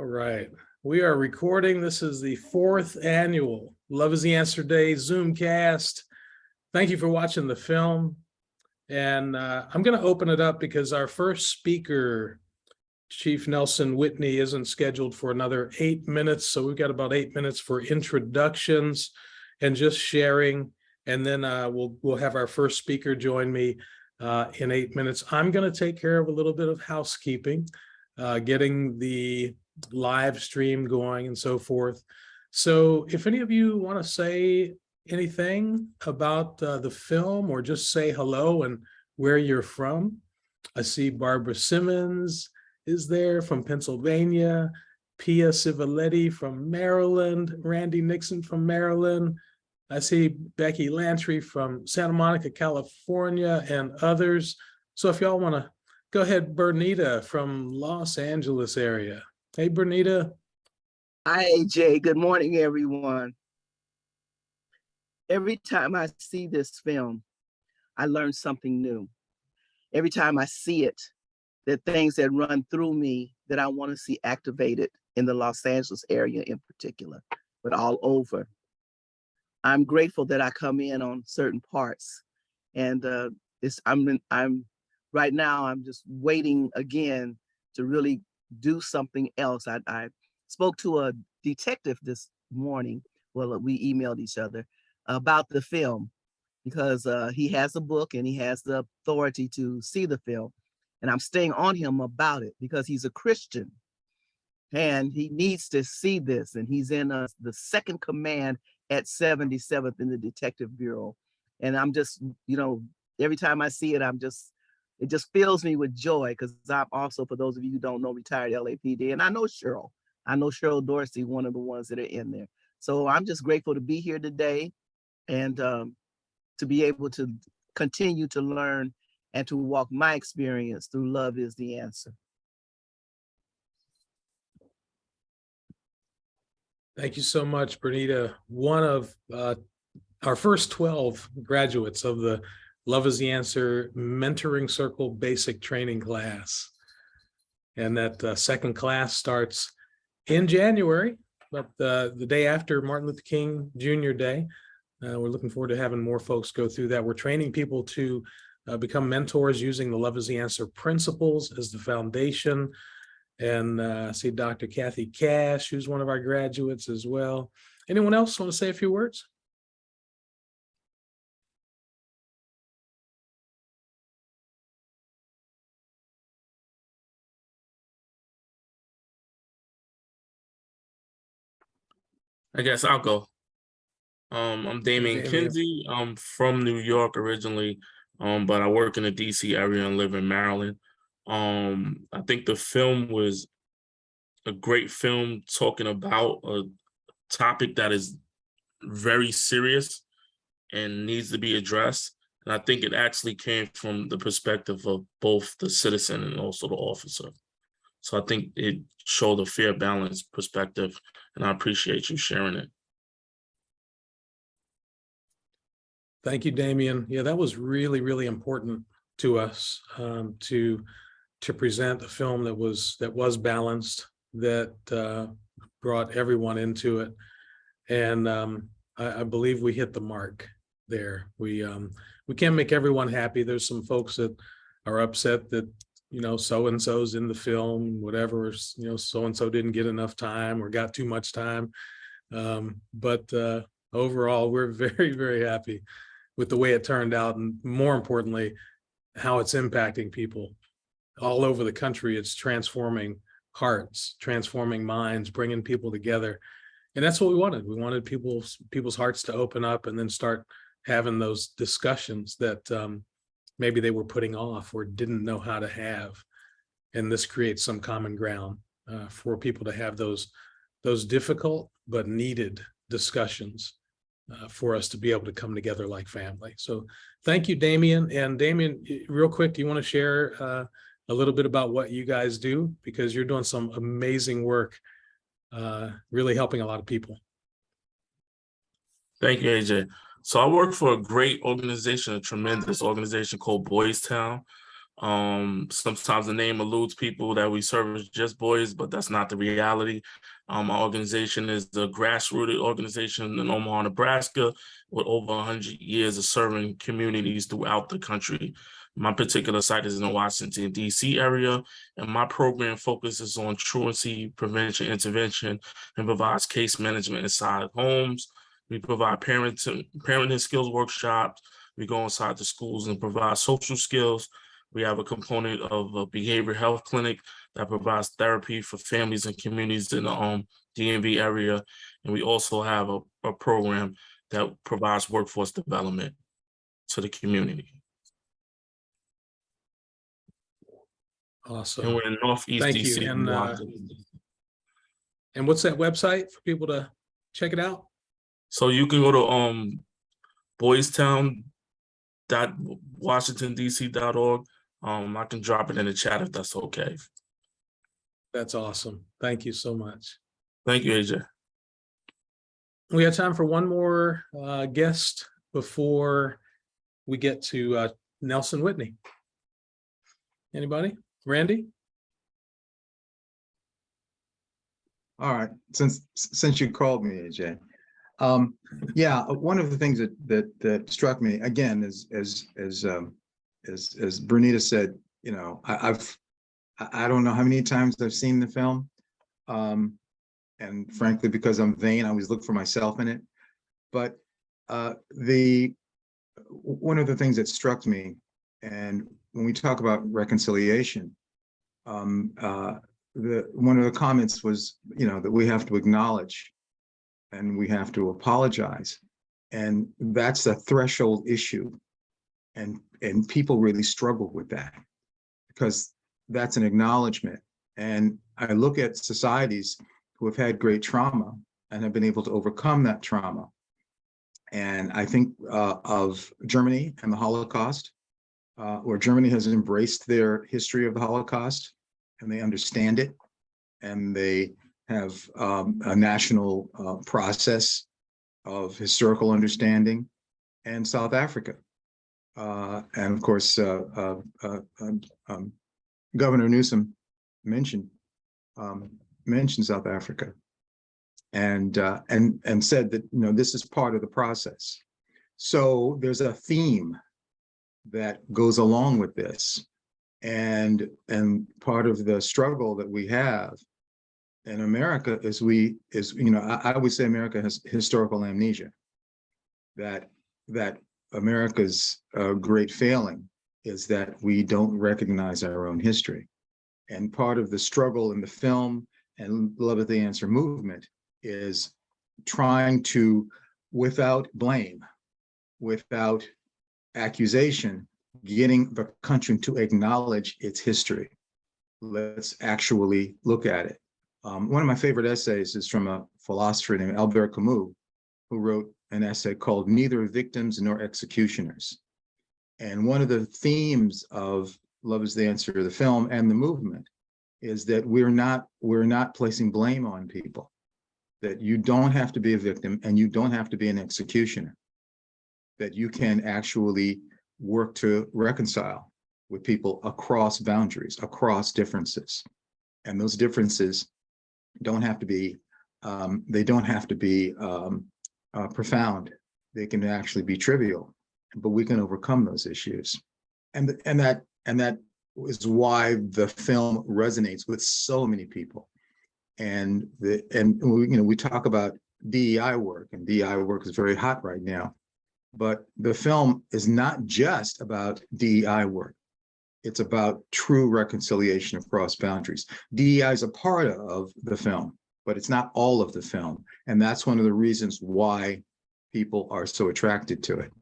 right. We are recording. This is the 4th annual Love is the Answer Day Zoomcast. Thank you for watching the film. And I'm going to open it up because our first speaker, Chief Nelson Whitney, isn't scheduled for another 8 minutes. So we've got about 8 minutes for introductions and just sharing. And then we'll have our first speaker join me in 8 minutes. I'm going to take care of a little bit of housekeeping, getting the live stream going and so forth. So if any of you want to say anything about the film or just say hello and where you're from. I see Barbara Simmons is there from Pennsylvania, Pia Civiletti from Maryland, Randy Nixon from Maryland. I see Becky Lantry from Santa Monica, California, and others. So if y'all want to go ahead, Bernita from Los Angeles area. Hey, Bernita. Hi, AJ. Good morning, everyone. Every time I see this film, I learn something new. Every time I see it, there are things that run through me that I want to see activated in the Los Angeles area in particular, but all over. I'm grateful that I come in on certain parts, and I'm right now. I'm just waiting again to really do something else. I spoke to a detective this morning. Well, we emailed each other about the film because he has a book and he has the authority to see the film. And I'm staying on him about it because he's a Christian and he needs to see this. And he's in the second command at 77th in the Detective Bureau. And I'm just, every time I see it, it just fills me with joy because I'm also, for those of you who don't know, retired LAPD. And I know Cheryl Dorsey, one of the ones that are in there. So I'm just grateful to be here today and to be able to continue to learn and to walk my experience through Love is the Answer. Thank you so much, Bernita. One of our first 12 graduates of the Love is the Answer Mentoring Circle Basic Training class. And that second class starts in January, but the day after Martin Luther King Jr. Day. We're looking forward to having more folks go through that. We're training people to become mentors using the Love is the Answer principles as the foundation. And I see Dr. Kathy Cash, who's one of our graduates as well. Anyone else want to say a few words? I guess I'll go. I'm Damien Kinsey. I'm from New York originally, but I work in the DC area and live in Maryland. I think the film was a great film talking about a topic that is very serious and needs to be addressed. And I think it actually came from the perspective of both the citizen and also the officer. So I think it showed a fair, balanced perspective, and I appreciate you sharing it. Thank you, Damien. Yeah, that was really, really important to us to present a film that was balanced, that brought everyone into it, and I believe we hit the mark there. We can't make everyone happy. There's some folks that are upset that so-and-so's in the film, whatever, so-and-so didn't get enough time or got too much time. But overall, we're very, very happy with the way it turned out. And more importantly, how it's impacting people all over the country. It's transforming hearts, transforming minds, bringing people together. And that's what we wanted. We wanted people's hearts to open up and then start having those discussions that maybe they were putting off or didn't know how to have. And this creates some common ground for people to have those difficult but needed discussions for us to be able to come together like family. So thank you, Damien. And Damien, real quick, do you want to share a little bit about what you guys do? Because you're doing some amazing work, really helping a lot of people. Thank you, AJ. So I work for a great organization, a tremendous organization called Boys Town. Sometimes the name eludes people that we serve as just boys, but that's not the reality. Our organization is the grassroots organization in Omaha, Nebraska, with over 100 years of serving communities throughout the country. My particular site is in the Washington, D.C. area, and my program focuses on truancy prevention intervention and provides case management inside homes. We provide parenting skills workshops. We go inside the schools and provide social skills. We have a component of a behavioral health clinic that provides therapy for families and communities in the DMV area. And we also have a program that provides workforce development to the community. Awesome. And we're in Northeast Thank DC. you. And what's that website for people to check it out? So you can go to boystown.washingtondc.org. I can drop it in the chat if that's okay. That's awesome. Thank you so much. Thank you, AJ. We have time for one more guest before we get to Nelson Whitney. Anybody? Randy? All right. Since you called me, AJ. Yeah, one of the things that struck me again is as Bernita said, you know, I don't know how many times I've seen the film, and frankly, because I'm vain, I always look for myself in it. But one of the things that struck me, and when we talk about reconciliation, one of the comments was, you know, that we have to acknowledge and we have to apologize, and that's a threshold issue, and people really struggle with that because that's an acknowledgement. And I look at societies who have had great trauma and have been able to overcome that trauma, and I think of Germany and the Holocaust, where Germany has embraced their history of the Holocaust and they understand it, and they have a national process of historical understanding, and South Africa. And of course, Governor Newsom mentioned South Africa, and said that, you know, this is part of the process. So there's a theme that goes along with this, and part of the struggle that we have in America is you know, I would say America has historical amnesia. That America's great failing is that we don't recognize our own history. And part of the struggle in the film and Love is the Answer movement is trying to, without blame, without accusation, getting the country to acknowledge its history. Let's actually look at it. One of my favorite essays is from a philosopher named Albert Camus, who wrote an essay called Neither Victims Nor Executioners. And one of the themes of Love is the Answer, the film and the movement, is that we're not placing blame on people, that you don't have to be a victim and you don't have to be an executioner, that you can actually work to reconcile with people across boundaries, across differences. And those differences don't have to be, profound. They can actually be trivial, but we can overcome those issues. And that is why the film resonates with so many people. And we talk about DEI work, and DEI work is very hot right now. But the film is not just about DEI work. It's about true reconciliation across boundaries. DEI is a part of the film, but it's not all of the film. And that's one of the reasons why people are so attracted to it.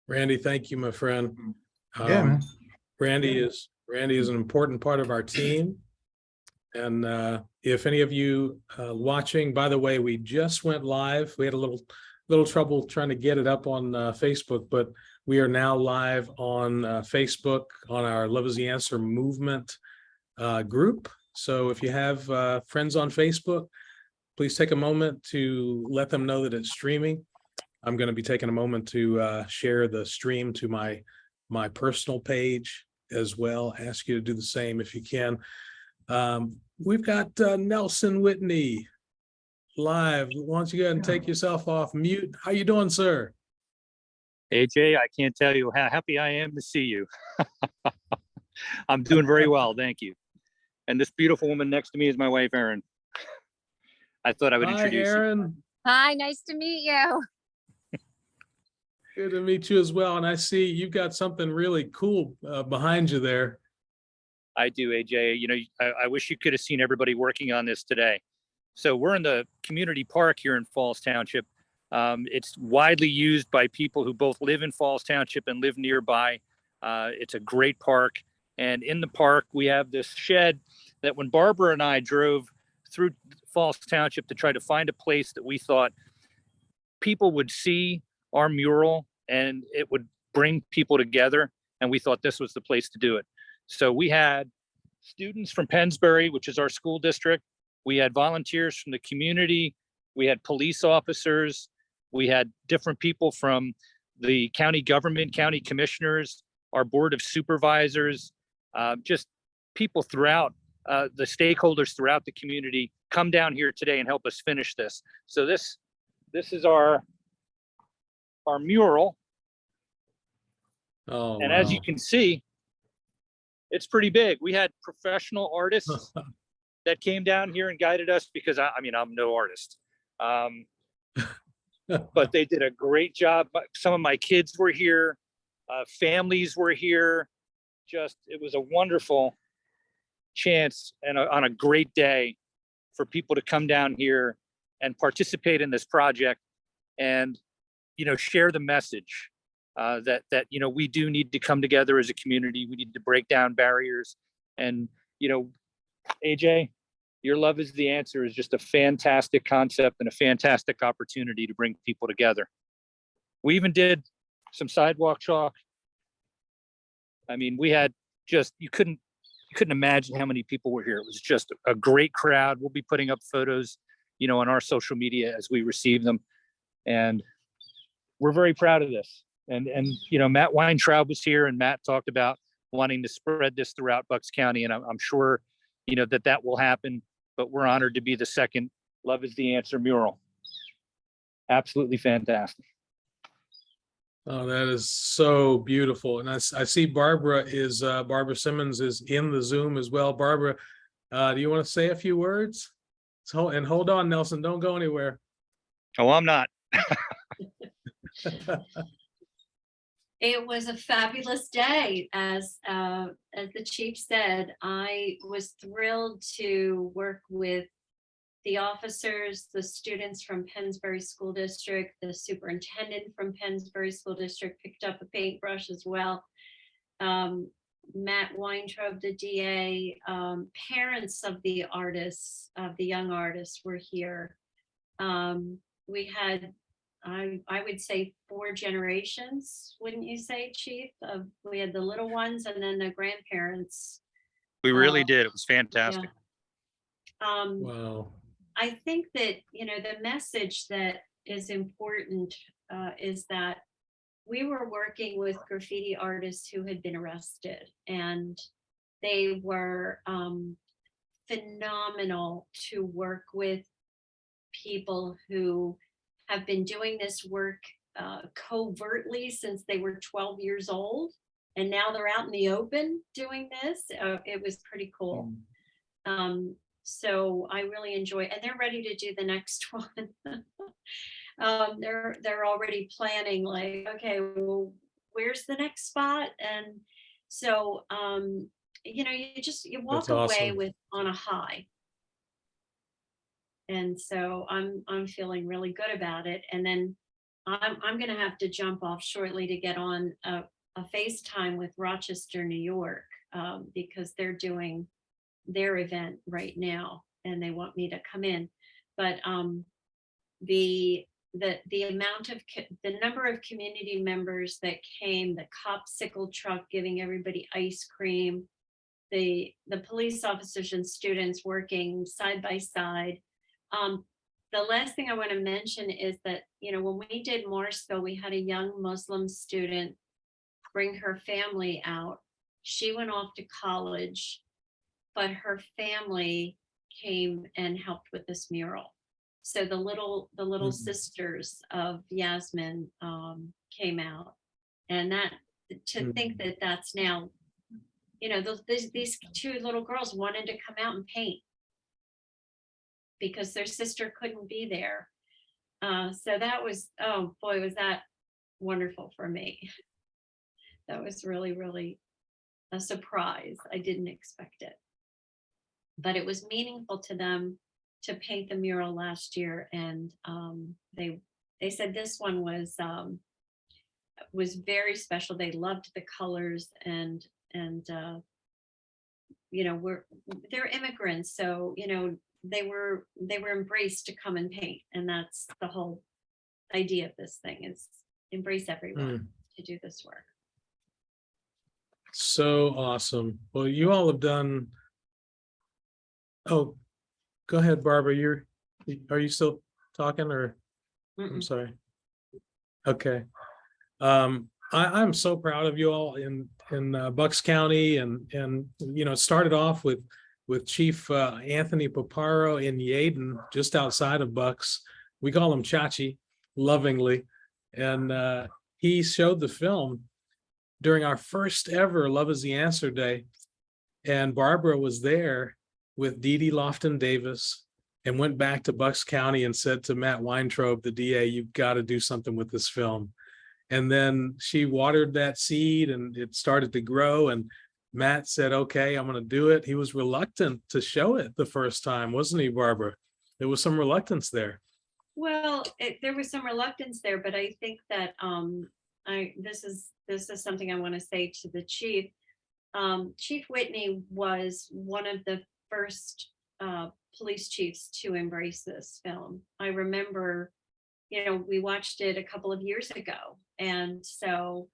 Randy, thank you, my friend. Yeah, man. Randy is an important part of our team. And if any of you watching, by the way, we just went live. We had a little trouble trying to get it up on Facebook, but we are now live on Facebook on our Love is the Answer movement group. So if you have friends on Facebook, please take a moment to let them know that it's streaming. I'm going to be taking a moment to share the stream to my personal page as well. Ask you to do the same if you can. We've got Nelson Whitney live. Why don't you go ahead and take yourself off mute? How you doing, sir? AJ, I can't tell you how happy I am to see you. I'm doing very well, thank you. And this beautiful woman next to me is my wife, Erin. I thought I would Hi, introduce you. Erin. Hi, nice to meet you. Good to meet you as well. And I see you've got something really cool behind you there. I do, AJ. You know, I wish you could have seen everybody working on this today. So we're in the community park here in Falls Township. It's widely used by people who both live in Falls Township and live nearby. It's a great park. And in the park, we have this shed that when Barbara and I drove through Falls Township to try to find a place that we thought people would see our mural and it would bring people together. And we thought this was the place to do it. So we had students from Pennsbury, which is our school district. We had volunteers from the community. We had police officers. We had different people from the county government, county commissioners, our board of supervisors, just people throughout the stakeholders throughout the community come down here today and help us finish this. So this is our mural. Oh, And as you wow. can see, it's pretty big. We had professional artists that came down here and guided us because I mean, I'm no artist. But they did a great job. Some of my kids were here, families were here. It was a wonderful chance and on a great day for people to come down here and participate in this project and, you know, share the message that, you know, we do need to come together as a community. We need to break down barriers. And, you know, AJ, your love is the answer is just a fantastic concept and a fantastic opportunity to bring people together. We even did some sidewalk chalk. I mean, we had just, you couldn't imagine how many people were here. It was just a great crowd. We'll be putting up photos, you know, on our social media as we receive them. And we're very proud of this. And you know, Matt Weintraub was here and Matt talked about wanting to spread this throughout Bucks County. And I'm sure, you know, that will happen, but we're honored to be the second Love is the Answer mural. Absolutely fantastic. Oh, that is so beautiful. And I see Barbara Simmons is in the Zoom as well. Barbara, do you want to say a few words? And hold on, Nelson, don't go anywhere. Oh, I'm not. It was a fabulous day. As the chief said, I was thrilled to work with the officers, the students from Pennsbury School District, the superintendent from Pennsbury School District picked up a paintbrush as well. Matt Weintraub, the DA, parents of the artists, of the young artists were here. We had, I would say 4 generations, wouldn't you say, Chief? We had the little ones and then the grandparents. We really did. It was fantastic. Yeah. Wow. I think that, you know, the message that is important is that we were working with graffiti artists who had been arrested, and they were phenomenal to work with people who have been doing this work covertly since they were 12 years old. And now they're out in the open doing this. It was pretty cool. So I really enjoy it. And they're ready to do the next one. They're already planning, like, okay, well, where's the next spot? And so, you know, you walk That's away awesome. with on a high. And so I'm feeling really good about it. And then I'm going to have to jump off shortly to get on a FaceTime with Rochester, New York, because they're doing their event right now and they want me to come in. But the amount of the number of community members that came, the Copsicle truck giving everybody ice cream, the police officers and students working side by side. The last thing I want to mention is that, when we did Morrisville, we had a young Muslim student bring her family out. She went off to college, but her family came and helped with this mural. So the little sisters of Yasmin came out, and that to think that that's now, these two little girls wanted to come out and paint because their sister couldn't be there. So that was, oh boy, was that wonderful for me. That was really, really a surprise. I didn't expect it. But it was meaningful to them to paint the mural last year. And they said this one was very special. They loved the colors and they're immigrants. So, they were embraced to come and paint, and that's the whole idea of this thing, is embrace everyone to do this work. So awesome. Well, you all have done. Oh, go ahead, Barbara. Are you still talking, or? I'm sorry. Okay. I'm so proud of you all in Bucks County, and it started off with Chief Anthony Paparo in Yaden, just outside of Bucks. We call him Chachi lovingly, and he showed the film during our first ever Love Is the Answer Day, and Barbara was there with Dee Dee Lofton Davis, and went back to Bucks County and said to Matt Weintraub, the DA, "You've got to do something with this film." And then she watered that seed, and it started to grow, and Matt said, "Okay, I'm going to do it." He was reluctant to show it the first time, wasn't he, Barbara? There was some reluctance there. Well, there was some reluctance there, but I think that this is something I want to say to the chief. Chief Whitney was one of the first police chiefs to embrace this film. I remember, we watched it a couple of years ago, and so,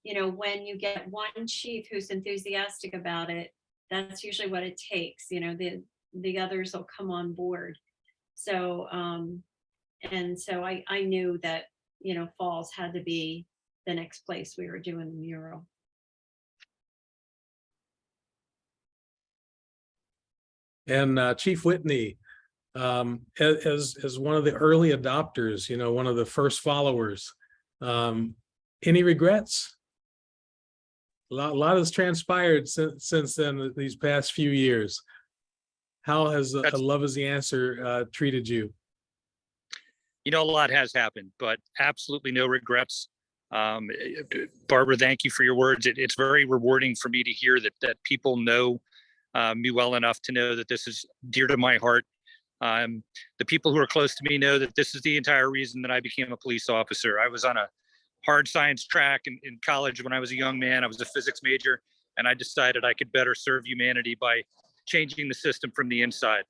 when you get one chief who's enthusiastic about it, that's usually what it takes. The others will come on board. So, and so I knew that, Falls had to be the next place we were doing the mural. And Chief Whitney, as one of the early adopters, one of the first followers, any regrets? A lot has transpired since then, these past few years. How has Love Is the Answer treated you? A lot has happened, but absolutely no regrets. Barbara, thank you for your words. It's very rewarding for me to hear that people know me well enough to know that this is dear to my heart. The people who are close to me know that this is the entire reason that I became a police officer. I was on a hard science track in college when I was a young man. I was a physics major, and I decided I could better serve humanity by changing the system from the inside.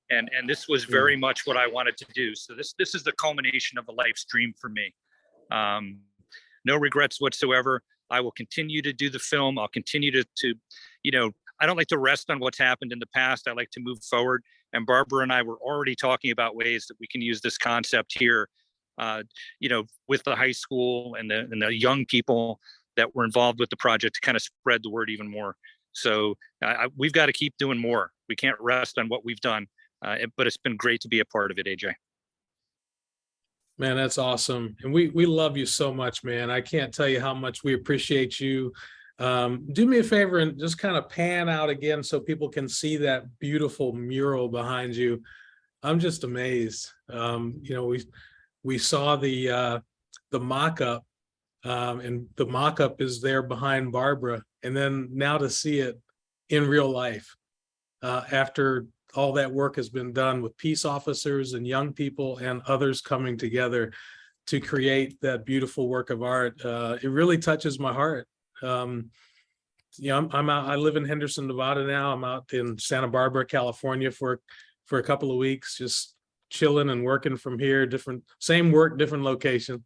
And this was very much what I wanted to do. So this is the culmination of a life's dream for me. No regrets whatsoever. I will continue to do the film. I'll continue to I don't like to rest on what's happened in the past. I like to move forward. And Barbara and I were already talking about ways that we can use this concept here, with the high school and the young people that were involved with the project to kind of spread the word even more. So we've got to keep doing more. We can't rest on what we've done, but it's been great to be a part of it, AJ. Man, that's awesome. And we love you so much, man. I can't tell you how much we appreciate you. Do me a favor and just kind of pan out again so people can see that beautiful mural behind you. I'm just amazed. We saw the mock-up, and the mock-up is there behind Barbara. And then now to see it in real life, after all that work has been done with peace officers and young people and others coming together to create that beautiful work of art, it really touches my heart. I'm out. I live in Henderson, Nevada now. I'm out in Santa Barbara, California for a couple of weeks, just chilling and working from here. Same work, different location.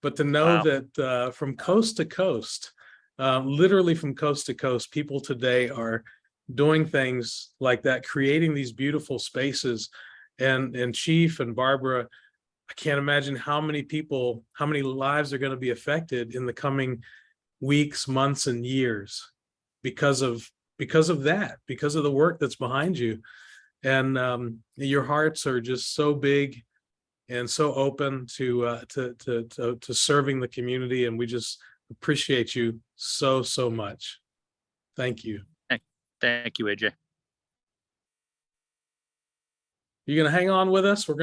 But to know that from coast to coast, literally from coast to coast, people today are doing things like that, creating these beautiful spaces. And Chief and Barbara, I can't imagine how many people, how many lives are going to be affected in the coming weeks, months, and years because of that, because of the work that's behind you. And your hearts are just so big and so open to serving the community, and we just appreciate you so much. Thank you. Thank you, AJ. You're gonna hang on with us. We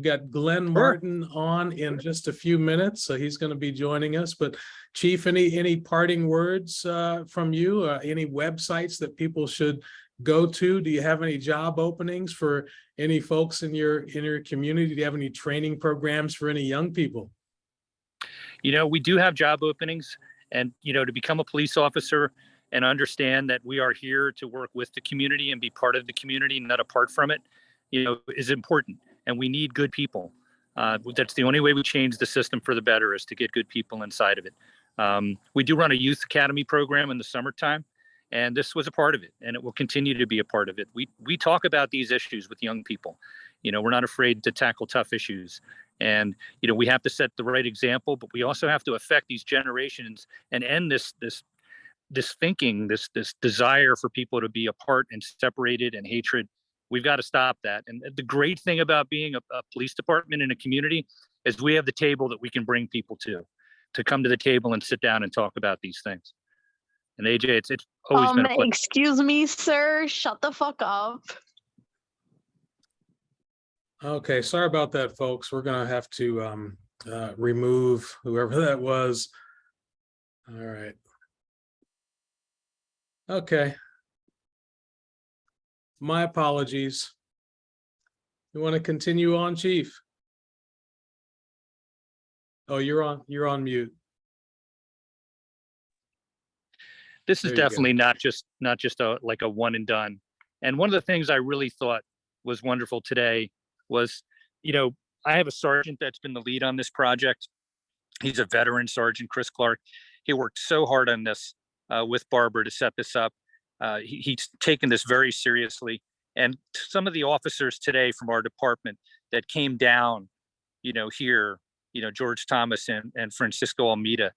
got Glenn Sure. Martin on in just a few minutes, so he's gonna be joining us. But Chief, any parting words from you? Any websites that people should go to? Do you have any job openings for any folks in your community? Do you have any training programs for any young people? We do have job openings, and to become a police officer and understand that we are here to work with the community and be part of the community, not apart from it, is important. And we need good people. That's the only way we change the system for the better, is to get good people inside of it. We do run a youth academy program in the summertime, and this was a part of it, and it will continue to be a part of it. We talk about these issues with young people. We're not afraid to tackle tough issues. And, we have to set the right example, but we also have to affect these generations and end this thinking, this desire for people to be apart and separated and hatred. We've got to stop that. And the great thing about being a police department in a community is we have the table that we can bring people to come to the table and sit down and talk about these things. And AJ, it's always been a pleasure. Excuse me, sir. Shut the fuck up. Okay, sorry about that, folks. We're gonna have to remove whoever that was. All right. Okay. My apologies. You want to continue on, Chief? Oh, you're on mute. This is There you go. definitely not just like a one and done. And one of the things I really thought was wonderful today was, I have a sergeant that's been the lead on this project. He's a veteran sergeant, Chris Clark. He worked so hard on this with Barbara to set this up. He's taken this very seriously. And some of the officers today from our department that came down, here, George Thomas and Francisco Almeida,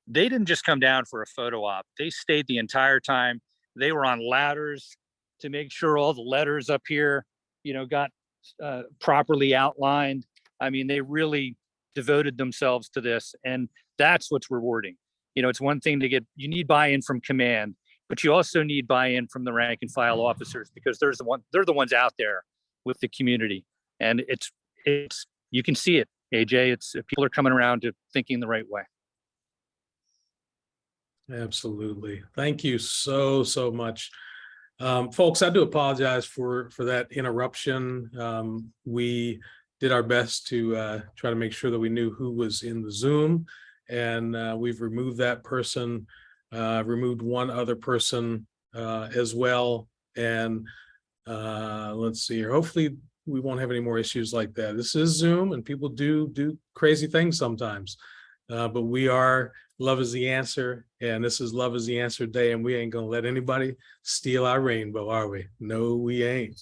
they didn't just come down for a photo op. They stayed the entire time. They were on ladders to make sure all the letters up here, got properly outlined. I mean, they really devoted themselves to this, and that's what's rewarding. It's one thing you need buy-in from command, but you also need buy-in from the rank and file officers, because they're the ones out there with the community. And it's you can see it, AJ. It's people are coming around to thinking the right way. Absolutely. Thank you so much. Folks, I do apologize for that interruption. We did our best to try to make sure that we knew who was in the Zoom, and we've removed that person, removed one other person as well. And let's see here. Hopefully we won't have any more issues like that. This is Zoom, and people do crazy things sometimes. But we are Love is the Answer, and this is Love is the Answer Day, and we ain't gonna let anybody steal our rainbow, are we? No, we ain't.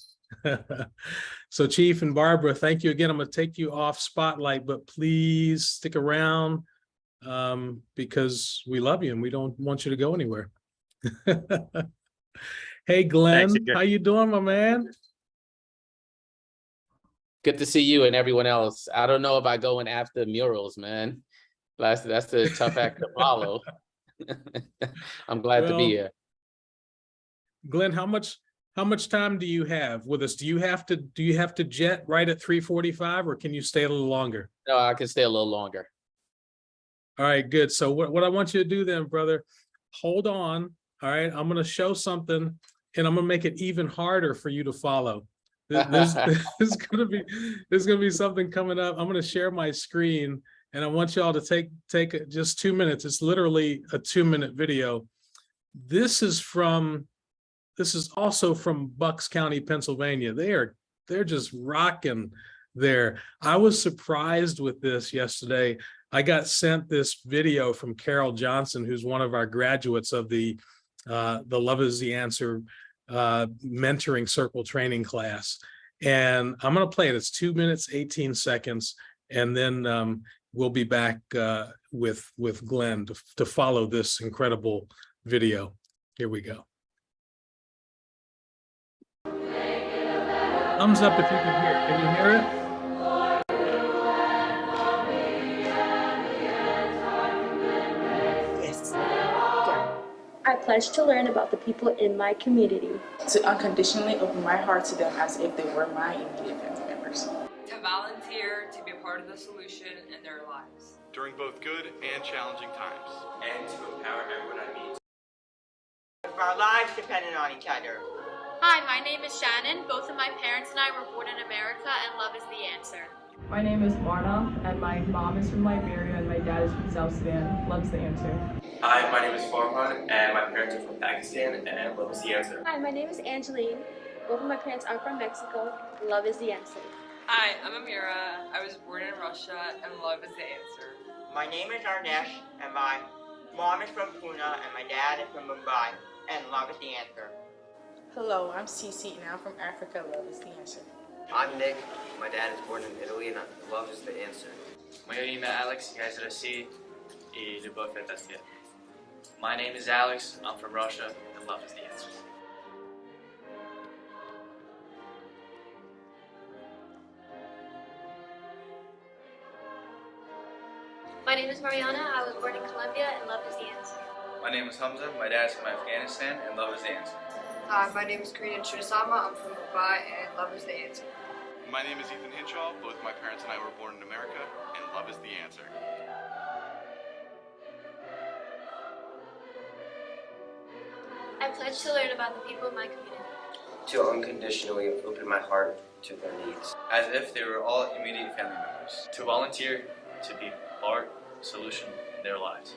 So Chief and Barbara, thank you again. I'm gonna take you off spotlight, but please stick around because we love you and we don't want you to go anywhere. Hey, Glenn, Thanks, how you doing, my man? Good to see you and everyone else. I don't know about going after murals, man. That's a tough act to follow. I'm glad to be here. Glenn, how much time do you have with us? Do you have to jet right at 3:45, or can you stay a little longer? No, I can stay a little longer. All right, good. So what I want you to do then, brother, hold on. All right, I'm going to show something, and I'm going to make it even harder for you to follow. There's going to be something coming up. I'm going to share my screen, and I want y'all to take just 2 minutes. It's literally a 2-minute video. This is also from Bucks County, Pennsylvania. They're just rocking there. I was surprised with this yesterday. I got sent this video from Carol Johnson, who's one of our graduates of the Love is the Answer mentoring circle training class. And I'm going to play it. It's 2 minutes, 18 seconds. And then we'll be back with Glenn to follow this incredible video. Here we go. Thumbs up if you can hear it. Can you hear it? Yes. I pledge to learn about the people in my community. To unconditionally open my heart to them as if they were my immediate family members. To volunteer to be a part of the solution in their lives. During both good and challenging times. And to empower everyone I meet. Our lives depended on each other. Hi, my name is Shannon. Both of my parents and I were born in America, and love is the answer. My name is Marna, and my mom is from Liberia, and my dad is from South Sudan. Love's the answer. Hi, my name is Farhan, and my parents are from Pakistan, and love is the answer. Hi, my name is Angeline. Both of my parents are from Mexico. Love is the answer. Hi, I'm Amira. I was born in Russia, and love is the answer. My name is Arnesh, and my mom is from Pune, and my dad is from Mumbai, and love is the answer. Hello, I'm Cece, and I'm from Africa. Love is the answer. I'm Nick. My dad is born in Italy, and love is the answer. Meu nome é Alex, guys are C, e de boa fantasía. My name is Alex. I'm from Russia, and love is the answer. My name is Mariana. I was born in Colombia, and love is the answer. My name is Hamza. My dad's from Afghanistan, and love is the answer. Hi, my name is Karina Chirisama. I'm from Mumbai, and love is the answer. My name is Ethan Hinshaw. Both my parents and I were born in America, and love is the answer. I pledge to learn about the people in my community. To unconditionally open my heart to their needs. As if they were all immediate family members. To volunteer, to be part, solution in their lives.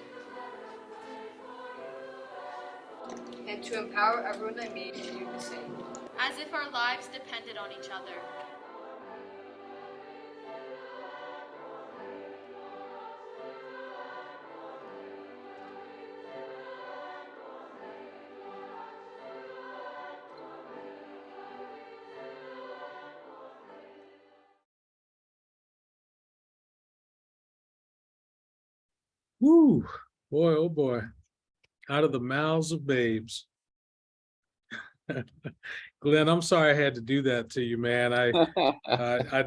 And to empower everyone I meet to do the same. As if our lives depended on each other. Woo, boy, oh boy. Out of the mouths of babes. Glenn, I'm sorry I had to do that to you, man. I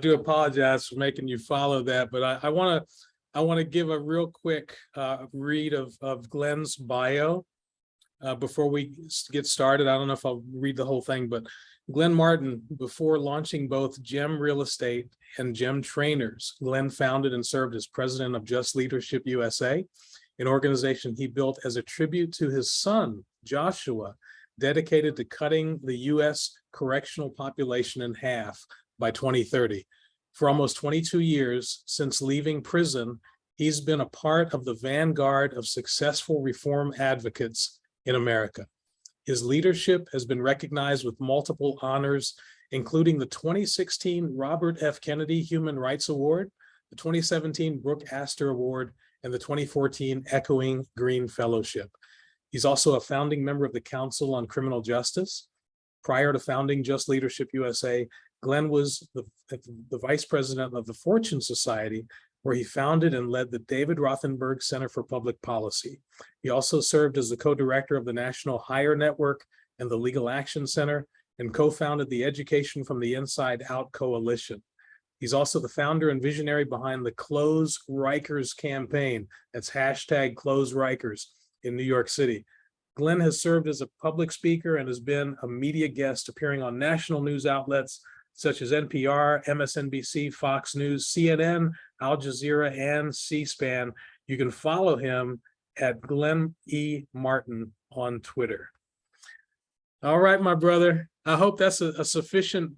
do apologize for making you follow that, but I want to give a real quick read of Glenn's bio before we get started. I don't know if I'll read the whole thing, but Glenn Martin, before launching both GEM Real Estate and GEM Trainers, Glenn founded and served as president of Just Leadership USA, an organization he built as a tribute to his son, Joshua, dedicated to cutting the U.S. correctional population in half by 2030. For almost 22 years since leaving prison, he's been a part of the vanguard of successful reform advocates in America. His leadership has been recognized with multiple honors, including the 2016 Robert F. Kennedy Human Rights Award, the 2017 Brooke Astor Award, and the 2014 Echoing Green Fellowship. He's also a founding member of the Council on Criminal Justice. Prior to founding Just Leadership USA, Glenn was the vice president of the Fortune Society, where he founded and led the David Rothenberg Center for Public Policy. He also served as the co-director of the National Hire Network and the Legal Action Center, and co-founded the Education from the Inside Out Coalition. He's also the founder and visionary behind the Close Rikers campaign. That's hashtag Close Rikers in New York City. Glenn has served as a public speaker and has been a media guest, appearing on national news outlets such as NPR, MSNBC, Fox News, CNN, Al Jazeera, and C-SPAN. You can follow him at Glenn E. Martin on Twitter. All right, my brother. I hope that's a sufficient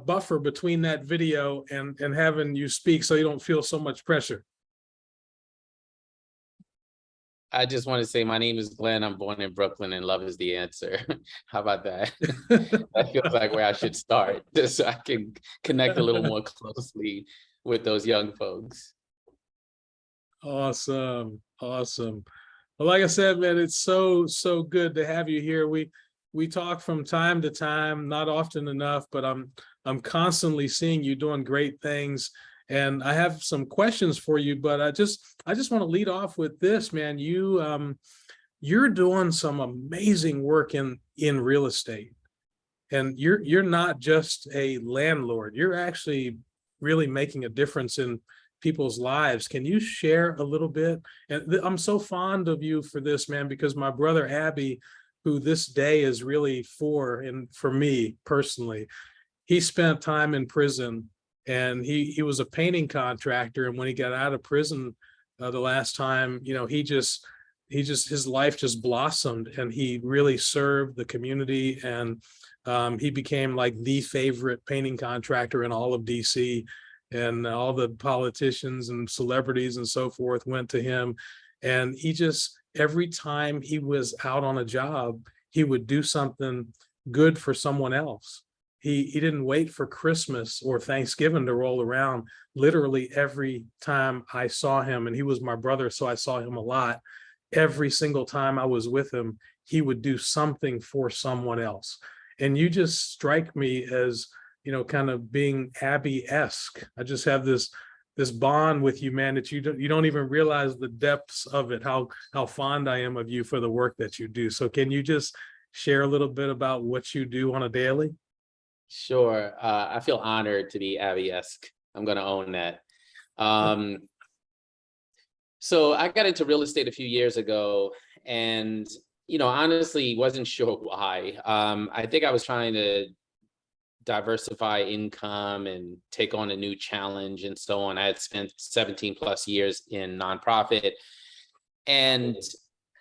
buffer between that video and having you speak so you don't feel so much pressure. I just want to say my name is Glenn. I'm born in Brooklyn, and love is the answer. How about that? That feels like where I should start, just so I can connect a little more closely with those young folks. Awesome. Awesome. Well, like I said, man, it's so good to have you here. We we talk from time to time, not often enough, but I'm constantly seeing you doing great things. And I have some questions for you, but I just want to lead off with this, man. You're doing some amazing work in real estate. And you're not just a landlord, you're actually really making a difference in people's lives. Can you share a little bit? And I'm so fond of you for this, man, because my brother Abby, who this day is really for, and for me personally, he spent time in prison, and he was a painting contractor. And when he got out of prison the last time, you know, his life just blossomed, and he really served the community. And he became like the favorite painting contractor in all of DC, and all the politicians and celebrities and so forth went to him. And he just, every time he was out on a job, he would do something good for someone else. He didn't wait for Christmas or Thanksgiving to roll around. Literally every time I saw him, and he was my brother, so I saw him a lot, every single time I was with him, he would do something for someone else. And you just strike me as, you know, kind of being Abby-esque. I just have this bond with you, man, that you don't even realize the depths of it, how fond I am of you for the work that you do. So can you just share a little bit about what you do on a daily? Sure. I feel honored to be Abby-esque. I'm going to own that. So I got into real estate a few years ago, and, you know, honestly, wasn't sure why. I think I was trying to diversify income and take on a new challenge and so on. I had spent 17 plus years in nonprofit, and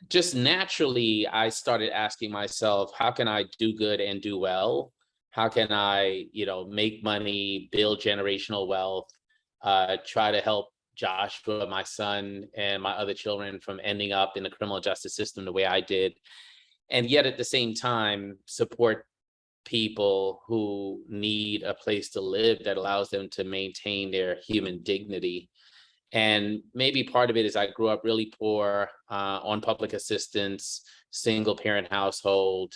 just naturally, I started asking myself, how can I do good and do well? How can I, you know, make money, build generational wealth, try to help Joshua, my son, and my other children from ending up in the criminal justice system the way I did, and yet at the same time support people who need a place to live that allows them to maintain their human dignity. And maybe part of it is I grew up really poor, on public assistance, single parent household,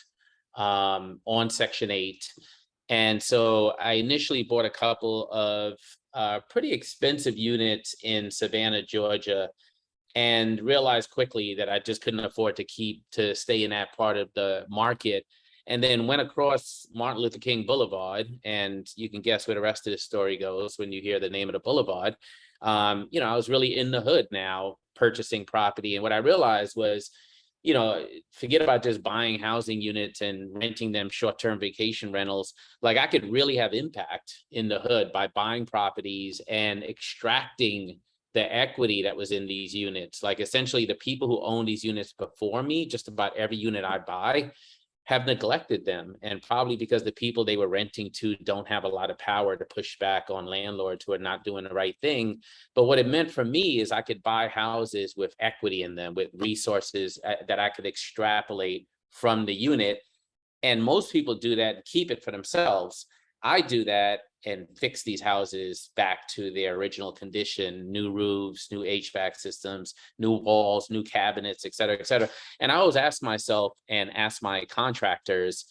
on Section 8. And so I initially bought a couple of pretty expensive units in Savannah, Georgia, and realized quickly that I just couldn't afford to stay in that part of the market. And then went across Martin Luther King Boulevard, and you can guess where the rest of the story goes when you hear the name of the boulevard. You know, I was really in the hood now, purchasing property. And what I realized was, you know, forget about just buying housing units and renting them short-term vacation rentals. Like, I could really have impact in the hood by buying properties and extracting the equity that was in these units. Like, essentially, the people who own these units before me, just about every unit I buy, have neglected them, and probably because the people they were renting to don't have a lot of power to push back on landlords who are not doing the right thing. But what it meant for me is I could buy houses with equity in them, with resources that I could extrapolate from the unit. And most people do that and keep it for themselves. I do that and fix these houses back to their original condition: new roofs, new HVAC systems, new walls, new cabinets, et cetera, et cetera. And I always ask myself and ask my contractors,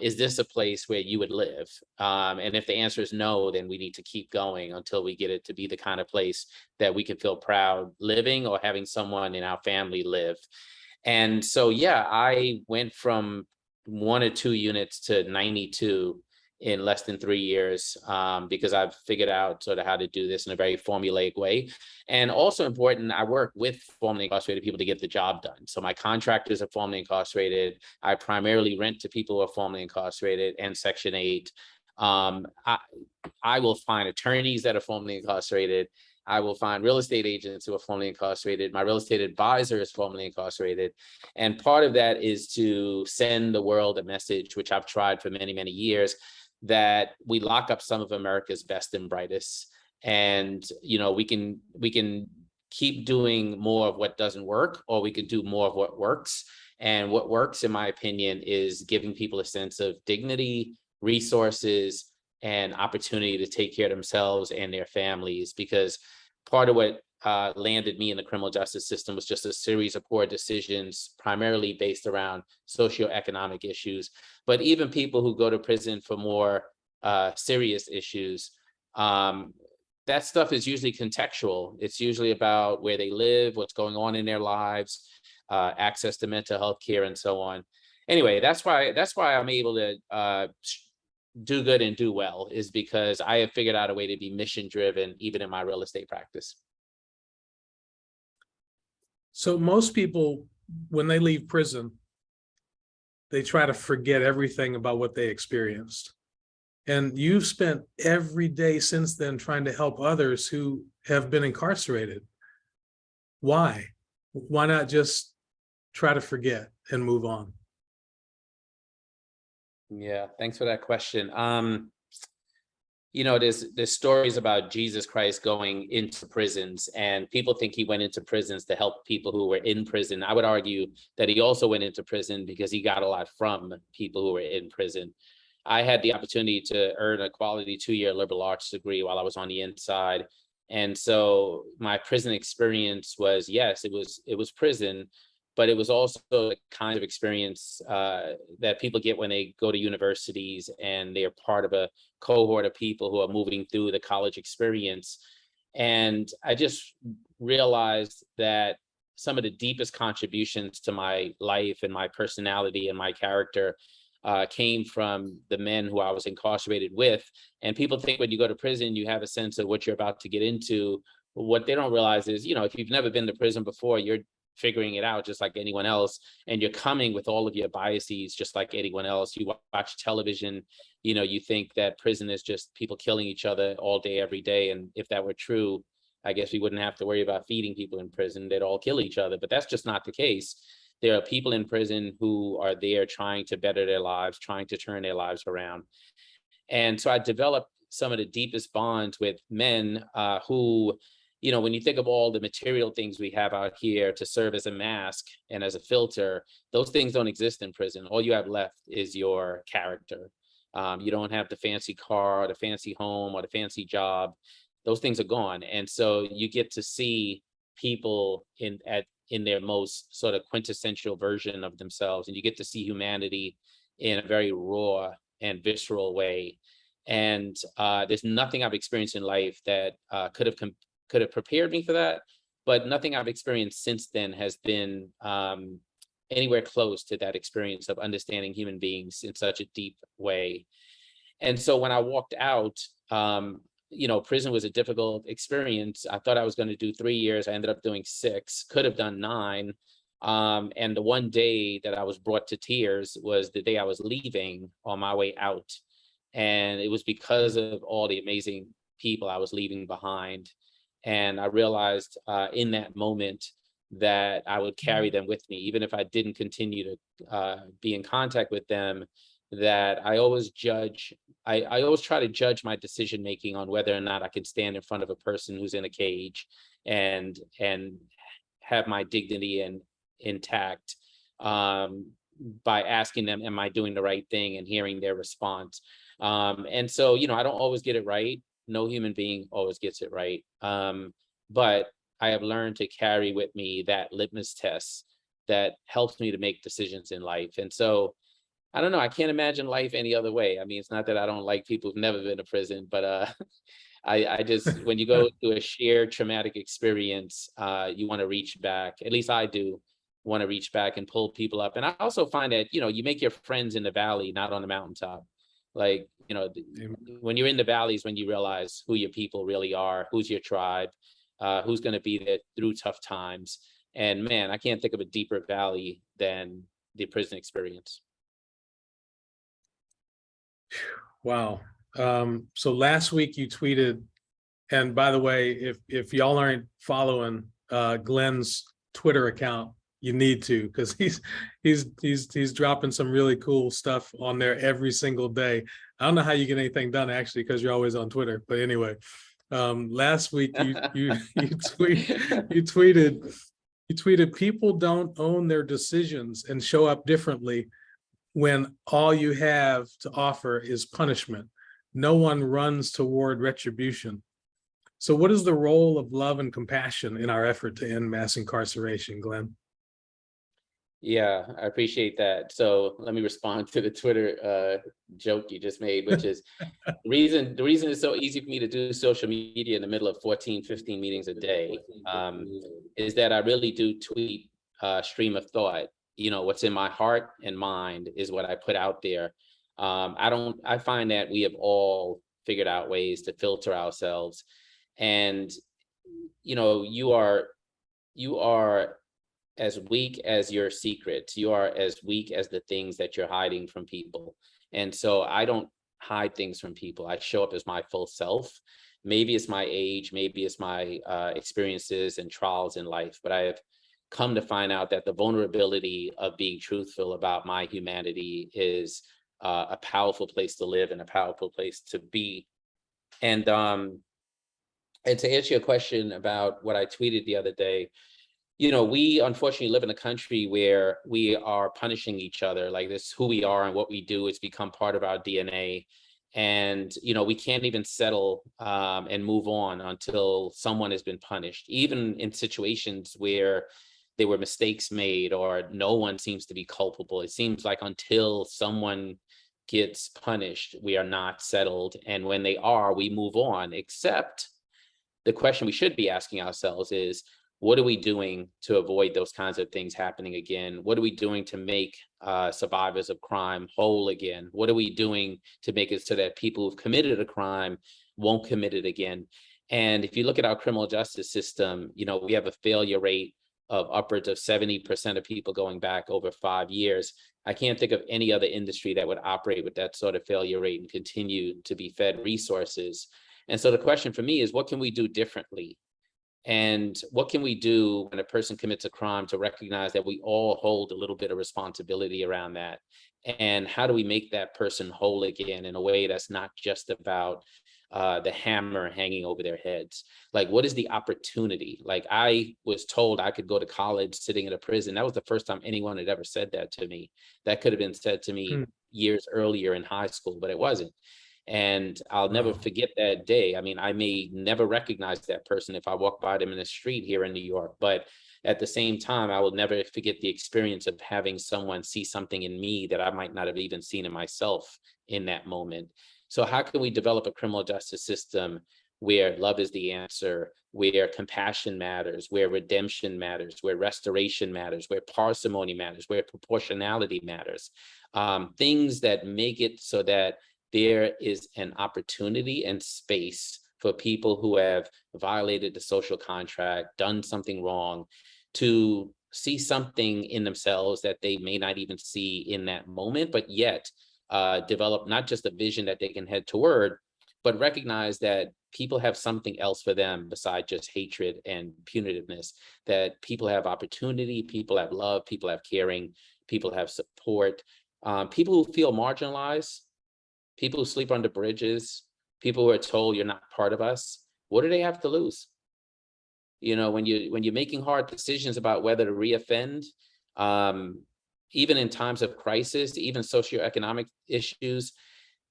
is this a place where you would live? And if the answer is no, then we need to keep going until we get it to be the kind of place that we can feel proud living or having someone in our family live. And so, yeah, I went from 1 or 2 units to 92 in less than 3 years, because I've figured out sort of how to do this in a very formulaic way. And also important, I work with formerly incarcerated people to get the job done. So my contractors are formerly incarcerated. I primarily rent to people who are formerly incarcerated and Section 8. I will find attorneys that are formerly incarcerated. I will find real estate agents who are formerly incarcerated. My real estate advisor is formerly incarcerated. And part of that is to send the world a message, which I've tried for many, many years, that we lock up some of America's best and brightest. And, you know, we can keep doing more of what doesn't work, or we can do more of what works. And what works, in my opinion, is giving people a sense of dignity, resources, and opportunity to take care of themselves and their families. Because part of what landed me in the criminal justice system was just a series of poor decisions, primarily based around socioeconomic issues. But even people who go to prison for more serious issues, that stuff is usually contextual. It's usually about where they live, what's going on in their lives, access to mental health care, and so on. Anyway, that's why I'm able to do good and do well, is because I have figured out a way to be mission driven, even in my real estate practice. So most people, when they leave prison, they try to forget everything about what they experienced. And you've spent every day since then trying to help others who have been incarcerated. Why? Why not just try to forget and move on? Yeah, thanks for that question. You know, there's stories about Jesus Christ going into prisons, and people think he went into prisons to help people who were in prison. I would argue that he also went into prison because he got a lot from people who were in prison. I had the opportunity to earn a quality 2-year liberal arts degree while I was on the inside. And so my prison experience was, yes, it was prison, but it was also the kind of experience that people get when they go to universities and they are part of a cohort of people who are moving through the college experience. And I just realized that some of the deepest contributions to my life and my personality and my character came from the men who I was incarcerated with. And people think when you go to prison, you have a sense of what you're about to get into. What they don't realize is, you know, if you've never been to prison before, you're figuring it out just like anyone else, and you're coming with all of your biases just like anyone else. You watch television, you know, you think that prison is just people killing each other all day, every day. And if that were true, I guess we wouldn't have to worry about feeding people in prison. They'd all kill each other, but that's just not the case. There are people in prison who are there trying to better their lives, trying to turn their lives around. And so I developed some of the deepest bonds with men who, you know, when you think of all the material things we have out here to serve as a mask and as a filter, those things don't exist in prison. All you have left is your character. You don't have the fancy car or the fancy home or the fancy job. Those things are gone. And so you get to see people in their most sort of quintessential version of themselves. And you get to see humanity in a very raw and visceral way. And there's nothing I've experienced in life that could have prepared me for that, but nothing I've experienced since then has been anywhere close to that experience of understanding human beings in such a deep way. And so when I walked out, you know, prison was a difficult experience. I thought I was going to do 3 years. I ended up doing 6, could have done 9. And the one day that I was brought to tears was the day I was leaving on my way out. And it was because of all the amazing people I was leaving behind. And I realized in that moment that I would carry them with me, even if I didn't continue to be in contact with them, that I always try to judge my decision making on whether or not I can stand in front of a person who's in a cage and have my dignity intact by asking them, am I doing the right thing, and hearing their response. And so, you know, I don't always get it right. No human being always gets it right. But I have learned to carry with me that litmus test that helps me to make decisions in life. And so, I don't know, I can't imagine life any other way. I mean, it's not that I don't like people who've never been to prison, but I just, when you go through a shared traumatic experience, you want to reach back, at least I do, want to reach back and pull people up. And I also find that, you know, you make your friends in the valley, not on the mountaintop. Like, you know, when you're in the valleys, when you realize who your people really are, who's your tribe, who's going to be there through tough times. And man, I can't think of a deeper valley than the prison experience. Wow. So last week you tweeted, and by the way, if y'all aren't following Glenn's Twitter account, you need to, because he's dropping some really cool stuff on there every single day. I don't know how you get anything done, actually, because you're always on Twitter. But anyway, last week you tweeted people don't own their decisions and show up differently when all you have to offer is punishment. No one runs toward retribution. So what is the role of love and compassion in our effort to end mass incarceration, Glenn? Yeah, I appreciate that. So let me respond to the Twitter joke you just made, which is the reason it's so easy for me to do social media in the middle of 14, 15 meetings a day is that I really do tweet stream of thought. You know, what's in my heart and mind is what I put out there. I find that we have all figured out ways to filter ourselves. And, you know, you are as weak as your secrets. You are as weak as the things that you're hiding from people. And so I don't hide things from people. I show up as my full self. Maybe it's my age, maybe it's my experiences and trials in life, but I have come to find out that the vulnerability of being truthful about my humanity is a powerful place to live and a powerful place to be. And to answer your question about what I tweeted the other day, you know, we unfortunately live in a country where we are punishing each other. Like, this, who we are and what we do, it's become part of our DNA. And, you know, we can't even settle and move on until someone has been punished, even in situations where there were mistakes made or no one seems to be culpable. It seems like until someone gets punished, we are not settled. And when they are, we move on, except the question we should be asking ourselves is, what are we doing to avoid those kinds of things happening again? What are we doing to make survivors of crime whole again? What are we doing to make it so that people who've committed a crime won't commit it again? And if you look at our criminal justice system, you know, we have a failure rate of upwards of 70% of people going back over 5 years. I can't think of any other industry that would operate with that sort of failure rate and continue to be fed resources. And so the question for me is, what can we do differently? And what can we do when a person commits a crime to recognize that we all hold a little bit of responsibility around that? And how do we make that person whole again in a way that's not just about the hammer hanging over their heads? Like, what is the opportunity? Like, I was told I could go to college sitting in a prison. That was the first time anyone had ever said that to me. That could have been said to me years earlier in high school, but it wasn't. And I'll never forget that day. I mean, I may never recognize that person if I walk by them in the street here in New York, but at the same time, I will never forget the experience of having someone see something in me that I might not have even seen in myself in that moment. So how can we develop a criminal justice system where love is the answer, where compassion matters, where redemption matters, where restoration matters, where parsimony matters, where proportionality matters? Things that make it so that there is an opportunity and space for people who have violated the social contract, done something wrong, to see something in themselves that they may not even see in that moment, but yet develop not just a vision that they can head toward, but recognize that people have something else for them besides just hatred and punitiveness, that people have opportunity, people have love, people have caring, people have support, people who feel marginalized, people who sleep under bridges, people who are told you're not part of us. What do they have to lose? You know, when you're making hard decisions about whether to reoffend, even in times of crisis, even socioeconomic issues,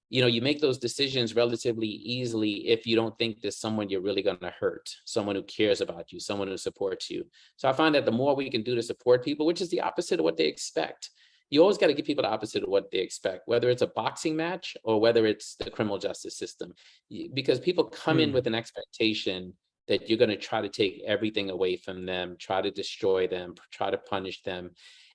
you know, you make those decisions relatively easily if you don't think there's someone you're really going to hurt, someone who cares about you, someone who supports you. So I find that the more we can do to support people, which is the opposite of what they expect, you always got to give people the opposite of what they expect, whether it's a boxing match or whether it's the criminal justice system, because people come in with an expectation that you're going to try to take everything away from them, try to destroy them, try to punish them.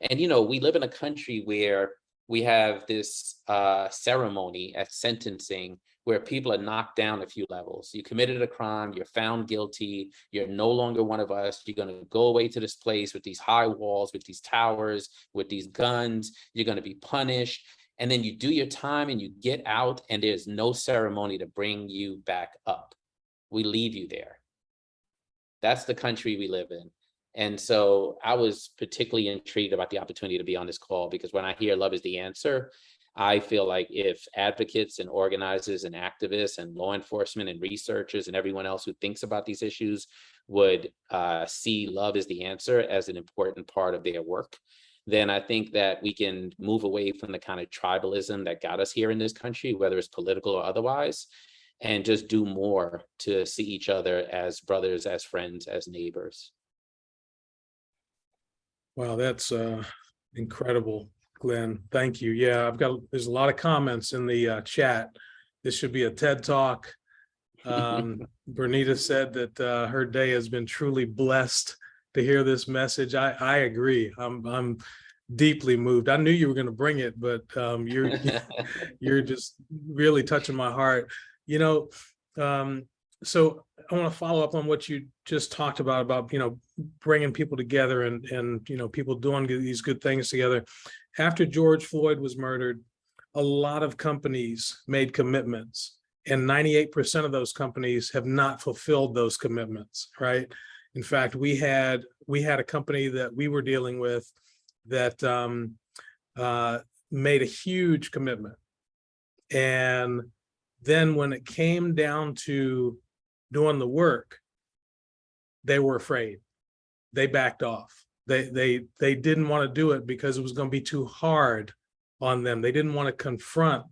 And, you know, we live in a country where we have this ceremony at sentencing where people are knocked down a few levels. You committed a crime, you're found guilty, you're no longer one of us, you're gonna go away to this place with these high walls, with these towers, with these guns, you're gonna be punished. And then you do your time and you get out and there's no ceremony to bring you back up. We leave you there. That's the country we live in. And so I was particularly intrigued about the opportunity to be on this call, because when I hear love is the answer, I feel like if advocates and organizers and activists and law enforcement and researchers and everyone else who thinks about these issues would see love as the answer as an important part of their work, then I think that we can move away from the kind of tribalism that got us here in this country, whether it's political or otherwise, and just do more to see each other as brothers, as friends, as neighbors. Wow, that's incredible, Glenn. Thank you. Yeah, there's a lot of comments in the chat. This should be a TED Talk. Bernita said that her day has been truly blessed to hear this message. I agree. I'm deeply moved. I knew you were going to bring it, but you're just really touching my heart. You know, so I want to follow up on what you just talked about, you know, bringing people together and, you know, people doing these good things together. After George Floyd was murdered, a lot of companies made commitments, and 98% of those companies have not fulfilled those commitments, right? In fact, we had a company that we were dealing with that made a huge commitment. And then when it came down to doing the work, they were afraid. They backed off. They didn't want to do it because it was going to be too hard on them. They didn't want to confront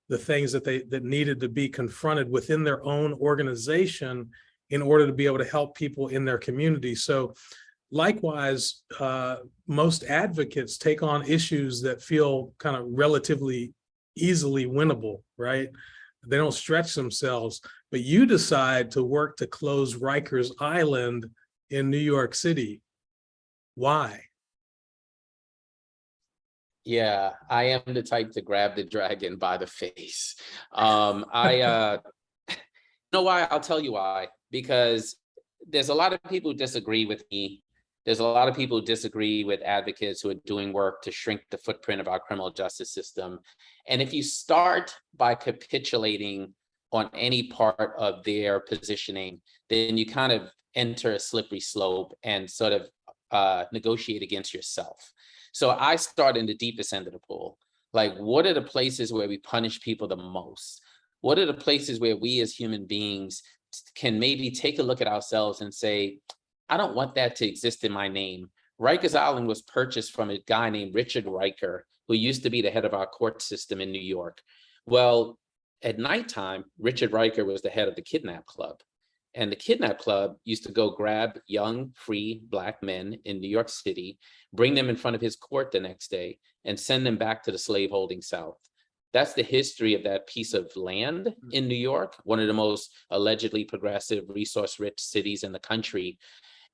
the things that needed to be confronted within their own organization in order to be able to help people in their community. So likewise, most advocates take on issues that feel kind of relatively easily winnable, right? They don't stretch themselves, but you decide to work to close Rikers Island in New York City. Why? Yeah, I am the type to grab the dragon by the face. You know why? I'll tell you why. Because there's a lot of people who disagree with me. There's a lot of people who disagree with advocates who are doing work to shrink the footprint of our criminal justice system. And if you start by capitulating on any part of their positioning, then you kind of enter a slippery slope and sort of negotiate against yourself. So I start in the deepest end of the pool. Like, what are the places where we punish people the most? What are the places where we as human beings can maybe take a look at ourselves and say, I don't want that to exist in my name. Rikers Island was purchased from a guy named Richard Riker, who used to be the head of our court system in New York. Well, at nighttime, Richard Riker was the head of the Kidnap Club. And the Kidnap Club used to go grab young, free Black men in New York City, bring them in front of his court the next day, and send them back to the slaveholding South. That's the history of that piece of land in New York, one of the most allegedly progressive, resource-rich cities in the country.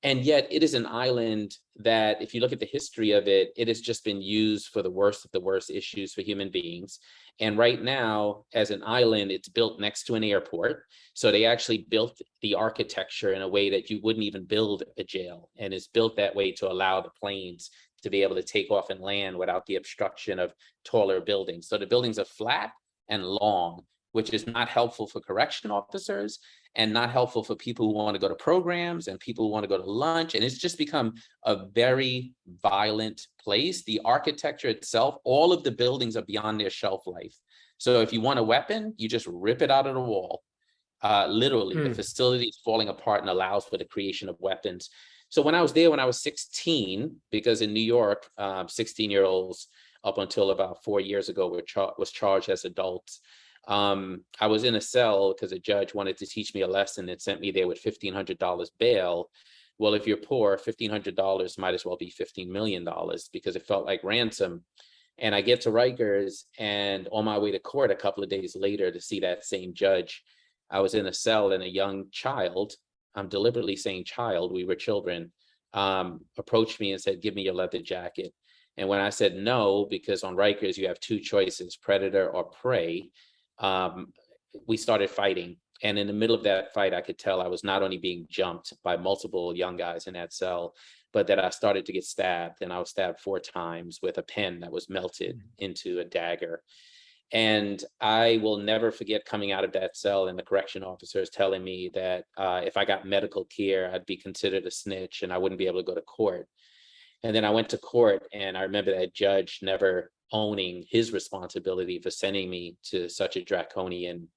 And yet it is an island that, if you look at the history of it, it has just been used for the worst of the worst issues for human beings. And right now, as an island, it's built next to an airport. So they actually built the architecture in a way that you wouldn't even build a jail. And it's built that way to allow the planes to be able to take off and land without the obstruction of taller buildings. So the buildings are flat and long, which is not helpful for correction officers and not helpful for people who want to go to programs and people who want to go to lunch. And it's just become a very violent place. The architecture itself, all of the buildings are beyond their shelf life. So if you want a weapon, you just rip it out of the wall. Literally, the facility is falling apart and allows for the creation of weapons. So when I was there, when I was 16, because in New York, 16-year-olds up until about 4 years ago was charged as adults. I was in a cell because a judge wanted to teach me a lesson and sent me there with $1,500 bail. Well, if you're poor, $1,500 might as well be $15 million because it felt like ransom. And I get to Rikers, and on my way to court a couple of days later to see that same judge, I was in a cell, and a young child, I'm deliberately saying child, we were children, approached me and said, give me your leather jacket. And when I said no, because on Rikers you have two choices, predator or prey, we started fighting. And in the middle of that fight, I could tell I was not only being jumped by multiple young guys in that cell, but that I started to get stabbed. And I was stabbed 4 times with a pen that was melted into a dagger. And I will never forget coming out of that cell and the correction officers telling me that if I got medical care, I'd be considered a snitch and I wouldn't be able to go to court. And then I went to court, and I remember that judge never owning his responsibility for sending me to such a draconian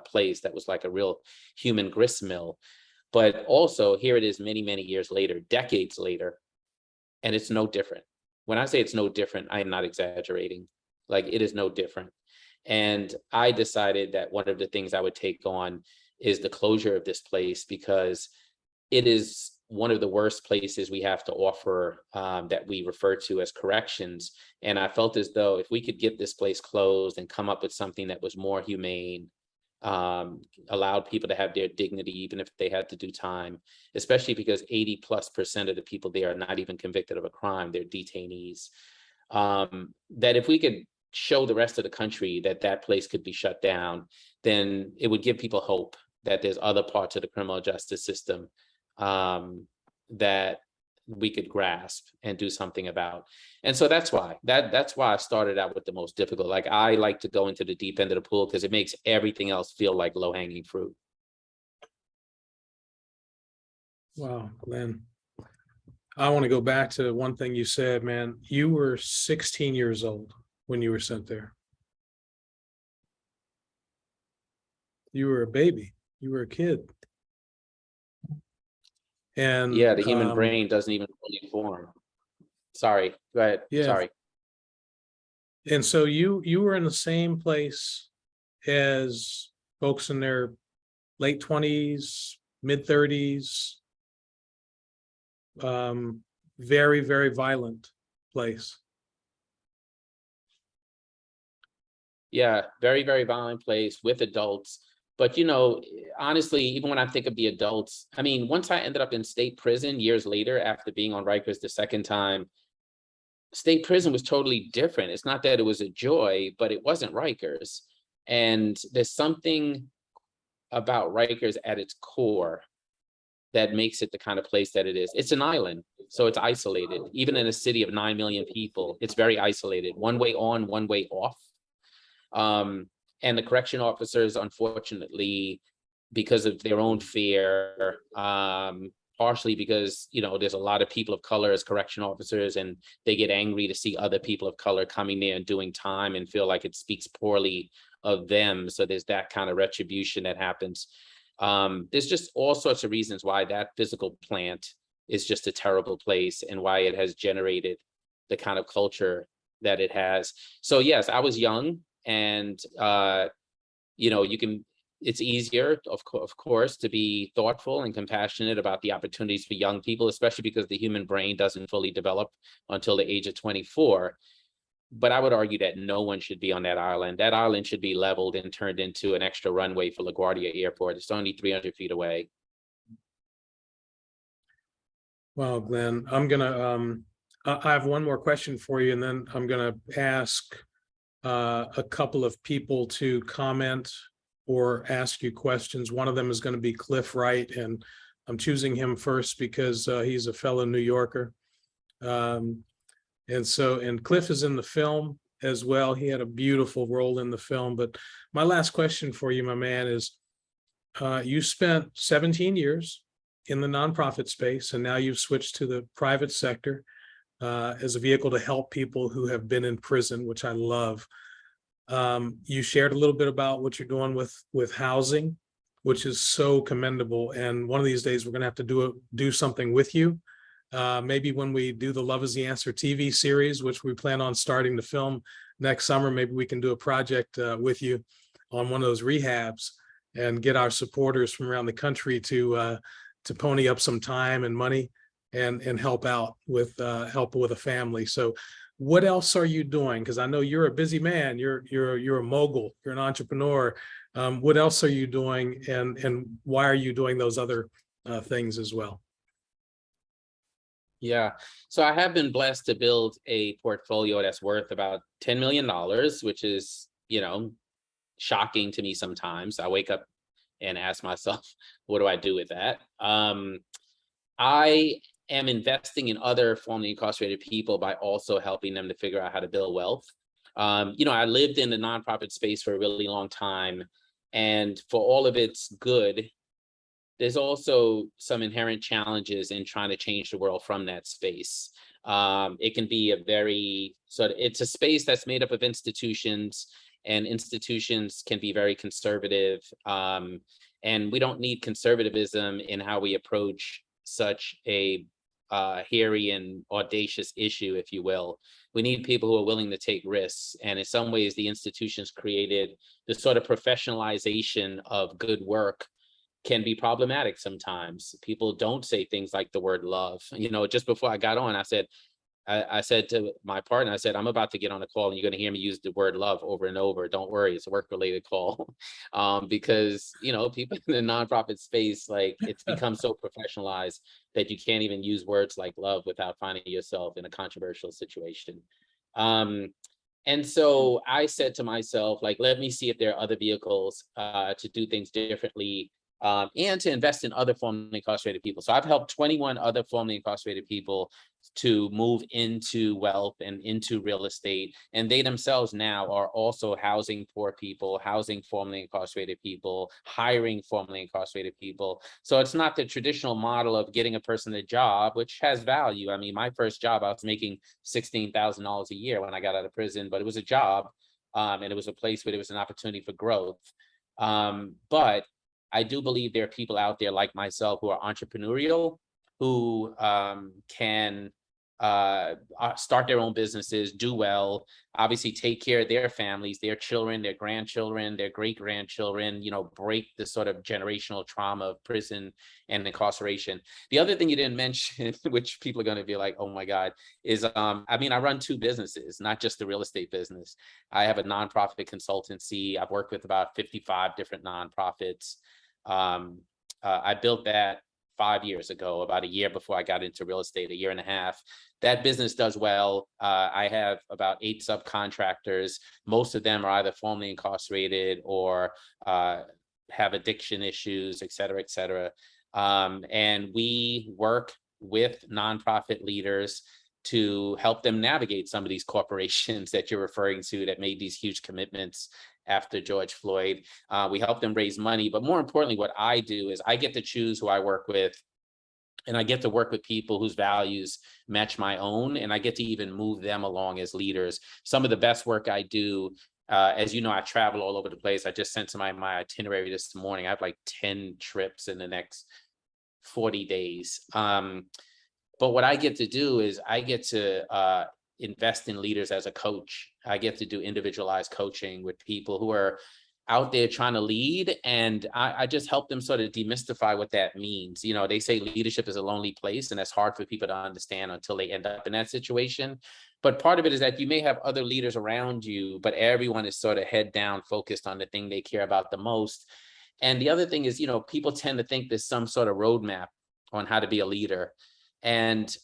place that was like a real human grist mill. But also, here it is many, many years later, decades later, and it's no different. When I say it's no different, I am not exaggerating. Like, it is no different. And I decided that one of the things I would take on is the closure of this place, because it is one of the worst places we have to offer that we refer to as corrections. And I felt as though if we could get this place closed and come up with something that was more humane, allowed people to have their dignity, even if they had to do time, especially because 80+% of the people there are not even convicted of a crime, they're detainees. That if we could show the rest of the country that that place could be shut down, then it would give people hope that there's other parts of the criminal justice system that we could grasp and do something about. And so that's why I started out with the most difficult. Like, I like to go into the deep end of the pool because it makes everything else feel like low-hanging fruit. Wow, Glenn. I want to go back to one thing you said, man. You were 16 years old when you were sent there. You were a baby. You were a kid. And yeah, the human brain doesn't even fully form. Sorry, go ahead. Yeah. Sorry. And so you were in the same place as folks in their late 20s, mid 30s, very, very violent place. Yeah, very, very violent place with adults. But, honestly, even when I think of the adults, I mean, once I ended up in state prison years later, after being on Rikers the second time, state prison was totally different. It's not that it was a joy, but it wasn't Rikers. And there's something about Rikers at its core that makes it the kind of place that it is. It's an island, so it's isolated. Even in a city of 9 million people, it's very isolated. One way on, one way off. And the correction officers, unfortunately, because of their own fear, partially because, there's a lot of people of color as correction officers, and they get angry to see other people of color coming there and doing time and feel like it speaks poorly of them. So there's that kind of retribution that happens. There's just all sorts of reasons why that physical plant is just a terrible place and why it has generated the kind of culture that it has. So yes, I was young, and it's easier, of course, to be thoughtful and compassionate about the opportunities for young people, especially because the human brain doesn't fully develop until the age of 24. But I would argue that no one should be on that island. That island should be leveled and turned into an extra runway for LaGuardia Airport. It's only 300 feet away. Well, Glenn, I have one more question for you, and then I'm gonna ask a couple of people to comment or ask you questions. One of them is going to be Cliff Wright, and I'm choosing him first because he's a fellow New Yorker. And Cliff is in the film as well. He had a beautiful role in the film. But my last question for you, my man, is you spent 17 years in the nonprofit space, and now you've switched to the private sector as a vehicle to help people who have been in prison, which I love. You shared a little bit about what you're doing with housing, which is so commendable. And one of these days, we're going to have to do something with you. Maybe when we do the Love is the Answer TV series, which we plan on starting to film next summer, maybe we can do a project with you on one of those rehabs and get our supporters from around the country to pony up some time and money and help out with a family. So what else are you doing? Because I know you're a busy man. You're a mogul. You're an entrepreneur. What else are you doing, and why are you doing those other things as well? Yeah, so I have been blessed to build a portfolio that's worth about $10 million, which is, shocking to me sometimes. I wake up and ask myself, what do I do with that? I am investing in other formerly incarcerated people by also helping them to figure out how to build wealth. I lived in the nonprofit space for a really long time, and for all of its good, there's also some inherent challenges in trying to change the world from that space. It can be it's a space that's made up of institutions, and institutions can be very conservative. And we don't need conservatism in how we approach such a hairy and audacious issue, if you will. We need people who are willing to take risks. And in some ways, the institutions created the sort of professionalization of good work can be problematic sometimes. People don't say things like the word love. You know, just before I got on, I said to my partner, I said, I'm about to get on a call and you're going to hear me use the word love over and over. Don't worry, it's a work-related call. Because, you know, people in the nonprofit space, like it's become so professionalized that you can't even use words like love without finding yourself in a controversial situation. And so I said to myself, like, let me see if there are other vehicles to do things differently, and to invest in other formerly incarcerated people. So I've helped 21 other formerly incarcerated people to move into wealth and into real estate. And they themselves now are also housing poor people, housing formerly incarcerated people, hiring formerly incarcerated people. So it's not the traditional model of getting a person a job, which has value. I mean, my first job, I was making $16,000 a year when I got out of prison, but it was a job, and it was a place where there was an opportunity for growth. But I do believe there are people out there like myself who are entrepreneurial, who can start their own businesses, do well, obviously take care of their families, their children, their grandchildren, their great-grandchildren, you know, break the sort of generational trauma of prison and incarceration. The other thing you didn't mention, which people are going to be like, oh my God, is, I mean, I run 2 businesses, not just the real estate business. I have a nonprofit consultancy. I've worked with about 55 different nonprofits. I built that 5 years ago, about a year before I got into real estate, 1.5 years. That business does well. I have about 8 subcontractors. Most of them are either formerly incarcerated or have addiction issues, et cetera, et cetera. And we work with nonprofit leaders to help them navigate some of these corporations that you're referring to that made these huge commitments after George Floyd. We help them raise money, but more importantly, what I do is I get to choose who I work with, and I get to work with people whose values match my own, and I get to even move them along as leaders. Some of the best work I do, as you know, I travel all over the place. I just sent to my itinerary this morning. I have like 10 trips in the next 40 days. But what I get to do is I get to invest in leaders as a coach. I get to do individualized coaching with people who are out there trying to lead, and I just help them sort of demystify what that means. You know, they say leadership is a lonely place, and that's hard for people to understand until they end up in that situation. But part of it is that you may have other leaders around you, but everyone is sort of head down, focused on the thing they care about the most. And the other thing is, you know, people tend to think there's some sort of roadmap on how to be a leader. And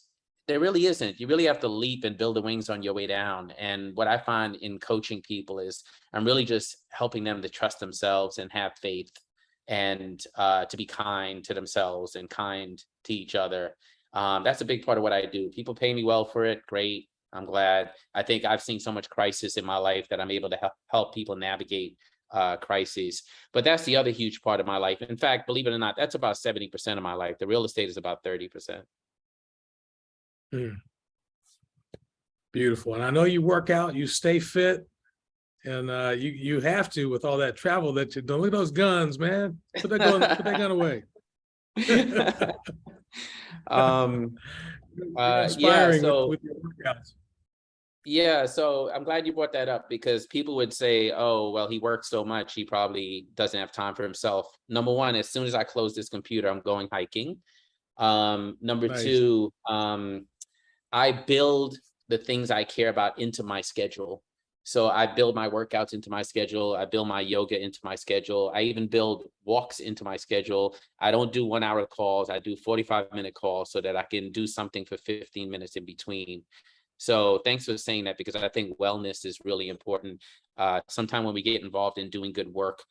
there really isn't. You really have to leap and build the wings on your way down. And what I find in coaching people is I'm really just helping them to trust themselves and have faith, and to be kind to themselves and kind to each other. That's a big part of what I do. People pay me well for it. Great. I'm glad. I think I've seen so much crisis in my life that I'm able to help people navigate crises. But that's the other huge part of my life. In fact, believe it or not, that's about 70% of my life. The real estate is about 30%. Beautiful. And I know you work out, you stay fit, and you have to with all that travel that you don't. Look at those guns, man. Put that gun away. Inspiring with your workouts. Yeah, so I'm glad you brought that up, because people would say, oh, well, he works so much, he probably doesn't have time for himself. Number one, as soon as I close this computer, I'm going hiking. Number Nice. 2, I build the things I care about into my schedule. So I build my workouts into my schedule. I build my yoga into my schedule. I even build walks into my schedule. I don't do 1-hour calls. I do 45-minute calls so that I can do something for 15 minutes in between. So thanks for saying that, because I think wellness is really important. Sometimes when we get involved in doing good work,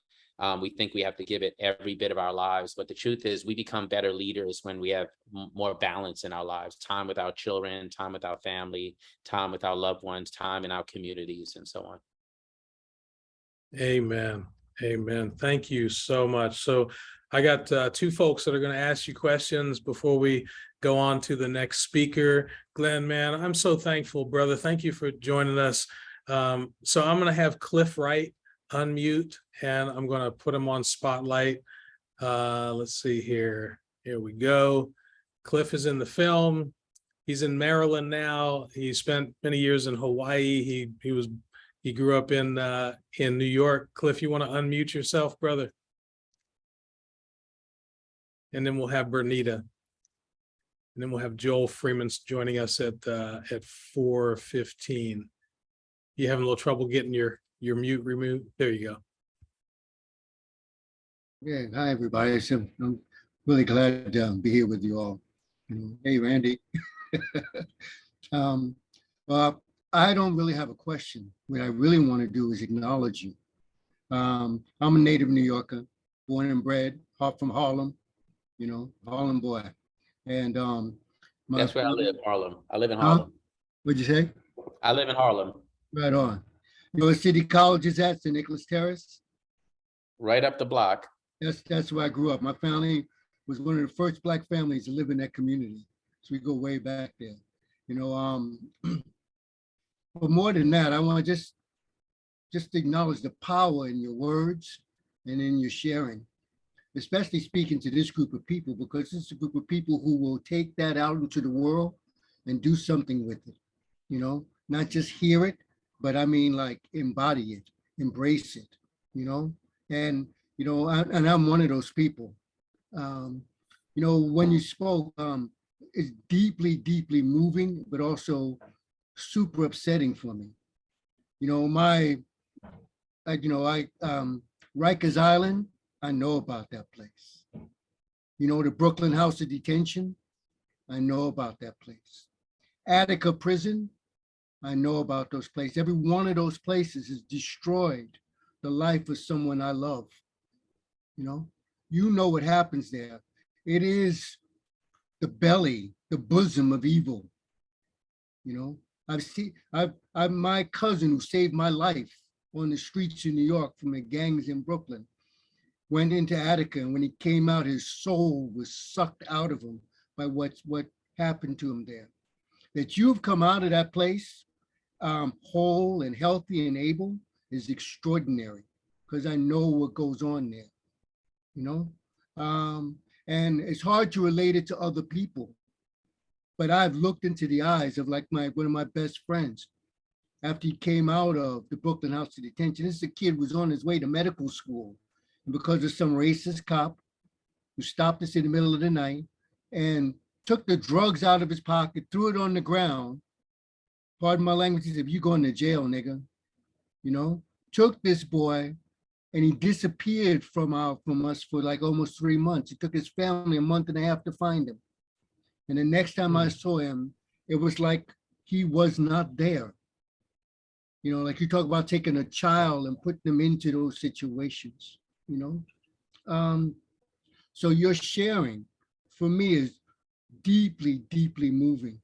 we think we have to give it every bit of our lives. But the truth is we become better leaders when we have more balance in our lives, time with our children, time with our family, time with our loved ones, time in our communities, and so on. Amen. Amen. Thank you so much. So I got 2 folks that are going to ask you questions before we go on to the next speaker. Glenn, man, I'm so thankful, brother. Thank you for joining us. So I'm going to have Cliff Wright unmute, and I'm going to put him on spotlight. Let's see here. Here we go. Cliff is in the film. He's in Maryland now. He spent many years in Hawaii. He grew up in New York. Cliff, you want to unmute yourself, brother? And then we'll have Bernita. And then we'll have Joel Freeman joining us at 4:15. You having a little trouble getting your mute removed? There you go. Yeah, hi everybody. So I'm really glad to be here with you all. Hey, Randy. Well, I don't really have a question. What I really want to do is acknowledge you. I'm a native New Yorker, born and bred, from Harlem, Harlem boy. And That's where I live, Harlem. I live in Harlem. What'd you say? I live in Harlem. Right on. You know where City College is at, St. Nicholas Terrace? Right up the block. That's where I grew up. My family was one of the first Black families to live in that community. So we go way back there. But more than that, I want to just acknowledge the power in your words and in your sharing, especially speaking to this group of people, because this is a group of people who will take that out into the world and do something with it, not just hear it, but I mean like embody it, embrace it, and, and I'm one of those people. When you spoke, it's deeply, deeply moving, but also super upsetting for me. Rikers Island, I know about that place. The Brooklyn House of Detention, I know about that place. Attica Prison, I know about those places. Every one of those places has destroyed the life of someone I love. You know what happens there. It is the belly, the bosom of evil. My cousin who saved my life on the streets of New York from the gangs in Brooklyn went into Attica, and when he came out, his soul was sucked out of him by what happened to him there. That you've come out of that place whole and healthy and able is extraordinary, because I know what goes on there, and it's hard to relate it to other people. But I've looked into the eyes of one of my best friends after he came out of the Brooklyn House of Detention. This is a kid who was on his way to medical school, and because of some racist cop who stopped us in the middle of the night and took the drugs out of his pocket, threw it on the ground. Pardon my language, he said, "You going to jail, nigga." Took this boy, and he disappeared from us for like almost 3 months. It took his family a month and a half to find him. And the next time I saw him, it was like he was not there. Like you talk about taking a child and putting them into those situations, So your sharing for me is deeply, deeply moving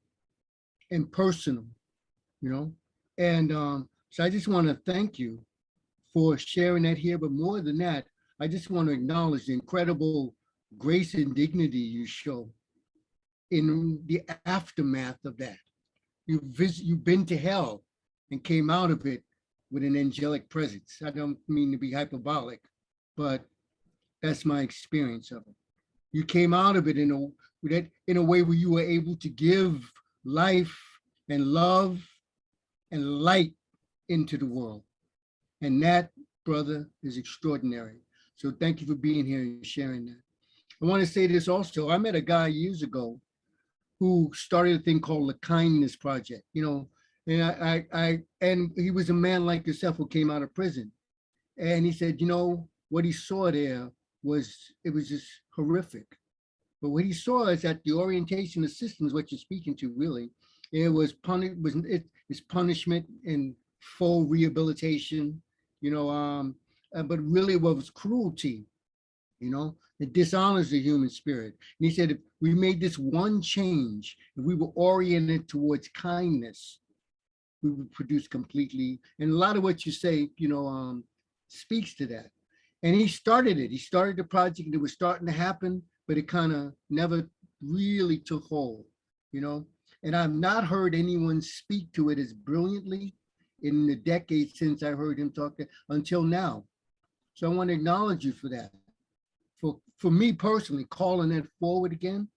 and personal, And so I just want to thank you for sharing that here. But more than that, I just want to acknowledge the incredible grace and dignity you show in the aftermath of that. You've been to hell and came out of it with an angelic presence. I don't mean to be hyperbolic, but that's my experience of it. You came out of it in a way where you were able to give life and love and light into the world. And that, brother, is extraordinary. So thank you for being here and sharing that. I want to say this also. I met a guy years ago who started a thing called the Kindness Project, and and he was a man like yourself who came out of prison. And he said, what he saw there was just horrific. But what he saw is that the orientation of systems, what you're speaking to, really, it's punishment and full rehabilitation, but really what was cruelty, it dishonors the human spirit. And he said, if we made this one change, if we were oriented towards kindness, we would produce completely. And a lot of what you say, speaks to that. And he started it. He started the project, and it was starting to happen, but it kind of never really took hold, And I've not heard anyone speak to it as brilliantly in the decades since I heard him talk until now. So I want to acknowledge you for that. For me personally, calling it forward again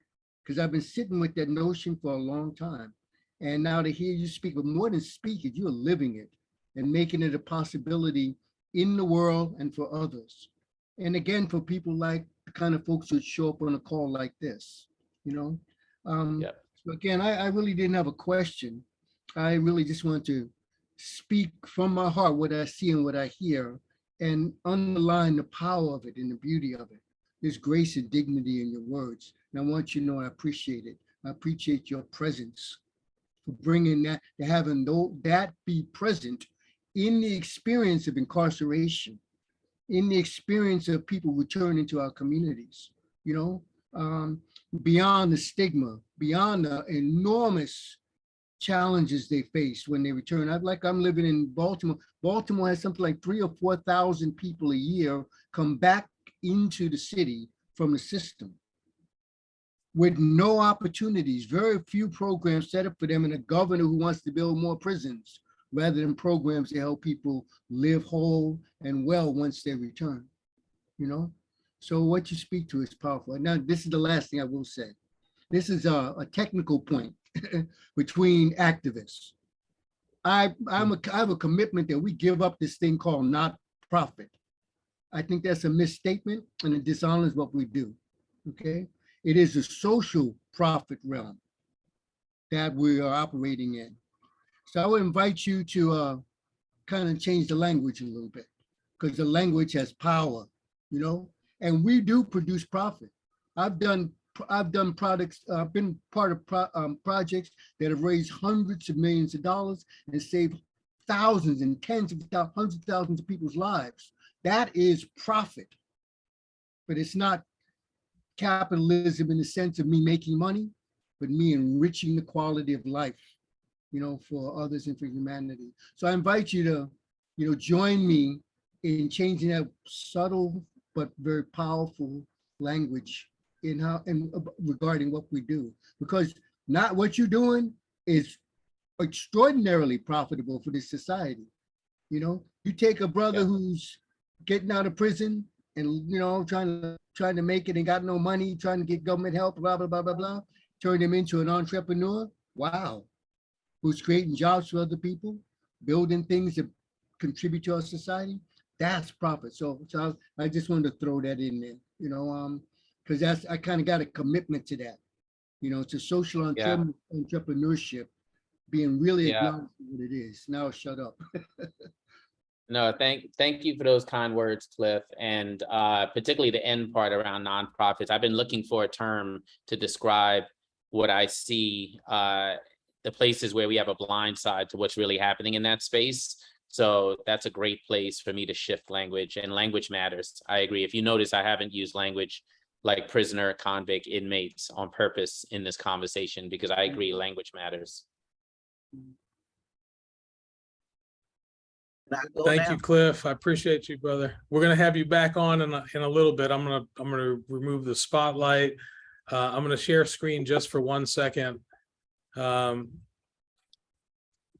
because I've been sitting with that notion for a long time. And now to hear you speak, but more than speak it, you're living it and making it a possibility in the world and for others. And again, for people like the kind of folks who show up on a call like this, you know? So again, I really didn't have a question. I really just want to speak from my heart what I see and what I hear and underline the power of it and the beauty of it. There's grace and dignity in your words. And I want you to know I appreciate it. I appreciate your presence for bringing that, to having that be present in the experience of incarceration, in the experience of people returning to our communities, you know, beyond the stigma, beyond the enormous challenges they face when they return. I'm living in Baltimore. Baltimore has something like 3,000 or 4,000 people a year come back into the city from the system with no opportunities, very few programs set up for them, and a governor who wants to build more prisons rather than programs to help people live whole and well once they return, you know? So what you speak to is powerful. Now, this is the last thing I will say. This is a technical point between activists. I have a commitment that we give up this thing called not profit. I think that's a misstatement and it dishonors what we do, okay? It is a social profit realm that we are operating in. So I would invite you to kind of change the language a little bit, because the language has power, you know, and we do produce profit. I've done products, been part of projects that have raised hundreds of millions of dollars and saved thousands and tens of thousands, hundreds of thousands of people's lives. That is profit, but it's not capitalism in the sense of me making money, but me enriching the quality of life, you know, for others and for humanity. So I invite you to, you know, join me in changing that subtle but very powerful language in how and regarding what we do, because not what you're doing is extraordinarily profitable for this society. You know, you take a brother who's getting out of prison and, you know, trying to make it and got no money, trying to get government help, blah, blah, blah, blah, blah, turn him into an entrepreneur. Wow. Who's creating jobs for other people, building things that contribute to our society. That's profit. So I just wanted to throw that in there, you know, because I kind of got a commitment to that, you know, to social entrepreneurship, being really acknowledged what it is. Now shut up. No, thank you for those kind words, Cliff, and particularly the end part around nonprofits. I've been looking for a term to describe what I see, the places where we have a blind side to what's really happening in that space. So that's a great place for me to shift language, and language matters. I agree. If you notice, I haven't used language like prisoner, convict, inmates on purpose in this conversation, because I agree language matters. Thank you, Cliff. I appreciate you, brother. We're gonna have you back on in a little bit. I'm gonna remove the spotlight. I'm gonna share screen just for 1 second.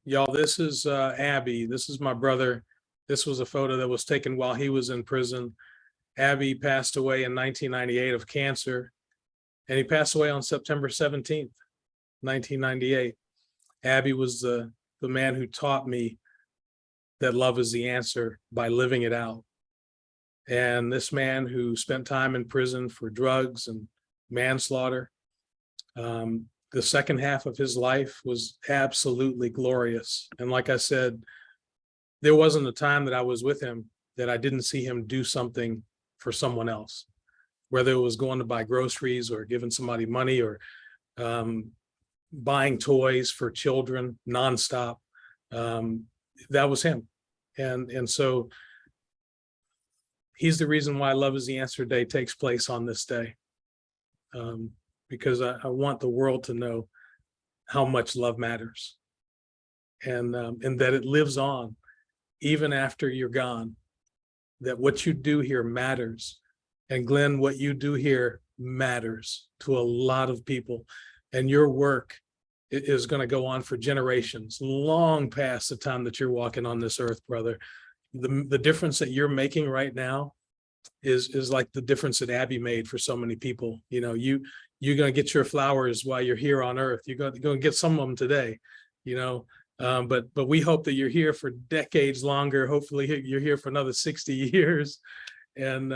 Y'all, this is Abby. This is my brother. This was a photo that was taken while he was in prison. Abby passed away in 1998 of cancer, and he passed away on September 17th, 1998. Abby was the man who taught me that love is the answer by living it out. And this man who spent time in prison for drugs and manslaughter, the second half of his life was absolutely glorious. And like I said, there wasn't a time that I was with him that I didn't see him do something for someone else, whether it was going to buy groceries or giving somebody money or buying toys for children nonstop. That was him. And so he's the reason why Love is the Answer Day takes place on this day. Because I want the world to know how much love matters, and that it lives on even after you're gone, that what you do here matters. And Glenn, what you do here matters to a lot of people, and your work is going to go on for generations, long past the time that you're walking on this earth, brother. The difference that you're making right now is like the difference that Abby made for so many people. You know, you're going to get your flowers while you're here on earth. You're going to get some of them today, you know. But we hope that you're here for decades longer. Hopefully you're here for another 60 years. And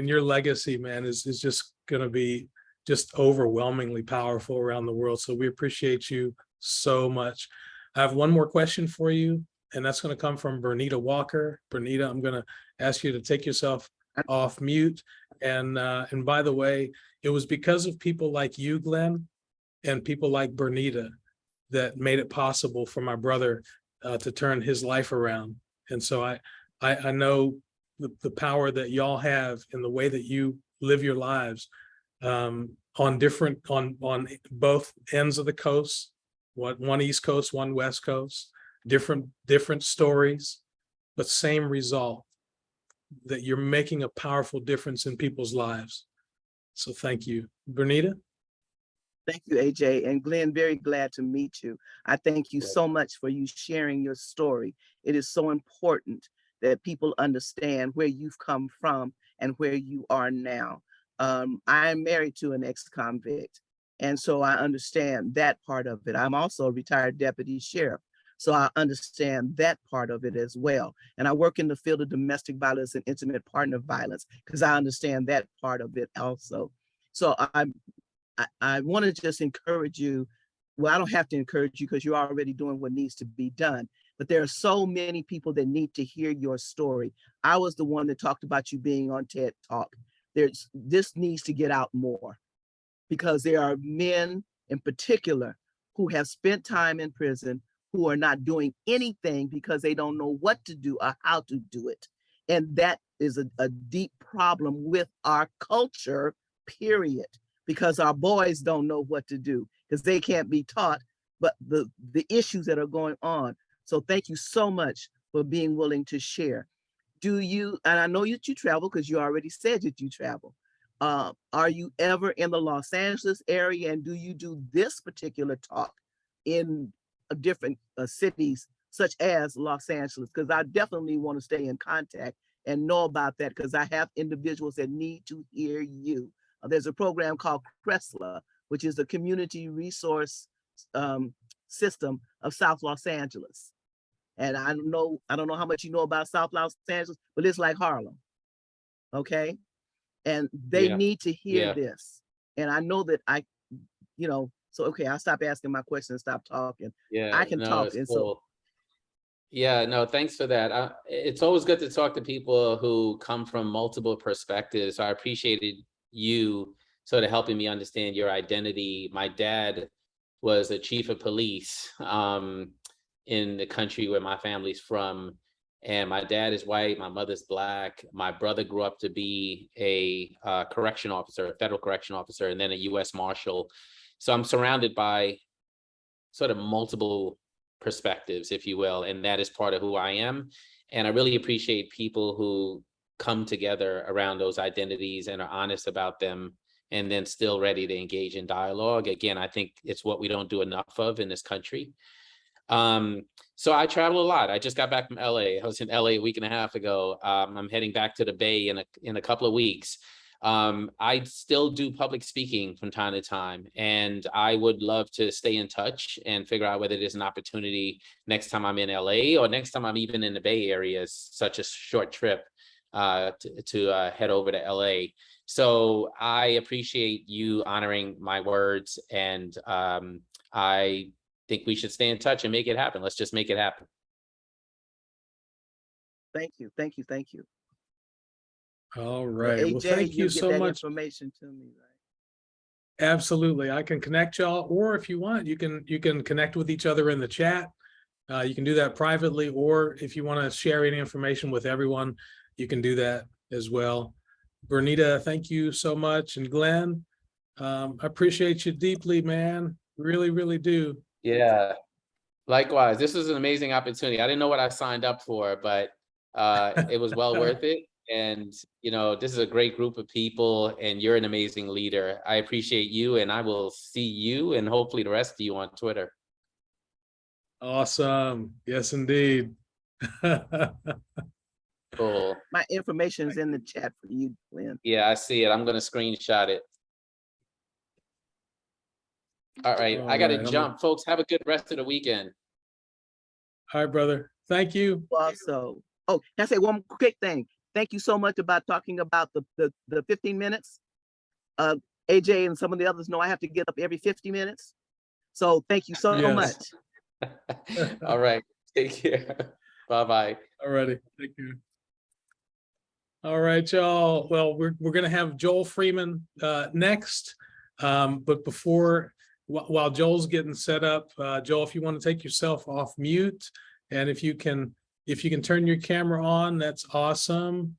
your legacy, man, is just going to be just overwhelmingly powerful around the world. So we appreciate you so much. I have one more question for you, and that's going to come from Bernita Walker. Bernita, I'm going to ask you to take yourself off mute. And by the way, it was because of people like you, Glenn, and people like Bernita that made it possible for my brother to turn his life around. And so I know the power that y'all have in the way that you live your lives on both ends of the coast, one East Coast, one West Coast, different stories, but same result, that you're making a powerful difference in people's lives. So thank you. Bernita? Thank you, AJ. And Glenn, very glad to meet you. I thank you so much for you sharing your story. It is so important that people understand where you've come from and where you are now. I am married to an ex-convict, and so I understand that part of it. I'm also a retired deputy sheriff, so I understand that part of it as well. And I work in the field of domestic violence and intimate partner violence because I understand that part of it also. So I want to just encourage you. Well, I don't have to encourage you because you're already doing what needs to be done. But there are so many people that need to hear your story. I was the one that talked about you being on TED Talk. This needs to get out more because there are men in particular who have spent time in prison who are not doing anything because they don't know what to do or how to do it. And that is a deep problem with our culture, period, because our boys don't know what to do because they can't be taught, but the issues that are going on. So thank you so much for being willing to share. Do you, and I know that you travel because you already said that you travel. Are you ever in the Los Angeles area, and do you do this particular talk in different cities such as Los Angeles? Because I definitely want to stay in contact and know about that because I have individuals that need to hear you. There's a program called CRESLA, which is the Community Resource System of South Los Angeles. And I don't know how much you know about South Los Angeles, but it's like Harlem. Okay. And they need to hear this. And I know that so okay, I'll stop asking my questions and stop talking. I can talk. And cool. Yeah, no, thanks for that. It's always good to talk to people who come from multiple perspectives. So I appreciated you sort of helping me understand your identity. My dad was a chief of police in the country where my family's from. And my dad is white, my mother's Black. My brother grew up to be a correction officer, a federal correction officer, and then a U.S. Marshal. So I'm surrounded by sort of multiple perspectives, if you will, and that is part of who I am. And I really appreciate people who come together around those identities and are honest about them and then still ready to engage in dialogue. Again, I think it's what we don't do enough of in this country. So I travel a lot. I just got back from LA. I was in LA a week and a half ago. I'm heading back to the Bay in a couple of weeks. I still do public speaking from time to time, and I would love to stay in touch and figure out whether there's an opportunity next time I'm in LA or next time I'm even in the Bay Area, such a short trip to head over to LA. So I appreciate you honoring my words, and I think we should stay in touch and make it happen. Let's just make it happen. Thank you. Thank you. Thank you. All right. AJ, well, thank you so much. Information to me, right? Absolutely. I can connect y'all, or if you want, you can connect with each other in the chat. You can do that privately, or if you want to share any information with everyone, you can do that as well. Bernita, thank you so much. And Glenn, I appreciate you deeply, man. Really, really do. Yeah, likewise. This was an amazing opportunity. I didn't know what I signed up for, but it was well worth it. And, this is a great group of people, and you're an amazing leader. I appreciate you, and I will see you and hopefully the rest of you on Twitter. Awesome. Yes, indeed. Cool. My information is in the chat for you, Glenn. Yeah, I see it. I'm going to screenshot it. All right, All I gotta right, jump. Folks, have a good rest of the weekend. all right, brother. Thank you. Also, oh, can I say one quick thing? Thank you so much about talking about the 15 minutes. AJ and some of the others know I have to get up every 50 minutes. So thank you so Yes. much. All right, take care. Bye-bye. All righty. Thank you. All right, y'all. Well, we're gonna have Joel Freeman next. But before, while Joel's getting set up, Joel, if you want to take yourself off mute, and if you can turn your camera on, that's awesome.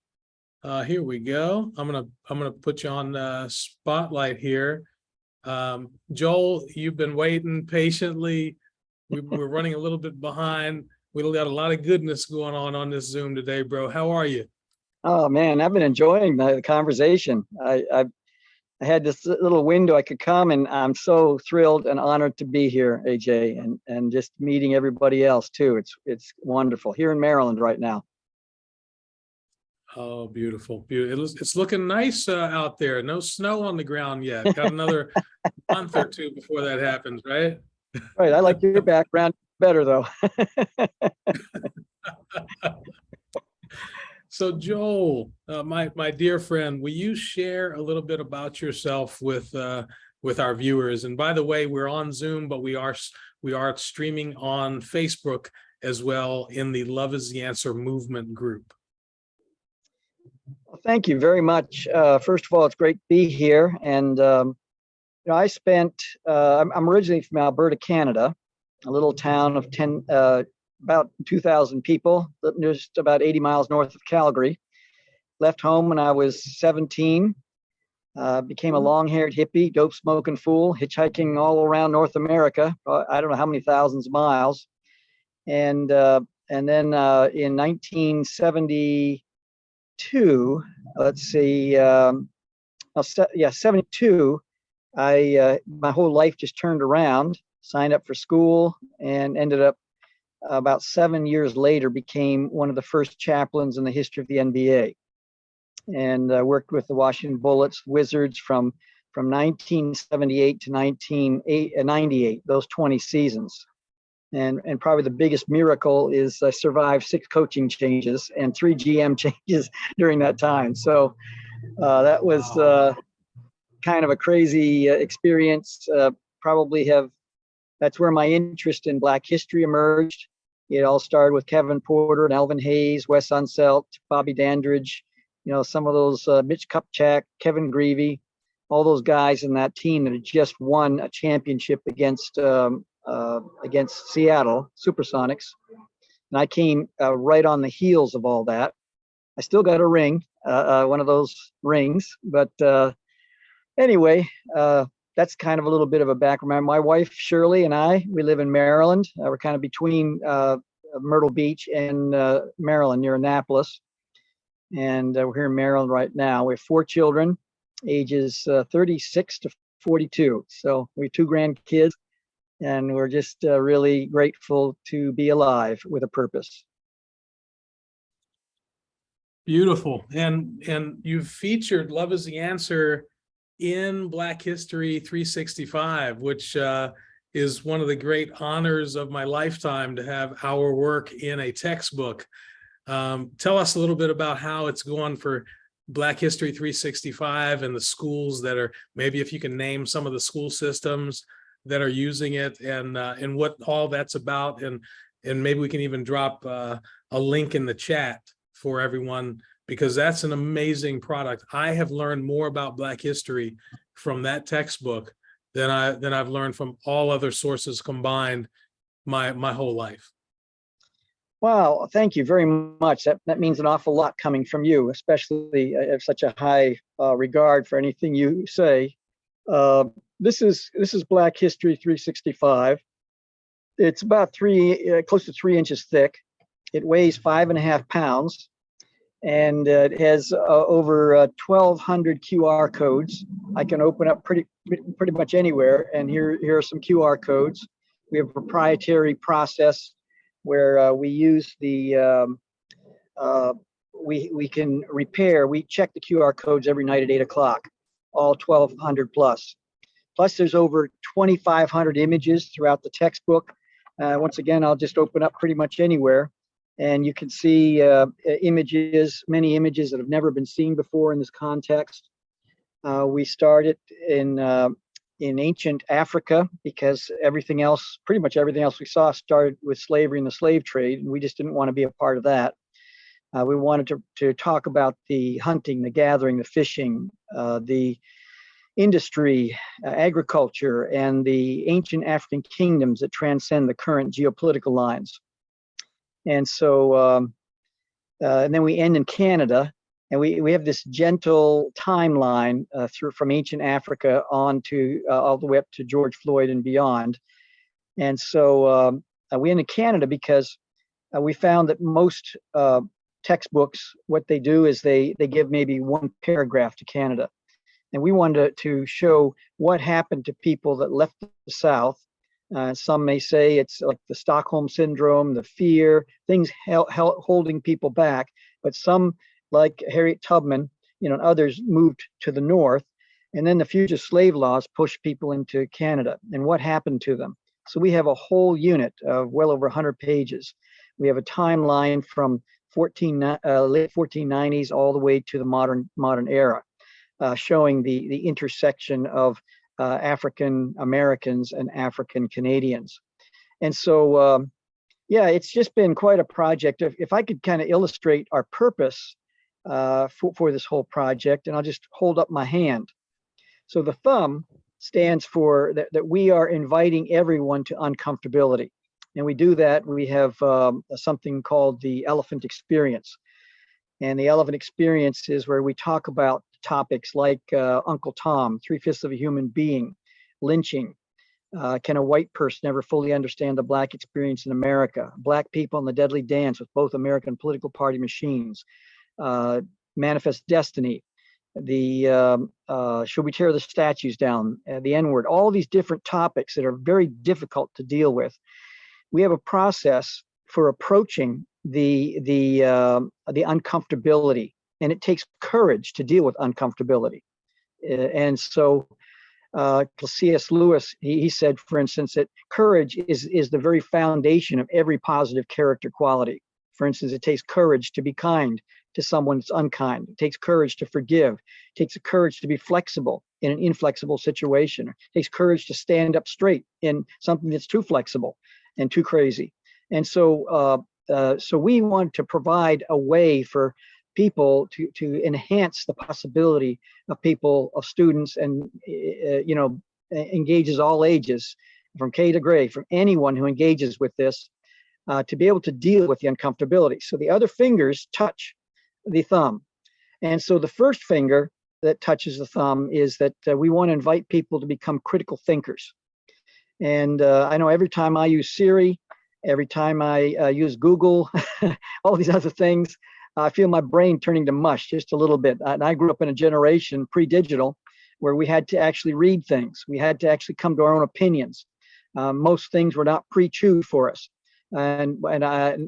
Here we go. I'm gonna put you on spotlight here. Joel, you've been waiting patiently. We're running a little bit behind. We got a lot of goodness going on this Zoom today, bro. How are you? Oh man, I've been enjoying the conversation. I had this little window I could come, and I'm so thrilled and honored to be here, AJ, and just meeting everybody else too. It's wonderful here in Maryland right now. Oh, beautiful, beautiful. It's looking nice out there. No snow on the ground yet. Got another month or two before that happens, right? Right. I like your background better though. So Joel, my dear friend, will you share a little bit about yourself with our viewers? And by the way, we're on Zoom, but we are streaming on Facebook as well in the Love is the Answer movement group. Well, thank you very much. First of all, it's great to be here. And I spent. I'm originally from Alberta, Canada, a little town of about 2,000 people, just about 80 miles north of Calgary. Left home when I was 17, became a long-haired hippie, dope-smoking fool, hitchhiking all around North America. I don't know how many thousands of miles. And then in 1972, let's see, 72, my whole life just turned around, signed up for school, and ended up about 7 years later, became one of the first chaplains in the history of the NBA, and worked with the Washington Bullets, Wizards from 1978 to 1998, those 20 seasons. And probably the biggest miracle is I survived 6 coaching changes and 3 GM changes during that time. So that was kind of a crazy experience. That's where my interest in Black history emerged. It all started with Kevin Porter and Elvin Hayes, Wes Unseld, Bobby Dandridge, some of those, Mitch Kupchak, Kevin Greavy, all those guys in that team that had just won a championship against Seattle Supersonics. And I came right on the heels of all that. I still got a ring, one of those rings, but anyway, that's kind of a little bit of a background. My wife, Shirley, and we live in Maryland. We're kind of between Myrtle Beach and Maryland, near Annapolis. And we're here in Maryland right now. We have 4 children, ages 36 to 42. So we have 2 grandkids, and we're just really grateful to be alive with a purpose. Beautiful. And you've featured Love is the Answer in Black History 365, which is one of the great honors of my lifetime, to have our work in a textbook. Tell us a little bit about how it's going for Black History 365 and the schools that are, maybe if you can name some of the school systems that are using it, and what all that's about, and maybe we can even drop a link in the chat for everyone, because that's an amazing product. I have learned more about Black history from that textbook than I've learned from all other sources combined my whole life. Wow, thank you very much. That means an awful lot coming from you, especially I have such a high regard for anything you say. This is Black History 365. It's about close to 3 inches thick. It weighs 5.5 pounds, and it has over 1,200 QR codes. I can open up pretty much anywhere, and here are some QR codes. We have a proprietary process where we use we can repair. We check the QR codes every night at 8 o'clock, all 1,200 plus. Plus, there's over 2,500 images throughout the textbook. Once again, I'll just open up pretty much anywhere, and you can see images, many images that have never been seen before in this context. We started in ancient Africa because everything else, pretty much everything else we saw started with slavery and the slave trade, and we just didn't want to be a part of that. We wanted to talk about the hunting, the gathering, the fishing, the industry, agriculture, and the ancient African kingdoms that transcend the current geopolitical lines. And so, and then we end in Canada, and we have this gentle timeline through from ancient Africa on to all the way up to George Floyd and beyond. And so we end in Canada because we found that most textbooks, what they do is they give maybe one paragraph to Canada. And we wanted to show what happened to people that left the South. Some may say it's like the Stockholm syndrome, the fear, things holding people back. But some, like Harriet Tubman, and others, moved to the North. And then the fugitive slave laws pushed people into Canada. And what happened to them? So we have a whole unit of well over 100 pages. We have a timeline from late 1490s all the way to the modern era. Showing the intersection of African Americans and African Canadians. And so, yeah, it's just been quite a project. If I could kind of illustrate our purpose for this whole project, and I'll just hold up my hand. So the thumb stands for that we are inviting everyone to uncomfortability. And we do that. We have something called the Elephant Experience. And the Elephant Experience is where we talk about topics like Uncle Tom, 3/5 of a human being, lynching. Can a white person ever fully understand the Black experience in America? Black people in the deadly dance with both American political party machines. Manifest Destiny. The should we tear the statues down? The N-word. All these different topics that are very difficult to deal with. We have a process for approaching the uncomfortability. And it takes courage to deal with uncomfortability. And so C.S. Lewis, he said, for instance, that courage is the very foundation of every positive character quality. For instance, it takes courage to be kind to someone that's unkind. It takes courage to forgive. It takes courage to be flexible in an inflexible situation. It takes courage to stand up straight in something that's too flexible and too crazy. And so, so we want to provide a way for people to enhance the possibility of people, of students, and engages all ages, from K to Gray, from anyone who engages with this, to be able to deal with the uncomfortability. So the other fingers touch the thumb. And so the first finger that touches the thumb is that we want to invite people to become critical thinkers. And I know every time I use Siri, every time I use Google, all these other things, I feel my brain turning to mush just a little bit. And I grew up in a generation pre-digital where we had to actually read things. We had to actually come to our own opinions. Most things were not pre-chewed for us. And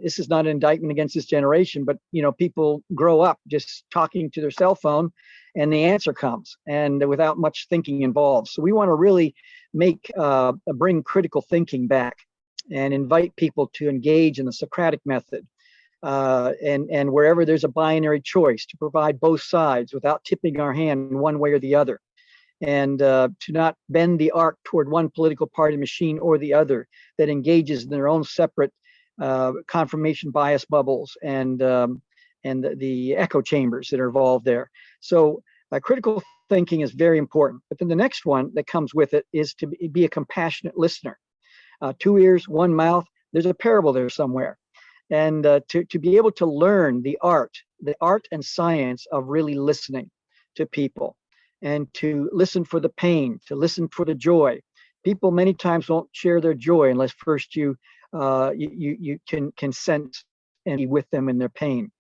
this is not an indictment against this generation, but people grow up just talking to their cell phone and the answer comes, and without much thinking involved. So we want to really bring critical thinking back and invite people to engage in the Socratic method. And wherever there's a binary choice, to provide both sides without tipping our hand one way or the other, and to not bend the arc toward one political party machine or the other that engages in their own separate confirmation bias bubbles and the echo chambers that are involved there. So critical thinking is very important. But then the next one that comes with it is to be a compassionate listener. 2 ears, 1 mouth. There's a parable there somewhere. And to be able to learn the art and science of really listening to people, and to listen for the pain, to listen for the joy. People many times won't share their joy unless first you can sense and be with them in their pain.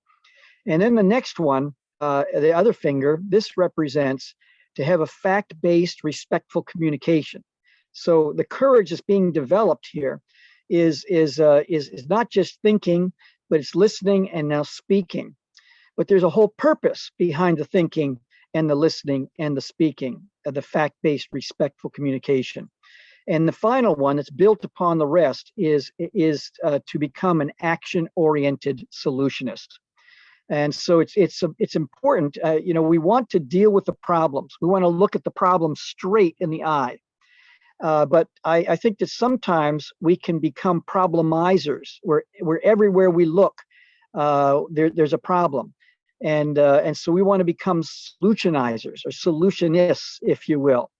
And then the next one, the other finger, this represents to have a fact-based, respectful communication. So the courage that's being developed here is not just thinking, but it's listening and now speaking. But there's a whole purpose behind the thinking and the listening and the speaking, the fact-based, respectful communication. And the final one that's built upon the rest is to become an action-oriented solutionist. And so it's important. We want to deal with the problems. We want to look at the problem straight in the eye. But I think that sometimes we can become problemizers, where everywhere we look, there's a problem. And so we want to become solutionizers or solutionists, if you will,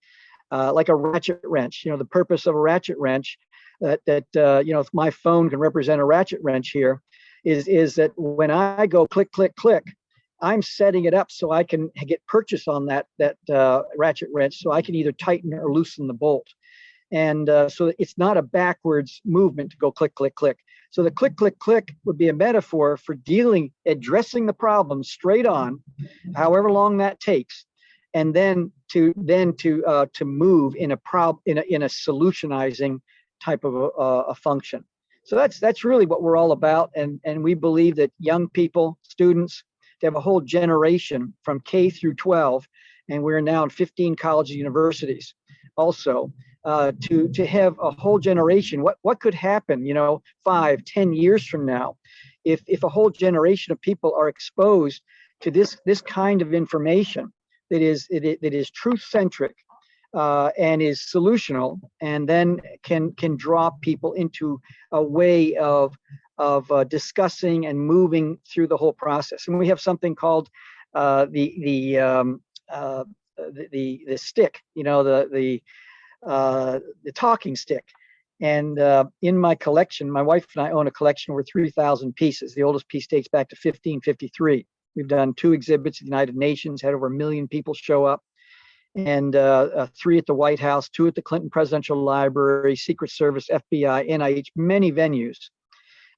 like a ratchet wrench. The purpose of a ratchet wrench, if my phone can represent a ratchet wrench here, is that when I go click, click, click, I'm setting it up so I can get purchase on that ratchet wrench, so I can either tighten or loosen the bolt. And so it's not a backwards movement to go click, click, click. So the click, click, click would be a metaphor for addressing the problem straight on, however long that takes, and then to move in a solutionizing type of a function. So that's really what we're all about, and we believe that young people, students, they have a whole generation from K through 12, and we're now in 15 colleges and universities also. To have a whole generation, what could happen, 5, 10 years from now, if a whole generation of people are exposed to this kind of information that is truth-centric and is solutional, and then can draw people into a way of discussing and moving through the whole process. And we have something called the stick, the talking stick. And in my collection, my wife and I own a collection over 3,000 pieces. The oldest piece dates back to 1553. We've done 2 exhibits at the United Nations, had over 1 million people show up, and 3 at the White House, 2 at the Clinton Presidential Library, Secret Service, FBI, NIH, many venues.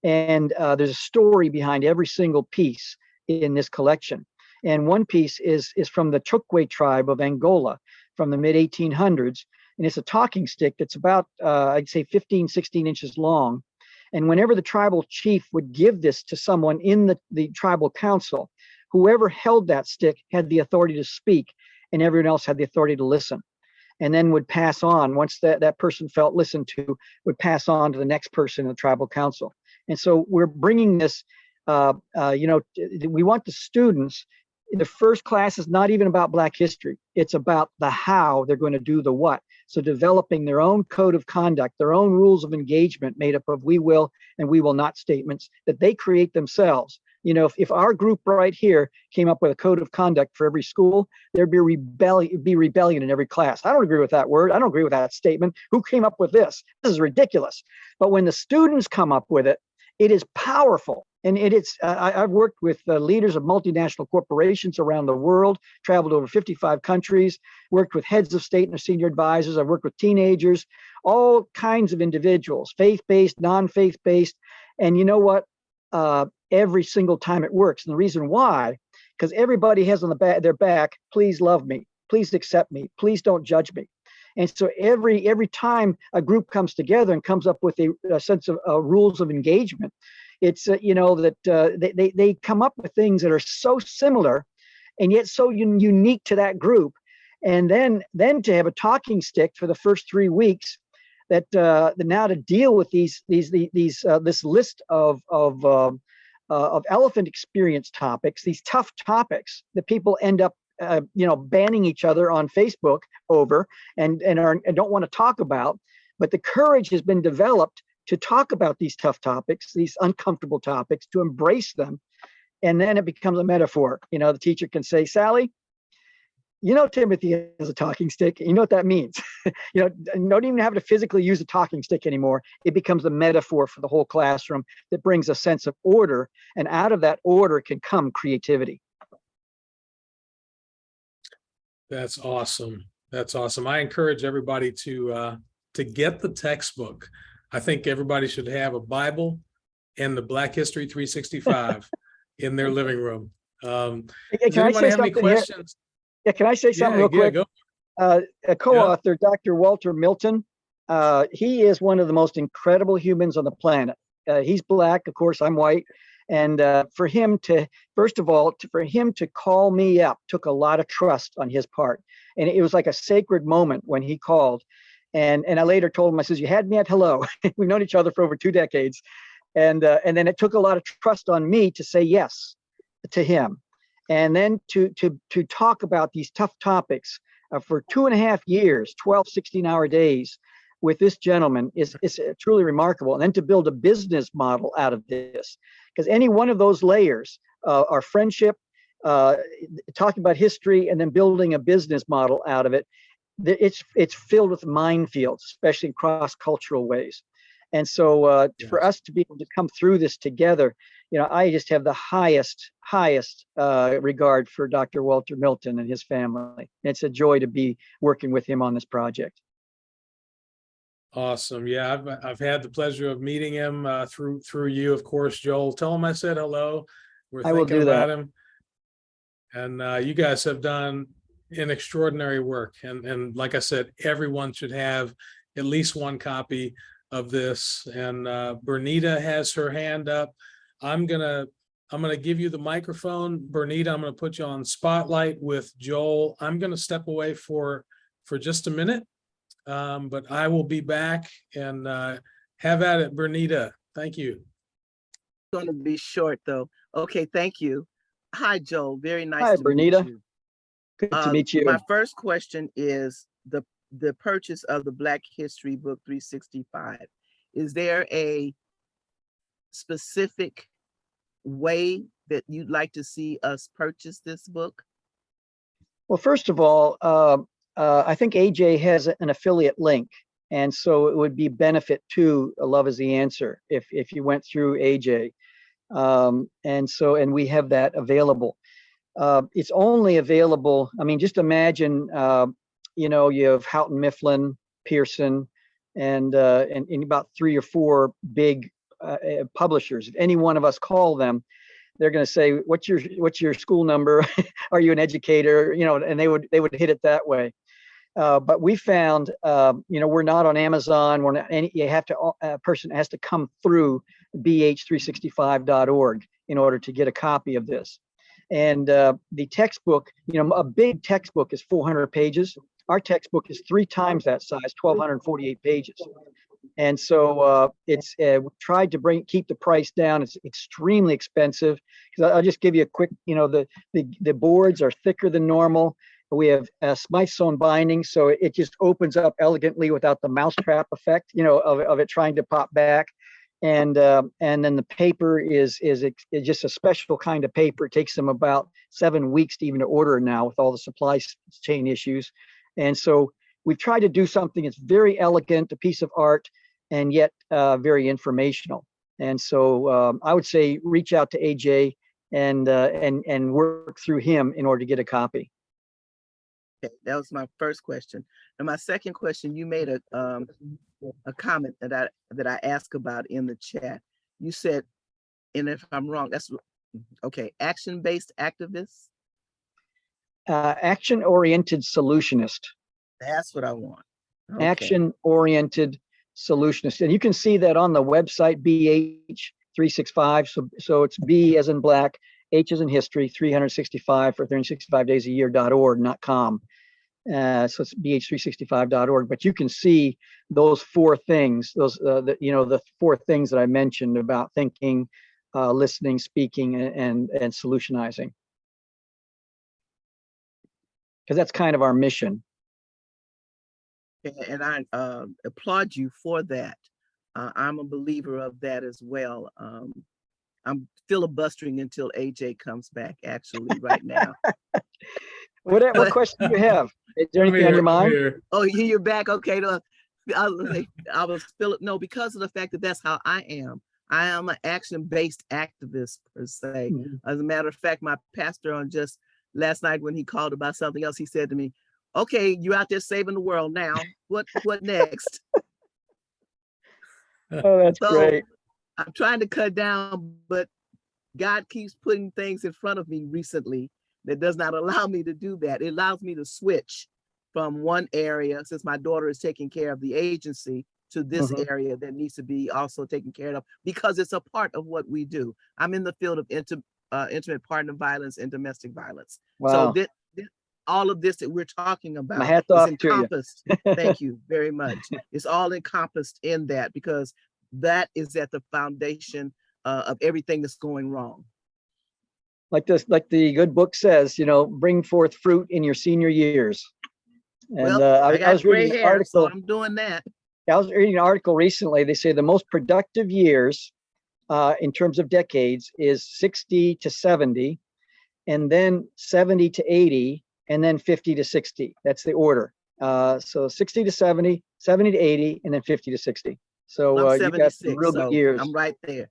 And there's a story behind every single piece in this collection. And one piece is from the Chukwe tribe of Angola from the mid-1800s. And it's a talking stick that's about, I'd say 15, 16 inches long. And whenever the tribal chief would give this to someone in the tribal council, whoever held that stick had the authority to speak, and everyone else had the authority to listen. And then would pass on, once that person felt listened to, would pass on to the next person in the tribal council. And so we're bringing this, we want the students, the first class is not even about Black history. It's about the how they're going to do the what. So developing their own code of conduct, their own rules of engagement made up of we will and we will not statements that they create themselves. If our group right here came up with a code of conduct for every school, there'd be rebellion in every class. I don't agree with that word. I don't agree with that statement. Who came up with this? This is ridiculous. But when the students come up with it, it is powerful. And I've worked with leaders of multinational corporations around the world, traveled over 55 countries, worked with heads of state and their senior advisors. I've worked with teenagers, all kinds of individuals, faith-based, non-faith-based. And you know what? Every single time it works. And the reason why, because everybody has on their back, please love me, please accept me, please don't judge me. And so every time a group comes together and comes up with a sense of rules of engagement, it's that they come up with things that are so similar and yet so unique to that group. And then to have a talking stick for the first 3 weeks that now to deal with this list of elephant experience topics, these tough topics that people end up banning each other on Facebook over and don't want to talk about, but the courage has been developed to talk about these tough topics, these uncomfortable topics, to embrace them, and then it becomes a metaphor. The teacher can say, Sally, Timothy is a talking stick. You know what that means. You don't even have to physically use a talking stick anymore. It becomes a metaphor for the whole classroom that brings a sense of order, and out of that order can come creativity. That's awesome. That's awesome. I encourage everybody to get the textbook. I think everybody should have a Bible and the Black History 365 in their living room. Does anybody have any questions? Yeah, can I say something real quick? Go. A co-author, Dr. Walter Milton, he is one of the most incredible humans on the planet. He's Black, of course, I'm white. And for him to, first of all, for him to call me up took a lot of trust on his part. And it was like a sacred moment when he called. And I later told him, I says, you had me at hello. We've known each other for over 2 decades. And then it took a lot of trust on me to say yes to him. And then to talk about these tough topics for 2.5 years, 12, 16-hour days with this gentleman is truly remarkable. And then to build a business model out of this, because any one of those layers, our friendship, talking about history, and then building a business model out of it, it's filled with minefields, especially in cross-cultural ways. And so for us to be able to come through this together, I just have the highest regard for Dr. Walter Milton and his family. It's a joy to be working with him on this project. Awesome. Yeah, I've had the pleasure of meeting him through you, of course, Joel. Tell him I said hello. We're I will thinking do about that. him. And you guys have done an extraordinary work. And like I said, everyone should have at least one copy of this. And Bernita has her hand up. I'm gonna give you the microphone. Bernita, I'm gonna put you on spotlight with Joel. I'm gonna step away for just a minute. But I will be back, and have at it, Bernita. Thank you. It's going to be short though. Okay, thank you. Hi, Joel. Very nice Hi, to Bernita. meet you. Good to meet you. My first question is the purchase of the Black History Book 365. Is there a specific way that you'd like to see us purchase this book? Well, first of all, I think AJ has an affiliate link, and so it would be benefit to Love is the Answer if you went through AJ, and we have that available. It's only available. I mean, just imagine, you have Houghton Mifflin, Pearson, and about 3 or 4 big publishers. If any one of us call them, they're going to say, what's your school number? Are you an educator? And they would hit it that way. But we found, we're not on Amazon. We're not a person has to come through bh365.org in order to get a copy of this. And the textbook, a big textbook is 400 pages. Our textbook is 3 times that size, 1,248 pages. And so we tried to keep the price down. It's extremely expensive. Because I'll just give you a quick, the boards are thicker than normal. We have Smythsonian binding, so it just opens up elegantly without the mousetrap effect, of it trying to pop back. And then the paper is just a special kind of paper. It takes them about 7 weeks to even order now with all the supply chain issues. And so we've tried to do something that's very elegant, a piece of art, and yet very informational. And so I would say reach out to AJ and work through him in order to get a copy. Okay, that was my first question. And my second question, you made a comment that I asked about in the chat. You said, and if I'm wrong, that's okay. Action-based activists. Action-oriented solutionist. That's what I want. Okay. Action-oriented solutionist, and you can see that on the website BH365. So it's B as in black, H as in history, 365 for 365 days a year.org, not com. So it's bh365.org. But you can see those 4 things, the 4 things that I mentioned about thinking, listening, speaking, and solutionizing. Because that's kind of our mission. And I applaud you for that. I'm a believer of that as well. I'm filibustering until AJ comes back, actually, right now. What question do you have? Is there anything on your mind? Oh, you're back. Okay. I was no, because of the fact that that's how I am. I am an action-based activist per se. Mm-hmm. As a matter of fact, my pastor on just last night when he called about something else, he said to me, "Okay, you're out there saving the world now. What next?" Oh, that's great. I'm trying to cut down, but God keeps putting things in front of me recently that does not allow me to do that. It allows me to switch from one area, since my daughter is taking care of the agency, to this Mhm. area that needs to be also taken care of because it's a part of what we do. I'm in the field of intimate partner violence and domestic violence. So Wow. all of this that we're talking My about hat's is off to you. encompassed. Thank you very much. It's all encompassed in that because that is at the foundation of everything that's going wrong. Like the good book says, bring forth fruit in your senior years. And Well, I I got was gray reading an hair, so article. I'm doing that. I was reading an article recently. They say the most productive years in terms of decades is 60 to 70, and then 70 to 80, and then 50 to 60. That's the order. So 60 to 70, 70 to 80, and then 50 to 60. So I'm you got some 76, real good so years. I'm right there.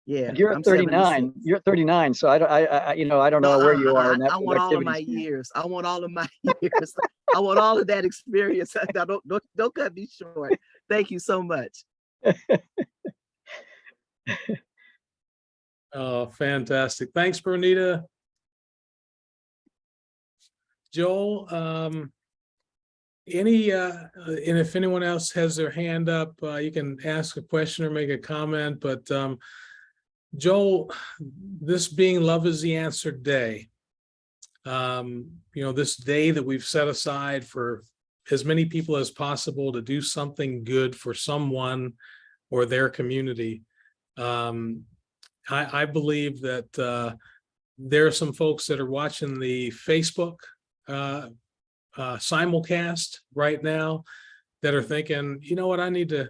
Yeah, You're I'm at 39. 76. You're at 39. So I don't know where you are in that I want all of productivity my scale. years. I want all of my years. I want all of that experience. Now, don't cut me short. Thank you so much. Oh, fantastic. Thanks, Bernita. Joel, and if anyone else has their hand up, you can ask a question or make a comment, but Joel, this being Love is the Answer Day, this day that we've set aside for as many people as possible to do something good for someone or their community. I believe that there are some folks that are watching the Facebook simulcast right now that are thinking, you know what, I need to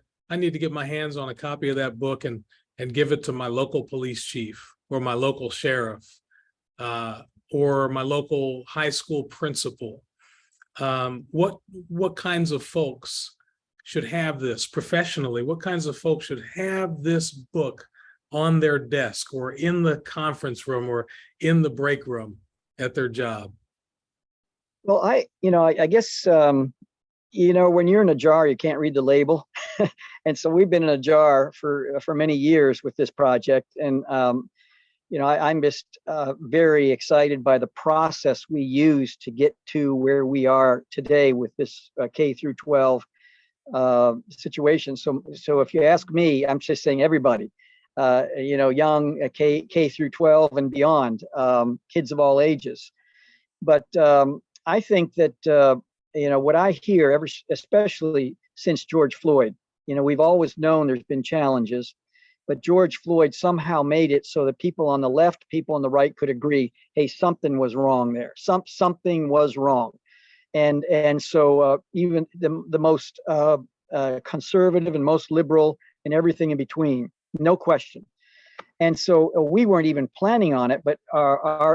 get my hands on a copy of that book and give it to my local police chief or my local sheriff or my local high school principal. What kinds of folks should have this professionally? What kinds of folks should have this book on their desk or in the conference room or in the break room at their job? Well, I guess, when you're in a jar, you can't read the label. And so we've been in a jar for many years with this project. And, I'm just very excited by the process we use to get to where we are today with this K through 12 situation. So if you ask me, I'm just saying everybody, young K through 12 and beyond, kids of all ages. But I think that, what I hear, especially since George Floyd, we've always known there's been challenges, but George Floyd somehow made it so that people on the left, people on the right could agree, hey, something was wrong there. Something was wrong. And so even the most conservative and most liberal and everything in between, no question. And so we weren't even planning on it, but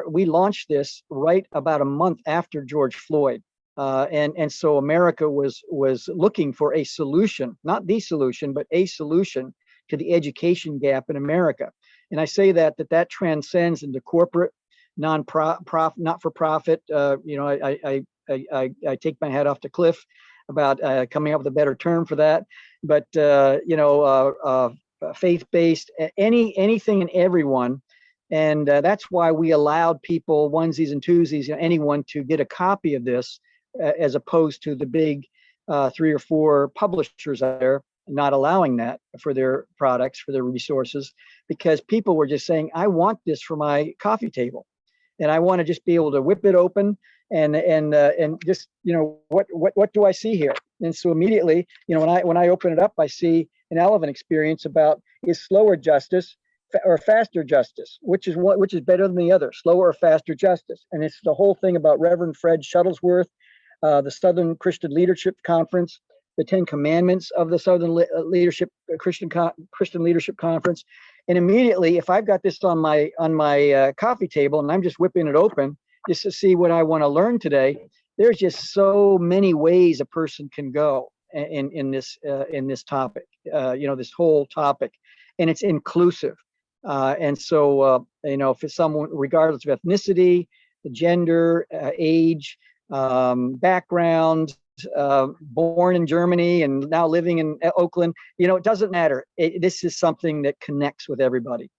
we launched this right about a month after George Floyd. And so America was looking for a solution, not the solution, but a solution to the education gap in America. And I say that transcends into corporate, not-for-profit. I take my hat off to Cliff about coming up with a better term for that. But faith-based, anything and everyone. And that's why we allowed people, onesies and twosies, anyone to get a copy of this, as opposed to the big 3 or 4 publishers out there not allowing that for their products, for their resources, because people were just saying, I want this for my coffee table. And I want to just be able to whip it open and just, what do I see here? And so immediately, when I open it up, I see an L.O.V.E experience about, is slower justice or faster justice, which is better than the other, slower or faster justice. And it's the whole thing about Reverend Fred Shuttlesworth, the Southern Christian Leadership Conference, the 10 Commandments of the Southern Leadership Christian Leadership Conference. And immediately, if I've got this on my coffee table and I'm just whipping it open just to see what I want to learn today, there's just so many ways a person can go in this topic, this whole topic, and it's inclusive. And so, if it's someone, regardless of ethnicity, gender, age, background, born in Germany and now living in Oakland, it doesn't matter. This is something that connects with everybody.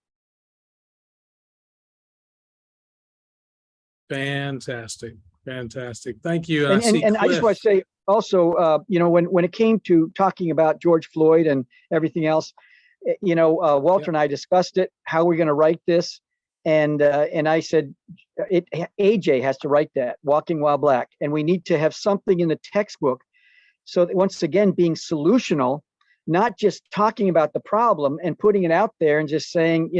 Fantastic. Thank you. And I just want to say also, when it came to talking about George Floyd and everything else, Walter and I discussed it, how we're going to write this. And I said, AJ has to write that, Walking While Black. And we need to have something in the textbook. So that once again, being solutional, not just talking about the problem and putting it out there and just saying,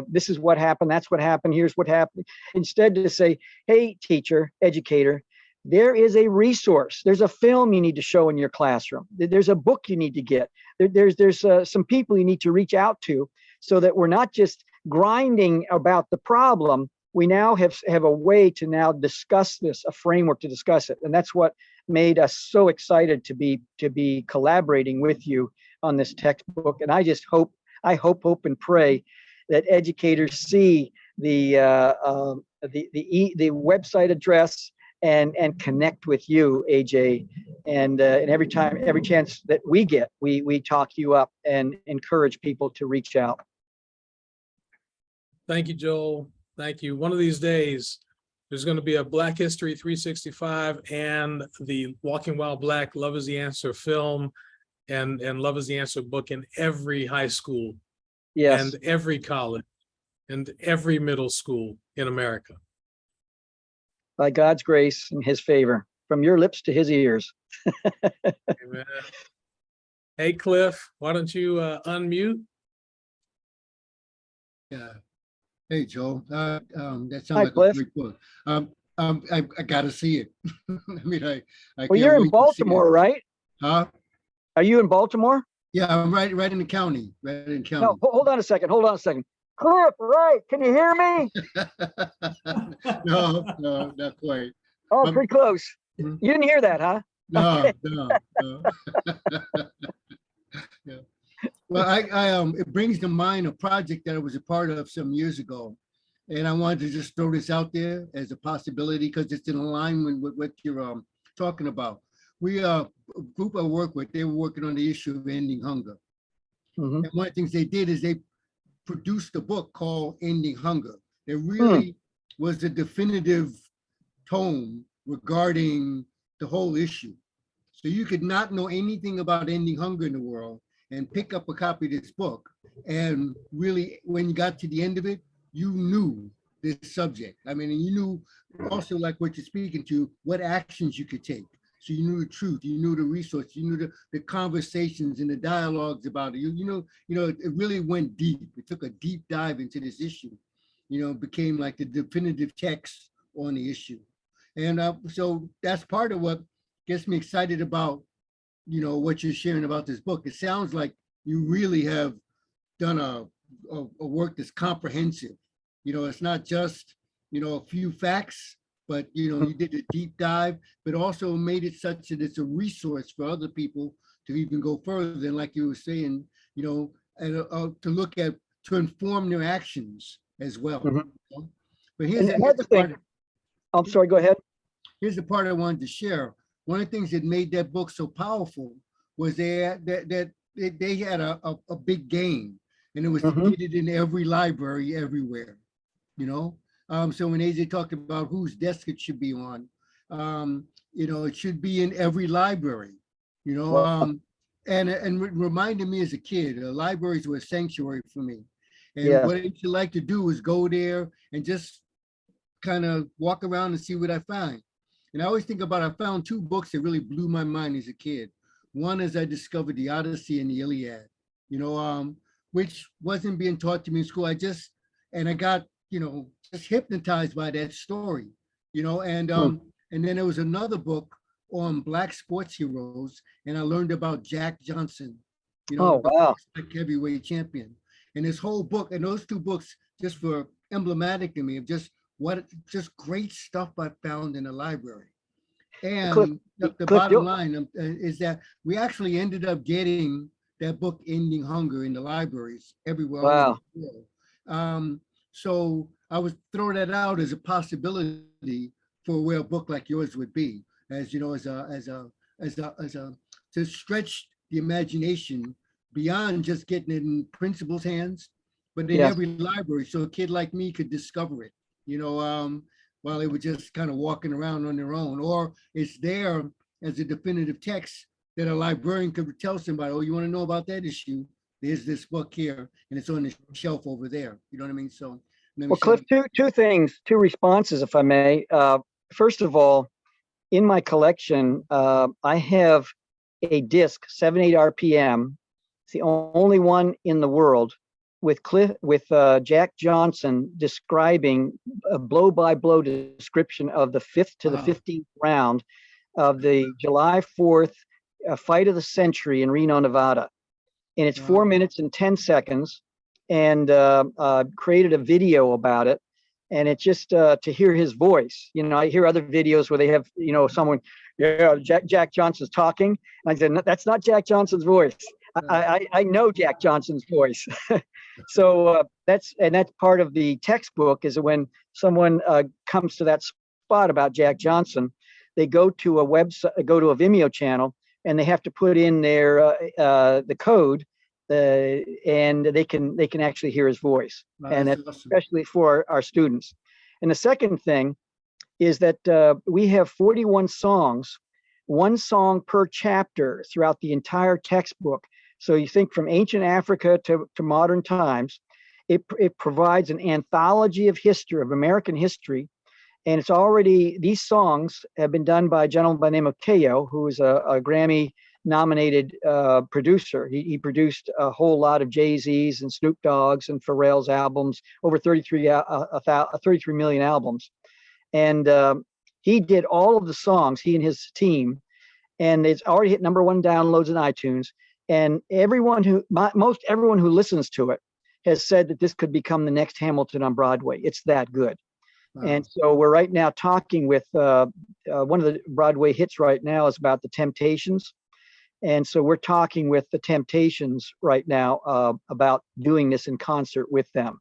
this is what happened, that's what happened, here's what happened. Instead to say, hey, teacher, educator, there is a resource. There's a film you need to show in your classroom. There's a book you need to get. There's some people you need to reach out to, so that we're not just grinding about the problem. We now have a way to now discuss this, a framework to discuss it. And that's what made us so excited to be collaborating with you on this textbook. And I hope and pray that educators see the website address and connect with you, AJ. And every chance that we get, we talk you up and encourage people to reach out. Thank you, Joel. Thank you. One of these days, there's going to be a Black History 365 and the Walking While Black, Love is the Answer film and Love is the Answer book in every high school. Yes. And every college and every middle school in America. By God's grace and his favor, from your lips to his ears. Amen. Hey, Cliff, why don't you unmute? Yeah. Hey, Joe. That sounds Hi, like Cliff. a great book. I got to see it. I mean, I Well, can't you're in wait to see Baltimore, it. right? Huh? Are you in Baltimore? Yeah, I'm right in the county. Right in the county. No, hold on a second. Cliff, right? Can you hear me? No, not quite. Oh, pretty close. You didn't hear that, huh? No, Okay. no. Yeah. Well, it brings to mind a project that I was a part of some years ago, and I wanted to just throw this out there as a possibility because it's in alignment with what you're talking about. We a group I work with, they were working on the issue of ending hunger, and one of the things they did is they produced a book called Ending Hunger. It really was a definitive tome regarding the whole issue. So you could not know anything about ending hunger in the world and pick up a copy of this book. And really, when you got to the end of it, you knew this subject. I mean, and you knew also, like what you're speaking to, what actions you could take. So you knew the truth, you knew the resource, you knew the conversations and the dialogues about it. You know, it really went deep. It took a deep dive into this issue. It became like the definitive text on the issue. And so that's part of what gets me excited about, what you're sharing about this book. It sounds like you really have done a work that's comprehensive. It's not just, a few facts, but, you did a deep dive, but also made it such that it's a resource for other people to even go further. And like you were saying, and to look at, to inform their actions as well. But here's the part. I'm sorry, go ahead. Here's the part I wanted to share. One of the things that made that book so powerful was they had a big game, and it was to get it in every library everywhere. So when AJ talked about whose desk it should be on, it should be in every library. And it reminded me as a kid, libraries were a sanctuary for me. And what I used to like to do was go there and just kind of walk around and see what I find. And I always think about, I found two books that really blew my mind as a kid. One is I discovered the Odyssey and the Iliad, which wasn't being taught to me in school. I got, just hypnotized by that story, and then there was another book on Black sports heroes, and I learned about Jack Johnson, wow, heavyweight champion. And this whole book, and those two books just were emblematic to me of just great stuff I found in the library. And the bottom line is that we actually ended up getting that book Ending Hunger in the libraries everywhere. Wow. So I was throwing that out as a possibility for where a book like yours would be, as to stretch the imagination beyond just getting it in principals' hands, but in every library, so a kid like me could discover it. While they were just kind of walking around on their own, or it's there as a definitive text that a librarian could tell somebody, oh, you want to know about that issue? There's this book here, and it's on the shelf over there. You know what I mean? So let me Well, Cliff, two things, two responses, if I may. First of all, in my collection, I have a disc, 78 RPM. It's the only one in the world with Jack Johnson describing a blow-by-blow description of the 5th to the 15th round of the July 4th fight of the century in Reno, Nevada. And it's 4 minutes and 10 seconds, and created a video about it. And it's just to hear his voice. You know, I hear other videos where they have, you know, someone, yeah, Jack Johnson's talking. And I said, no, that's not Jack Johnson's voice. I know Jack Johnson's voice. So that's part of the textbook, is when someone comes to that spot about Jack Johnson, they go to a website, go to a Vimeo channel, and they have to put in their the code, and they can actually hear his voice. Wow, and that's that's awesome. especially for our students. And the second thing is that we have 41 songs, one song per chapter throughout the entire textbook. So you think from ancient Africa to modern times, it provides an anthology of history, of American history. And it's already, these songs have been done by a gentleman by the name of K.O., who is a Grammy-nominated producer. He produced a whole lot of Jay-Z's and Snoop Dogg's and Pharrell's albums, over 33 million albums. And he did all of the songs, he and his team, and it's already hit #1 downloads in iTunes. And most everyone who listens to it has said that this could become the next Hamilton on Broadway. It's that good. Wow. And so we're right now talking with one of the Broadway hits right now is about the Temptations. And so we're talking with the Temptations right now about doing this in concert with them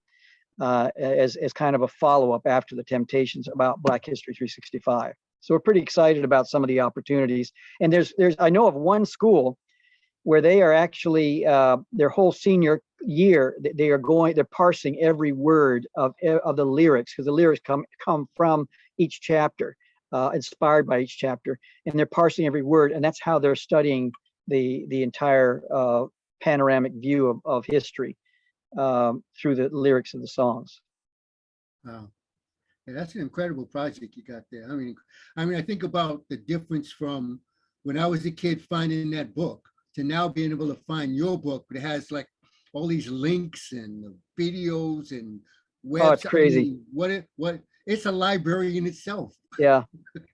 as kind of a follow-up after the Temptations about Black History 365. So we're pretty excited about some of the opportunities. And there's I know of one school where they are actually their whole senior year, they're parsing every word of the lyrics, because the lyrics come from each chapter, inspired by each chapter, and they're parsing every word, and that's how they're studying the entire panoramic view of history through the lyrics of the songs. Wow. Yeah, that's an incredible project you got there. I mean, I think about the difference from when I was a kid finding that book to now being able to find your book, but it has like all these links and videos and websites. Oh, it's crazy. I mean, what it's a library in itself. Yeah,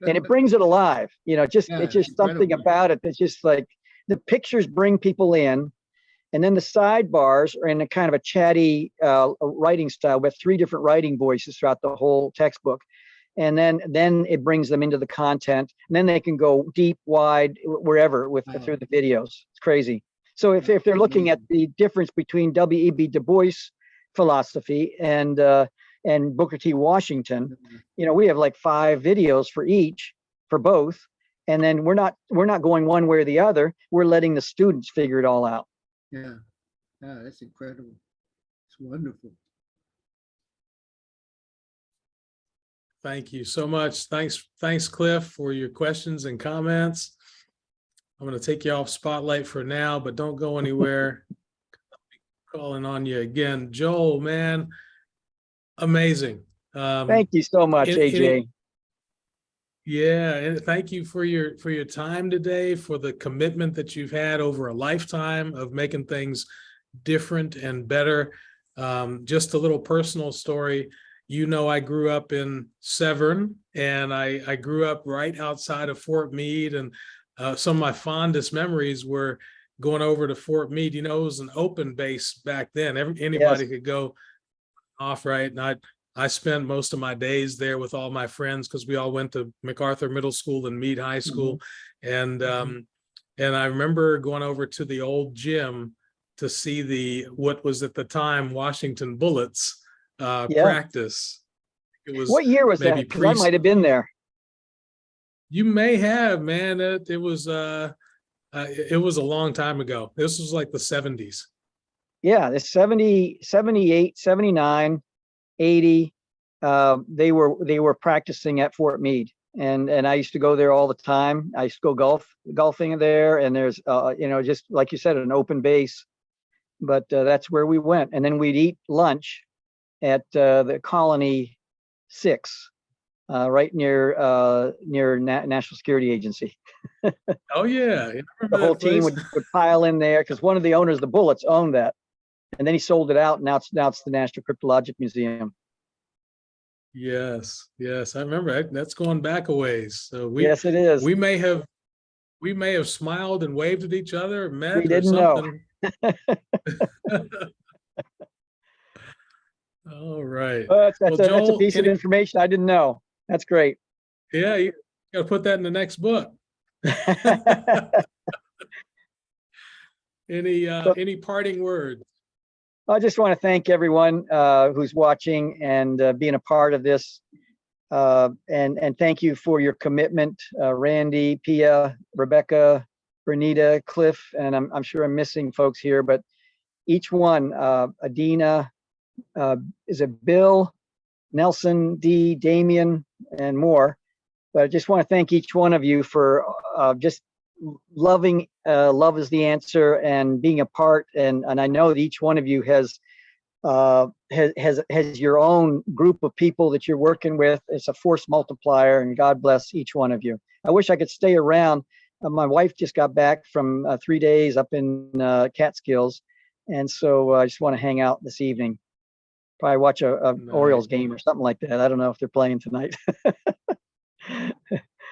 and it brings it alive. You know, it's just something about it that's just like the pictures bring people in, and then the sidebars are in a kind of a chatty writing style with 3 different writing voices throughout the whole textbook. And then it brings them into the content, and then they can go deep, wide, wherever through the videos. It's crazy. So if they're looking at the difference between W.E.B. Du Bois philosophy and Booker T. Washington, you know, we have like 5 videos for both, and then we're not going one way or the other. We're letting the students figure it all out. Yeah, that's incredible. It's wonderful. Thank you so much. Thanks, Cliff, for your questions and comments. I'm going to take you off spotlight for now, but don't go anywhere. Calling on you again. Joel, man, amazing. Thank you so much, AJ. Yeah, and thank you for your time today, for the commitment that you've had over a lifetime of making things different and better. Just a little personal story. You know, I grew up in Severn, and I grew up right outside of Fort Meade, and some of my fondest memories were going over to Fort Meade. You know, it was an open base back then. Anybody could go off, right? And I spent most of my days there with all my friends, because we all went to MacArthur Middle School and Meade High School. And I remember going over to the old gym to see what was at the time Washington Bullets practice. It was, what year was that? Because I might have been there. You may have, man. It was a long time ago. This was like the 70s. Yeah, the 70, 78, 79, 80. They were practicing at Fort Meade. and I used to go there all the time. I used to go golfing there, and there's just like you said, an open base. But that's where we went, and then we'd eat lunch at the Colony 6, right near National Security Agency. Oh yeah, The whole team would pile in there because one of the owners, the Bullets, owned that, and then he sold it out. And now it's the National Cryptologic Museum. Yes, I remember that's going back a ways. So Yes, it is. We may have smiled and waved at each other, or met, We didn't or something. know. All right. Well, that's a Joel, piece of information I didn't know. That's great. Yeah, you got to put that in the next book. Any parting words? I just want to thank everyone who's watching and being a part of this. And thank you for your commitment, Randy, Pia, Rebecca, Bernita, Cliff, and I'm sure I'm missing folks here, but each one, Adina, is it Bill, Nelson, D, Damien, and more. But I just want to thank each one of you for just loving Love is the Answer and being a part. And I know that each one of you has your own group of people that you're working with. It's a force multiplier, and God bless each one of you. I wish I could stay around. My wife just got back from 3 days up in Catskills, and so I just want to hang out this evening. Probably watch a Orioles game or something like that. I don't know if they're playing tonight.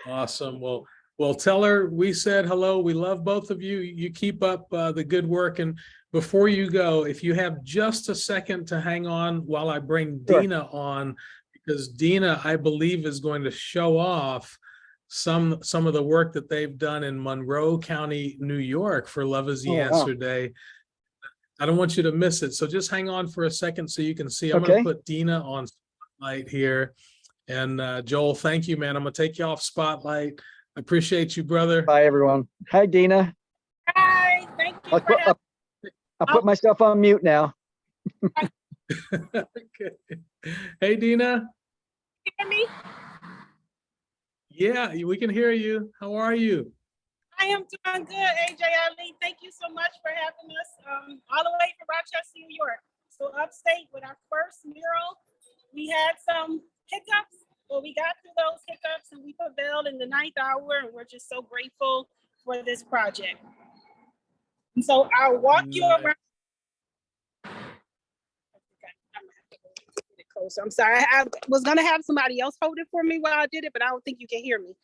Awesome. Well, tell her we said hello. We love both of you. You keep up the good work. And before you go, if you have just a second to hang on while I bring Dina on, because Dina, I believe, is going to show off some of the work that they've done in Monroe County, New York for Love is the Answer Day. I don't want you to miss it. So just hang on for a second so you can see. I'm going to put Dina on Spotlight here. And Joel, thank you, man. I'm going to take you off Spotlight. I appreciate you, brother. Bye, everyone. Hi, Dina. Hi, thank you. I'll put myself on mute now. Okay. Hey, Dina. You hear me? Yeah, we can hear you. How are you? I am doing good, AJ Ali. Thank you so much for having us all the way from Rochester, New York. So upstate with our first mural. We had some hiccups, but we got through those hiccups and we prevailed in the 9th hour, and we're just so grateful for this project. And so I'll walk you around. So I'm sorry, I was gonna have somebody else hold it for me while I did it, but I don't think you can hear me.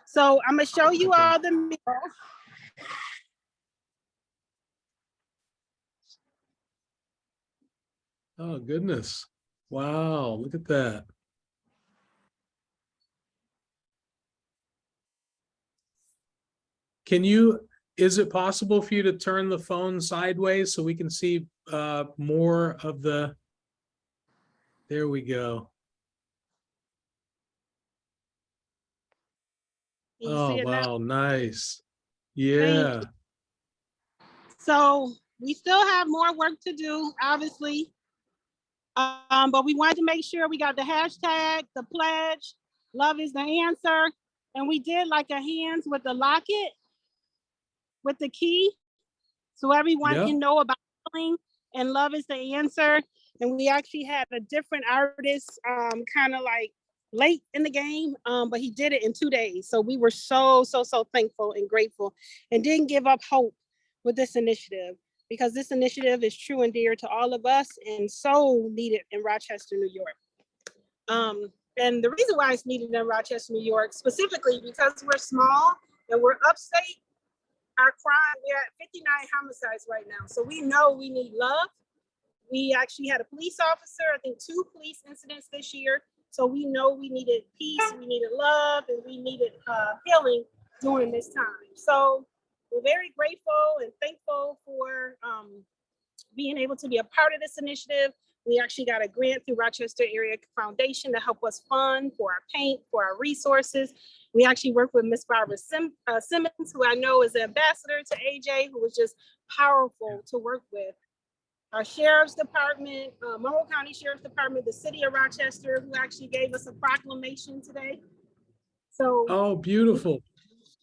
So I'm gonna show you all the murals. Oh, goodness. Wow, look at that. Is it possible for you to turn the phone sideways so we can see more of the, there we go. Oh, wow, nice. Yeah. So we still have more work to do, obviously. But we wanted to make sure we got the hashtag, the pledge, love is the answer. And we did like a hands with the locket, with the key. So everyone can know about healing and love is the answer. And we actually had a different artist kind of like late in the game, but he did it in 2 days. So we were so thankful and grateful and didn't give up hope with this initiative, because this initiative is true and dear to all of us and so needed in Rochester, New York. And the reason why it's needed in Rochester, New York, specifically because we're small and we're upstate, our crime, we're at 59 homicides right now. So we know we need love. We actually had a police officer, I think 2 police incidents this year. So we know we needed peace, we needed love, and we needed healing during this time. So we're very grateful and thankful for being able to be a part of this initiative. We actually got a grant through Rochester Area Foundation to help us fund for our paint, for our resources. We actually work with Miss Barbara Simmons, who I know is an ambassador to AJ, who was just powerful to work with. Our Sheriff's Department, Monroe County Sheriff's Department, the City of Rochester, who actually gave us a proclamation today. So Oh, beautiful.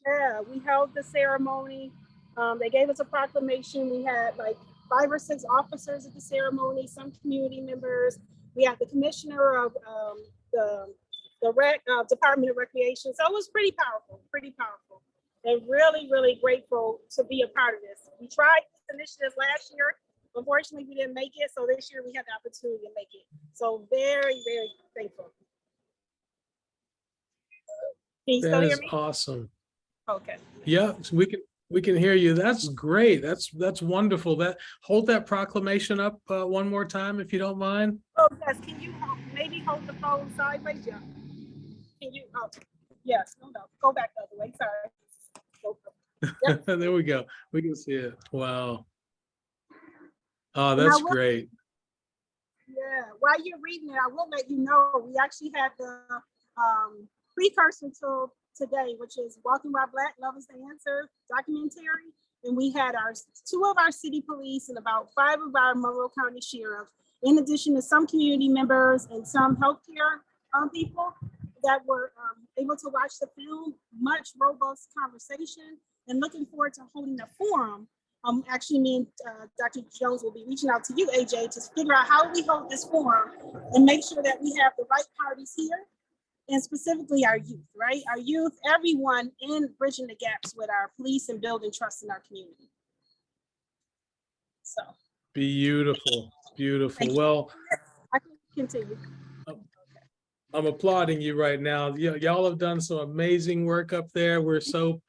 yeah, we held the ceremony. They gave us a proclamation. We had like 5 or 6 officers at the ceremony, some community members. We had the commissioner of the Department of Recreation. So it was pretty powerful, and really, really grateful to be a part of this. We tried this initiative last year. Unfortunately, we didn't make it. So this year we had the opportunity to make it. So very, very thankful. Can you still That hear is me? awesome. Okay. Yeah, so we can hear you. That's great. That's wonderful. Hold that proclamation up one more time, if you don't mind. Oh yes, can you maybe hold the phone sideways? Yeah. Can you? Oh, yes. No. Go back the other way. Sorry. Yep. There we go. We can see it. Wow. Oh, And that's great. Yeah. While you're reading it, I will let you know we actually had the precursor to today, which is Walking While Black, Love is the Answer documentary. And we had 2 of our city police and about 5 of our Monroe County sheriffs, in addition to some community members and some healthcare people that were able to watch the film. Much robust conversation, and looking forward to holding a forum. Actually, me and Dr. Jones will be reaching out to you, AJ, to figure out how we hold this forum and make sure that we have the right parties here, and specifically our youth, right? Our youth, everyone in bridging the gaps with our police and building trust in our community. So. Beautiful, beautiful. Well, I can continue. I'm applauding you right now. Y'all have done some amazing work up there. We're so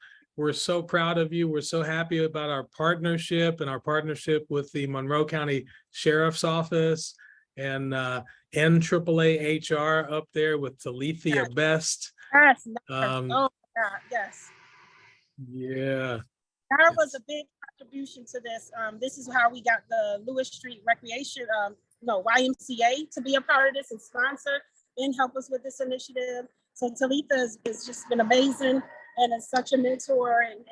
proud of you. We're so happy about our partnership with the Monroe County Sheriff's Office and NAAA HR up there with Talithia Best. Yes. Oh God, yes. Yeah. That was a big contribution to this. This is how we got the Lewis Street Recreation, YMCA to be a part of this and sponsor and help us with this initiative. So Talitha has just been amazing and is such a mentor and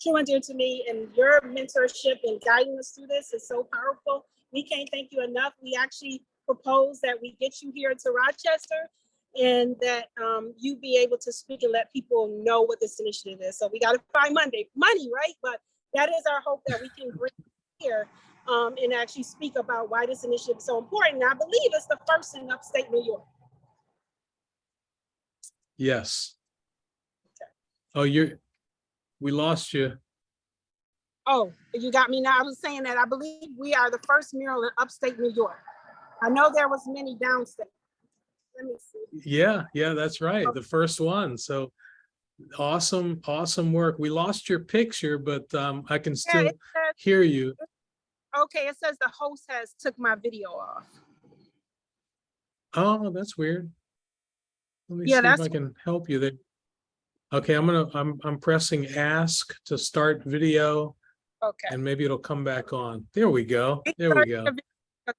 true and dear to me. And your mentorship and guiding us through this is so powerful. We can't thank you enough. We actually propose that we get you here to Rochester and that you be able to speak and let people know what this initiative is. So we got to find money, right? But that is our hope, that we can bring here and actually speak about why this initiative is so important. And I believe it's the first in upstate New York. Yes. Oh, we lost you. Oh, you got me now. I was saying that I believe we are the first mural in upstate New York. I know there was many downstate. Let me see. Yeah, that's right. The first one. So awesome work. We lost your picture, but I can still hear you. Okay, it says the host has took my video off. Oh, that's weird. Let me see if I can help you there. Okay, I'm pressing ask to start video. Okay. And maybe it'll come back on. There we go. There we go.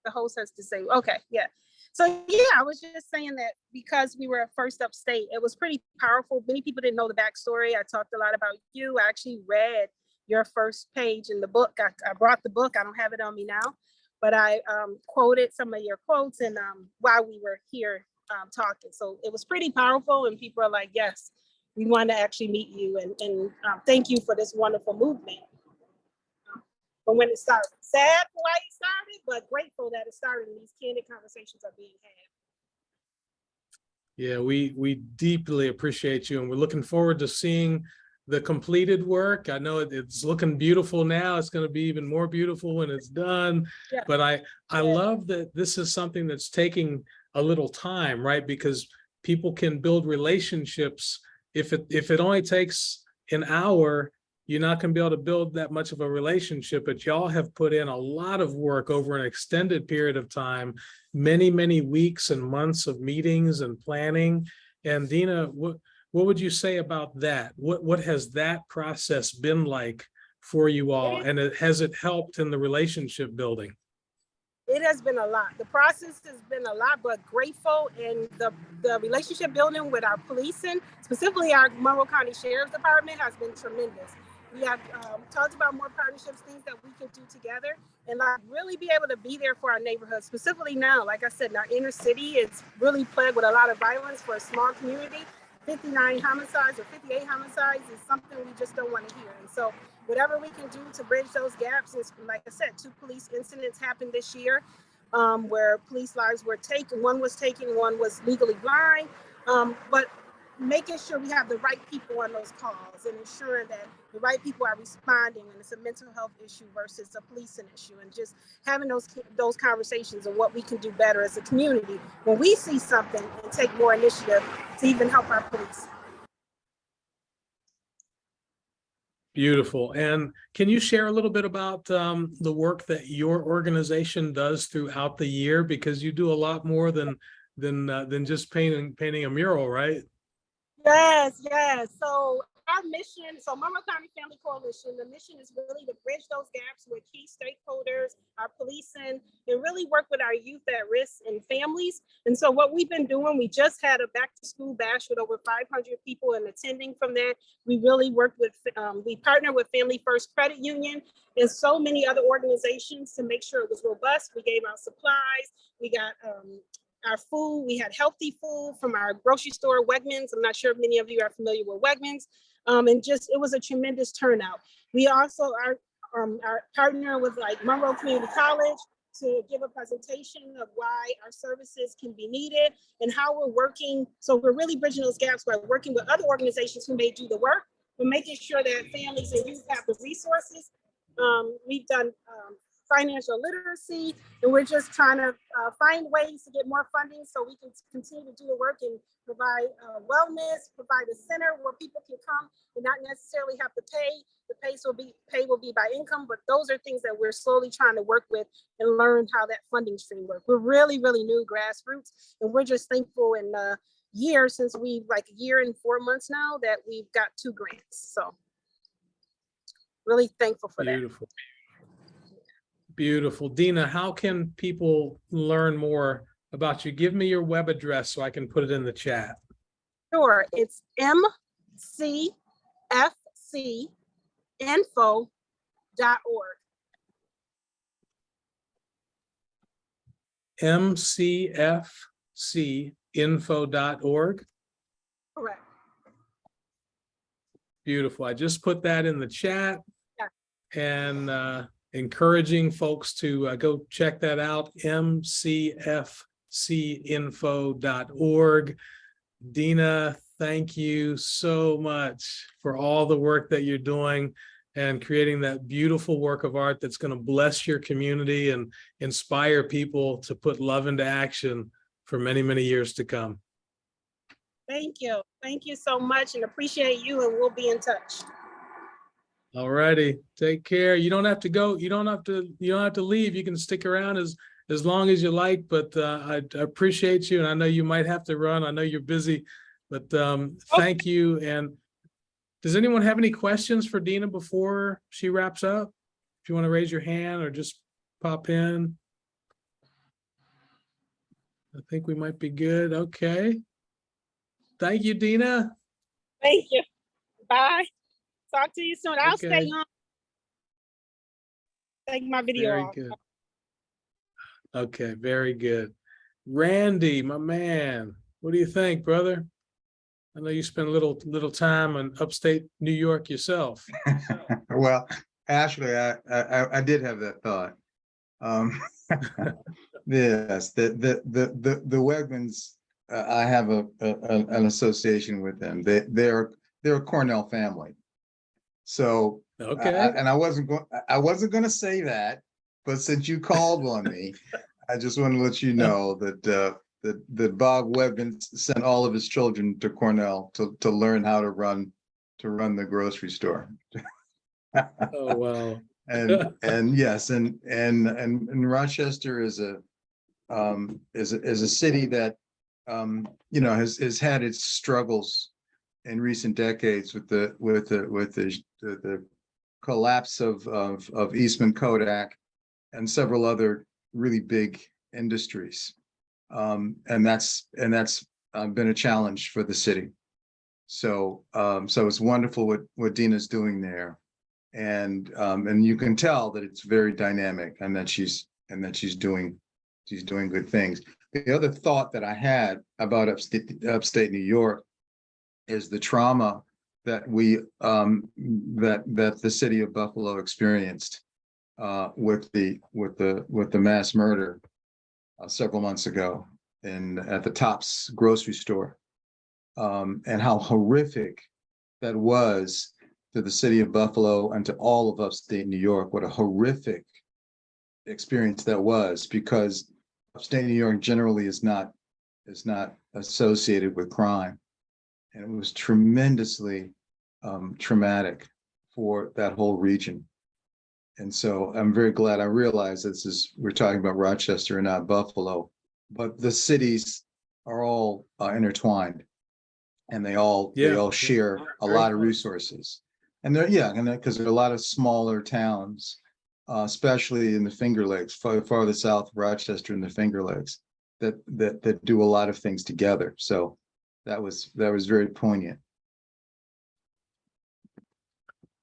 The host has to say, okay, yeah. So yeah, I was just saying that because we were first upstate, it was pretty powerful. Many people didn't know the backstory. I talked a lot about you. I actually read your first page in the book. I brought the book. I don't have it on me now, but I quoted some of your quotes and while we were here talking. So it was pretty powerful, and people are like, yes, we want to actually meet you and thank you for this wonderful movement. But when it started, sad why it started, but grateful that it started and these candid conversations are being had. Yeah, we deeply appreciate you, and we're looking forward to seeing the completed work. I know it's looking beautiful now. It's going to be even more beautiful when it's done. Yeah. But I love that this is something that's taking a little time, right? Because people can build relationships. If it only takes an hour, you're not going to be able to build that much of a relationship, but y'all have put in a lot of work over an extended period of time, many weeks and months of meetings and planning. And Dina, what would you say about that? What has that process been like for you all? And has it helped in the relationship building? It has been a lot. The process has been a lot, but grateful, and the relationship building with our policing, specifically our Monroe County Sheriff's Department, has been tremendous. We have talked about more partnerships, things that we could do together, and really be able to be there for our neighborhoods, specifically now. Like I said, in our inner city, it's really plagued with a lot of violence for a small community. 59 homicides or 58 homicides is something we just don't want to hear. And so whatever we can do to bridge those gaps is, like I said, 2 police incidents happened this year where police lives were taken. One was taken, one was legally blind. But making sure we have the right people on those calls and ensuring that the right people are responding, and it's a mental health issue versus a policing issue, and just having those conversations of what we can do better as a community when we see something and take more initiative to even help our police. Beautiful. And can you share a little bit about the work that your organization does throughout the year? Because you do a lot more than just painting a mural, right? Yes, yes. So our mission, Monroe County Family Coalition, the mission is really to bridge those gaps with key stakeholders, our policing, and really work with our youth at risk and families. And so what we've been doing, we just had a back to school bash with over 500 people and attending from that. We really worked with, we partnered with Family First Credit Union and so many other organizations to make sure it was robust. We gave out supplies. We got our food. We had healthy food from our grocery store, Wegmans. I'm not sure if many of you are familiar with Wegmans. And just, it was a tremendous turnout. We also are partner with like Monroe Community College to give a presentation of why our services can be needed and how we're working. So we're really bridging those gaps by working with other organizations who may do the work, but making sure that families and youth have the resources. We've done financial literacy, and we're just trying to find ways to get more funding so we can continue to do the work and provide wellness, provide a center where people can come and not necessarily have to pay. The pay will be by income, but those are things that we're slowly trying to work with and learn how that funding stream works. We're really, really new grassroots, and we're just thankful in a year since we've like a year and 4 months now that we've got 2 grants. So really thankful for that. Beautiful. Beautiful. Dina, how can people learn more about you? Give me your web address so I can put it in the chat. Sure. It's mcfcinfo.org. mcfcinfo.org. Correct. Beautiful. I just put that in the chat. Yeah. And encouraging folks to go check that out, mcfcinfo.org. Dina, thank you so much for all the work that you're doing and creating that beautiful work of art that's going to bless your community and inspire people to put love into action for many, many years to come. Thank you. Thank you so much, and appreciate you, and we'll be in touch. All righty. Take care. You don't have to go. You don't have to leave. You can stick around as long as you like, but I appreciate you. And I know you might have to run. I know you're busy, but thank you. And does anyone have any questions for Dina before she wraps up? If you want to raise your hand or just pop in. I think we might be good. Okay. Thank you, Dina. Thank you. Bye. Talk to you soon. I'll Okay. stay on. Take my video Very off. good. Okay, very good. Randy, my man, what do you think, brother? I know you spent a little time in upstate New York yourself. Well, actually, I did have that thought. Yes, the Wegmans. I have an association with them. They're a Cornell family. So okay, and I wasn't going to say that, but since you called on me, I just want to let you know that that Bob Wegman sent all of his children to Cornell to learn how to run the grocery store. Oh wow! and yes, and Rochester is a city that has had its struggles in recent decades with the collapse of Eastman Kodak and several other really big industries, and that's been a challenge for the city. So it's wonderful what Dina's doing there, and you can tell that it's very dynamic and that she's doing good things. The other thought that I had about upstate New York is the trauma that that the city of Buffalo experienced with the mass murder several months ago at the Tops grocery store, and how horrific that was to the city of Buffalo and to all of upstate New York. What a horrific experience that was, because upstate New York generally is not associated with crime, and it was tremendously traumatic for that whole region. And so I'm very glad I realized we're talking about Rochester and not Buffalo, but the cities are all intertwined, and they all share a lot of resources. And because there are a lot of smaller towns, especially in the Finger Lakes, farther south of Rochester in the Finger Lakes, that do a lot of things together. So that was very poignant.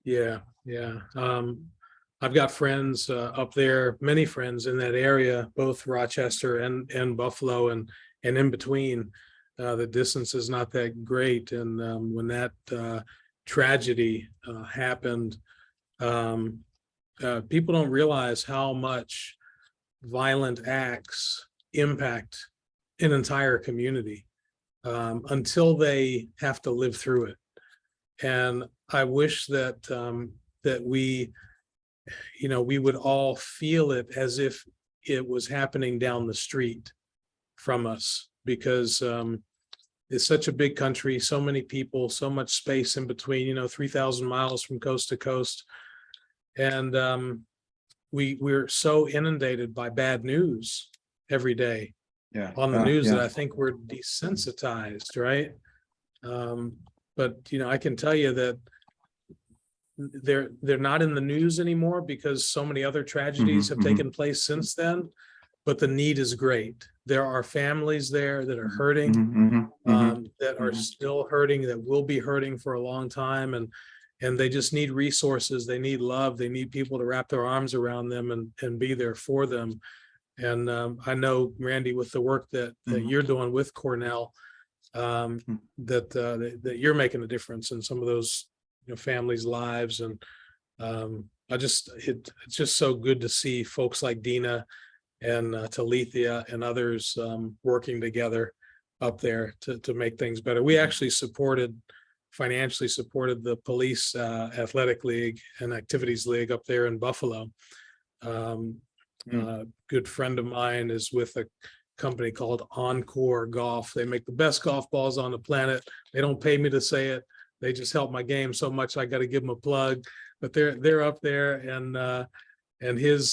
Yeah. I've got friends up there, many friends in that area, both Rochester and Buffalo, and in between. The distance is not that great. And when that tragedy happened, people don't realize how much violent acts impact an entire community until they have to live through it. And I wish that that we would all feel it as if it was happening down the street from us, because it's such a big country, so many people, so much space in between, 3,000 miles from coast to coast. And we're so inundated by bad news every day on the news that I think we're desensitized, right? But I can tell you that they're not in the news anymore because so many other tragedies have taken place since then, but the need is great. There are families there that are hurting, that are still hurting, that will be hurting for a long time, and they just need resources. They need love. They need people to wrap their arms around them and be there for them. And I know, Randy, with the work that you're doing with Cornell, that you're making a difference in some of those families' lives. And it's just so good to see folks like Dina and Talithia and others working together up there to make things better. We actually financially supported the police athletic league and activities league up there in Buffalo. A good friend of mine is with a company called Encore Golf. They make the best golf balls on the planet. They don't pay me to say it. They just help my game so much. I got to give them a plug. But they're up there, and his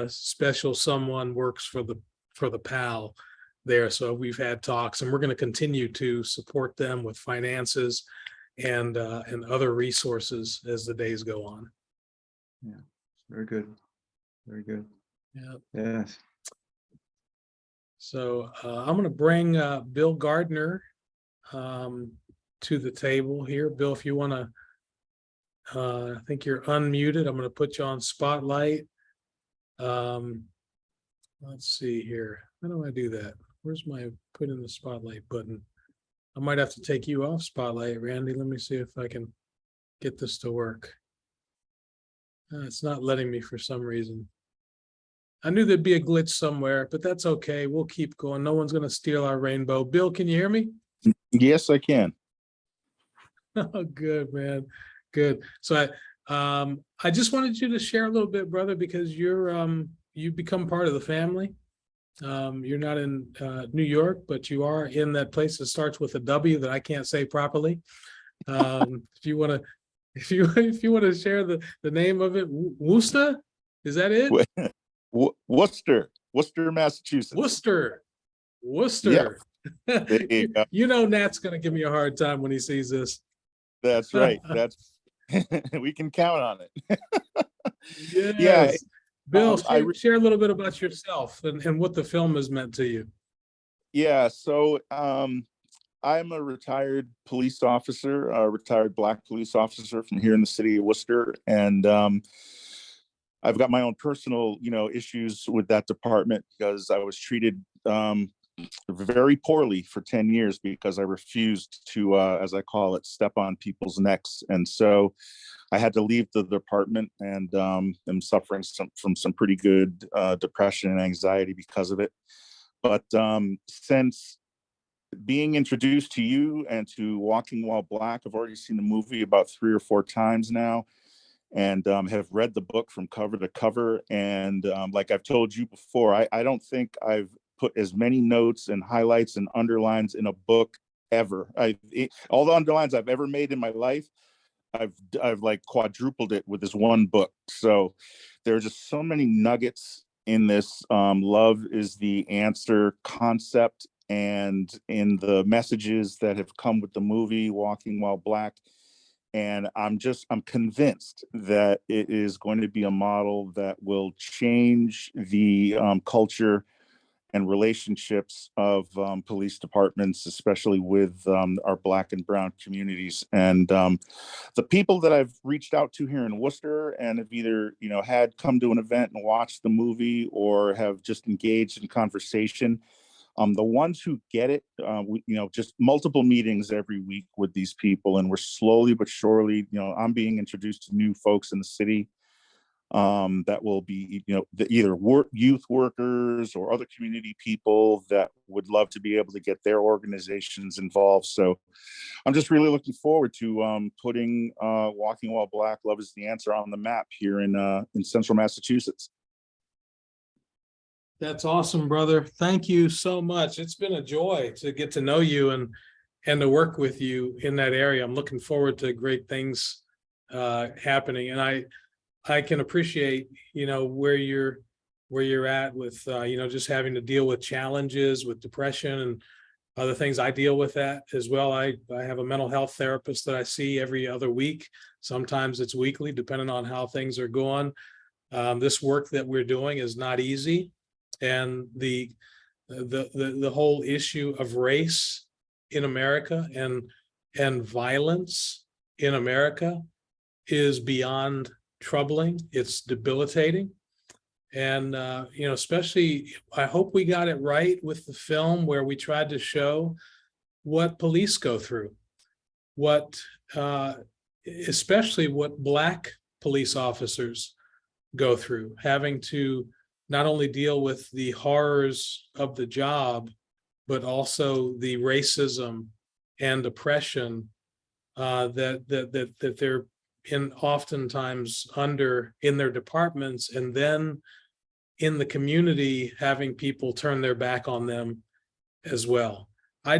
special someone works for the PAL there. So we've had talks, and we're going to continue to support them with finances and other resources as the days go on. Yeah, very good. Very good. Yeah. Yes. So I'm going to bring Bill Gardner to the table here. Bill, if you want to, I think you're unmuted. I'm going to put you on spotlight. Let's see here. How do I do that? Where's my put in the spotlight button? I might have to take you off spotlight, Randy. Let me see if I can get this to work. It's not letting me for some reason. I knew there'd be a glitch somewhere, but that's okay. We'll keep going. No one's going to steal our rainbow. Bill, can you hear me? Yes, I can. Oh, good, man. Good. So I just wanted you to share a little bit, brother, because you've become part of the family. You're not in New York, but you are in that place that starts with a W that I can't say properly. If you want to share the name of it, Worcester, is that it? Worcester, Massachusetts. Worcester. Yeah. You know Nat's going to give me a hard time when he sees this. That's right. We can count on it. Yes. Yeah. Bill, share a little bit about yourself and what the film has meant to you. Yeah. So I'm a retired police officer, a retired Black police officer from here in the city of Worcester. And I've got my own personal, issues with that department because I was treated very poorly for 10 years because I refused to, as I call it, step on people's necks. And so I had to leave the department, and am suffering from some pretty good depression and anxiety because of it. But since being introduced to you and to Walking While Black, I've already seen the movie about 3 or 4 times now, and have read the book from cover to cover. And like I've told you before, I don't think I've put as many notes and highlights and underlines in a book ever. All the underlines I've ever made in my life, I've like quadrupled it with this one book. So there are just so many nuggets in this love is the answer concept, and in the messages that have come with the movie Walking While Black. And I'm convinced that it is going to be a model that will change the culture and relationships of police departments, especially with our Black and Brown communities. And the people that I've reached out to here in Worcester and have either, had come to an event and watched the movie or have just engaged in conversation, the ones who get it, just multiple meetings every week with these people. And we're slowly but surely, I'm being introduced to new folks in the city that will be, either youth workers or other community people that would love to be able to get their organizations involved. So I'm just really looking forward to putting Walking While Black, Love is the Answer on the map here in central Massachusetts. That's awesome, brother. Thank you so much. It's been a joy to get to know you and to work with you in that area. I'm looking forward to great things happening. And I can appreciate, where you're at with, just having to deal with challenges with depression and other things. I deal with that as well. I have a mental health therapist that I see every other week. Sometimes it's weekly, depending on how things are going. This work that we're doing is not easy. And the whole issue of race in America and violence in America is beyond troubling. It's debilitating. And especially, I hope we got it right with the film where we tried to show what police go through, especially what Black police officers go through, having to not only deal with the horrors of the job, but also the racism and oppression that they're oftentimes under in their departments, and then in the community having people turn their back on them as well. I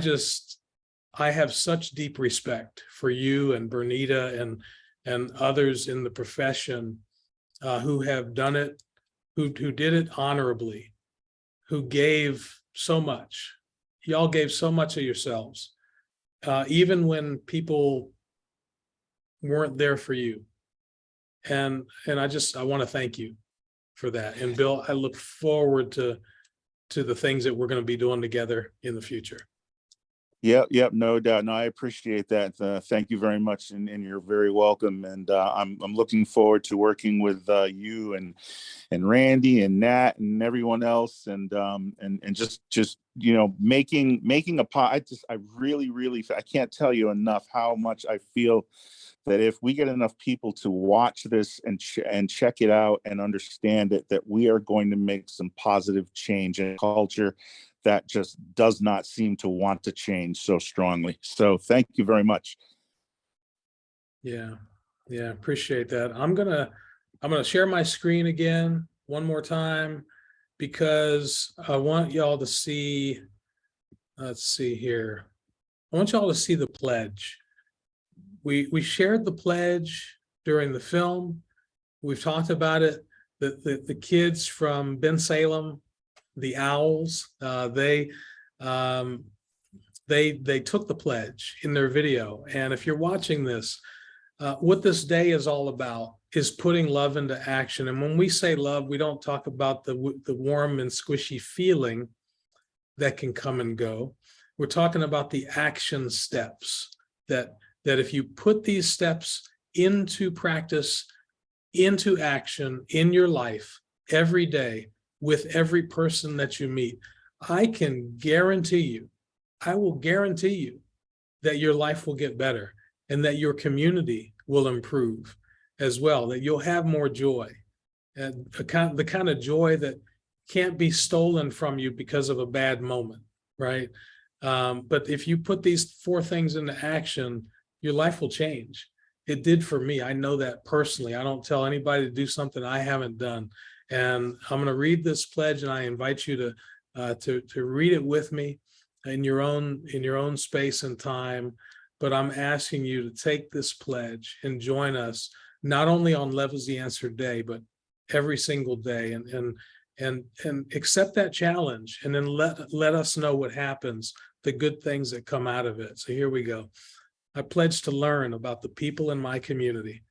have such deep respect for you and Bernita and others in the profession who have done it, who did it honorably, who gave so much. Y'all gave so much of yourselves, even when people weren't there for you. And I want to thank you for that. And Bill, I look forward to the things that we're going to be doing together in the future. Yep, no doubt. No, I appreciate that. Thank you very much, and you're very welcome. And I'm looking forward to working with you and Randy and Nat and everyone else, and just making a pot. I really I can't tell you enough how much I feel that if we get enough people to watch this and check it out and understand it, that we are going to make some positive change in culture that just does not seem to want to change so strongly. So thank you very much. Yeah, appreciate that. I'm gonna share my screen again one more time because I want y'all to see, let's see here. I want y'all to see the pledge. We shared the pledge during the film. We've talked about it. The kids from Bensalem, the Owls, they took the pledge in their video. And if you're watching this, what this day is all about is putting love into action. And when we say love, we don't talk about the warm and squishy feeling that can come and go. We're talking about the action steps that if you put these steps into practice, into action in your life every day with every person that you meet, I can guarantee you, I will guarantee you that your life will get better and that your community will improve as well, that you'll have more joy, and the kind of joy that can't be stolen from you because of a bad moment, right? But if you put these 4 things into action, your life will change. It did for me. I know that personally. I don't tell anybody to do something I haven't done. And I'm going to read this pledge, and I invite you to read it with me in your own space and time. But I'm asking you to take this pledge and join us, not only on Love is the Answer Day, but every single day, and accept that challenge, and then let us know what happens, the good things that come out of it. So here we go. I pledge to learn about the people in my community,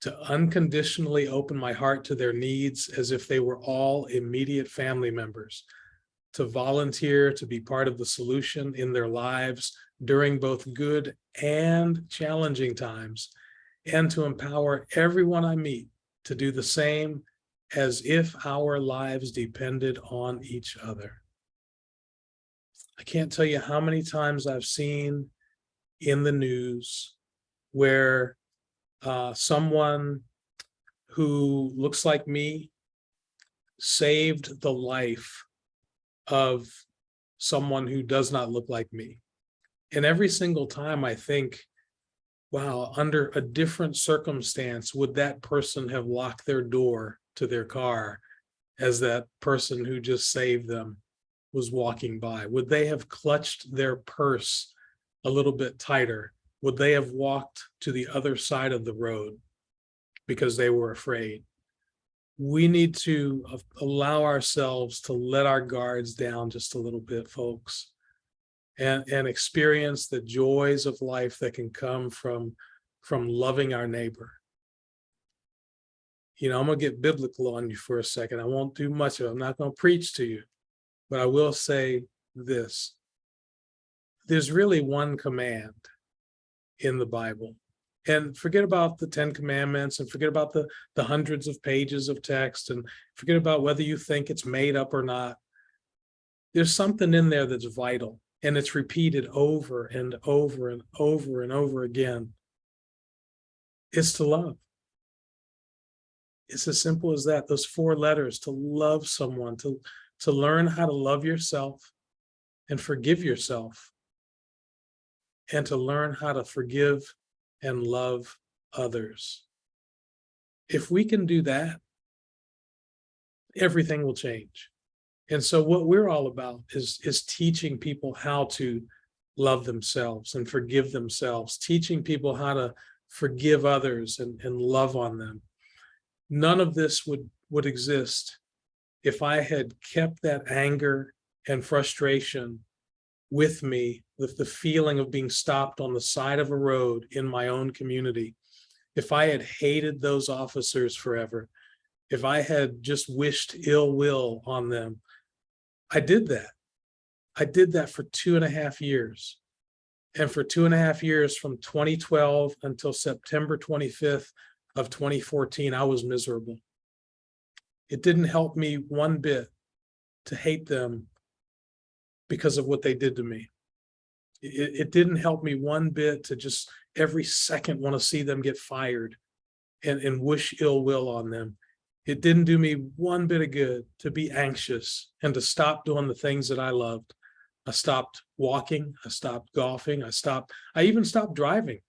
to unconditionally open my heart to their needs as if they were all immediate family members, to volunteer to be part of the solution in their lives during both good and challenging times, and to empower everyone I meet to do the same as if our lives depended on each other. I can't tell you how many times I've seen in the news where someone who looks like me saved the life of someone who does not look like me. And every single time I think, wow, under a different circumstance, would that person have locked their door to their car as that person who just saved them was walking by? Would they have clutched their purse a little bit tighter? Would they have walked to the other side of the road because they were afraid? We need to allow ourselves to let our guards down just a little bit, folks, and experience the joys of life that can come from loving our neighbor. You know, I'm going to get biblical on you for a second. I won't do much of it. I'm not going to preach to you, but I will say this. There's really one command in the Bible. And forget about the 10 commandments, and forget about the hundreds of pages of text, and forget about whether you think it's made up or not. There's something in there that's vital, and it's repeated over and over and over and over again. It's to love. It's as simple as that. Those 4 letters: to love someone, to learn how to love yourself and forgive yourself, and to learn how to forgive and love others. If we can do that, everything will change. And so what we're all about is teaching people how to love themselves and forgive themselves, teaching people how to forgive others and love on them. None of this would exist if I had kept that anger and frustration with me, with the feeling of being stopped on the side of a road in my own community. If I had hated those officers forever, if I had just wished ill will on them. I did that. I did that for 2.5 years. And for 2.5 years, from 2012 until September 25th of 2014, I was miserable. It didn't help me one bit to hate them because of what they did to me. It didn't help me one bit to just every second want to see them get fired and wish ill will on them. It didn't do me one bit of good to be anxious and to stop doing the things that I loved. I stopped walking. I stopped golfing. I even stopped driving.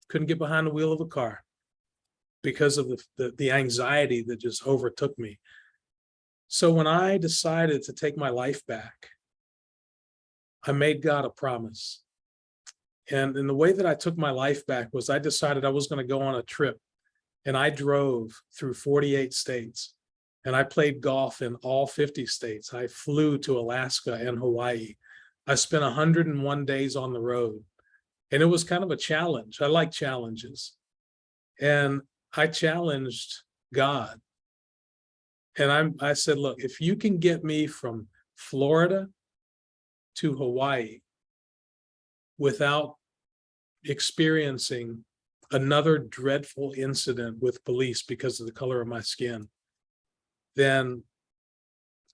Couldn't get behind the wheel of a car because of the anxiety that just overtook me. So when I decided to take my life back, I made God a promise. And the way that I took my life back was I decided I was going to go on a trip, and I drove through 48 states, and I played golf in all 50 states. I flew to Alaska and Hawaii. I spent 101 days on the road, and it was kind of a challenge. I like challenges. And I challenged God. And I said, look, if you can get me from Florida to Hawaii without experiencing another dreadful incident with police because of the color of my skin, then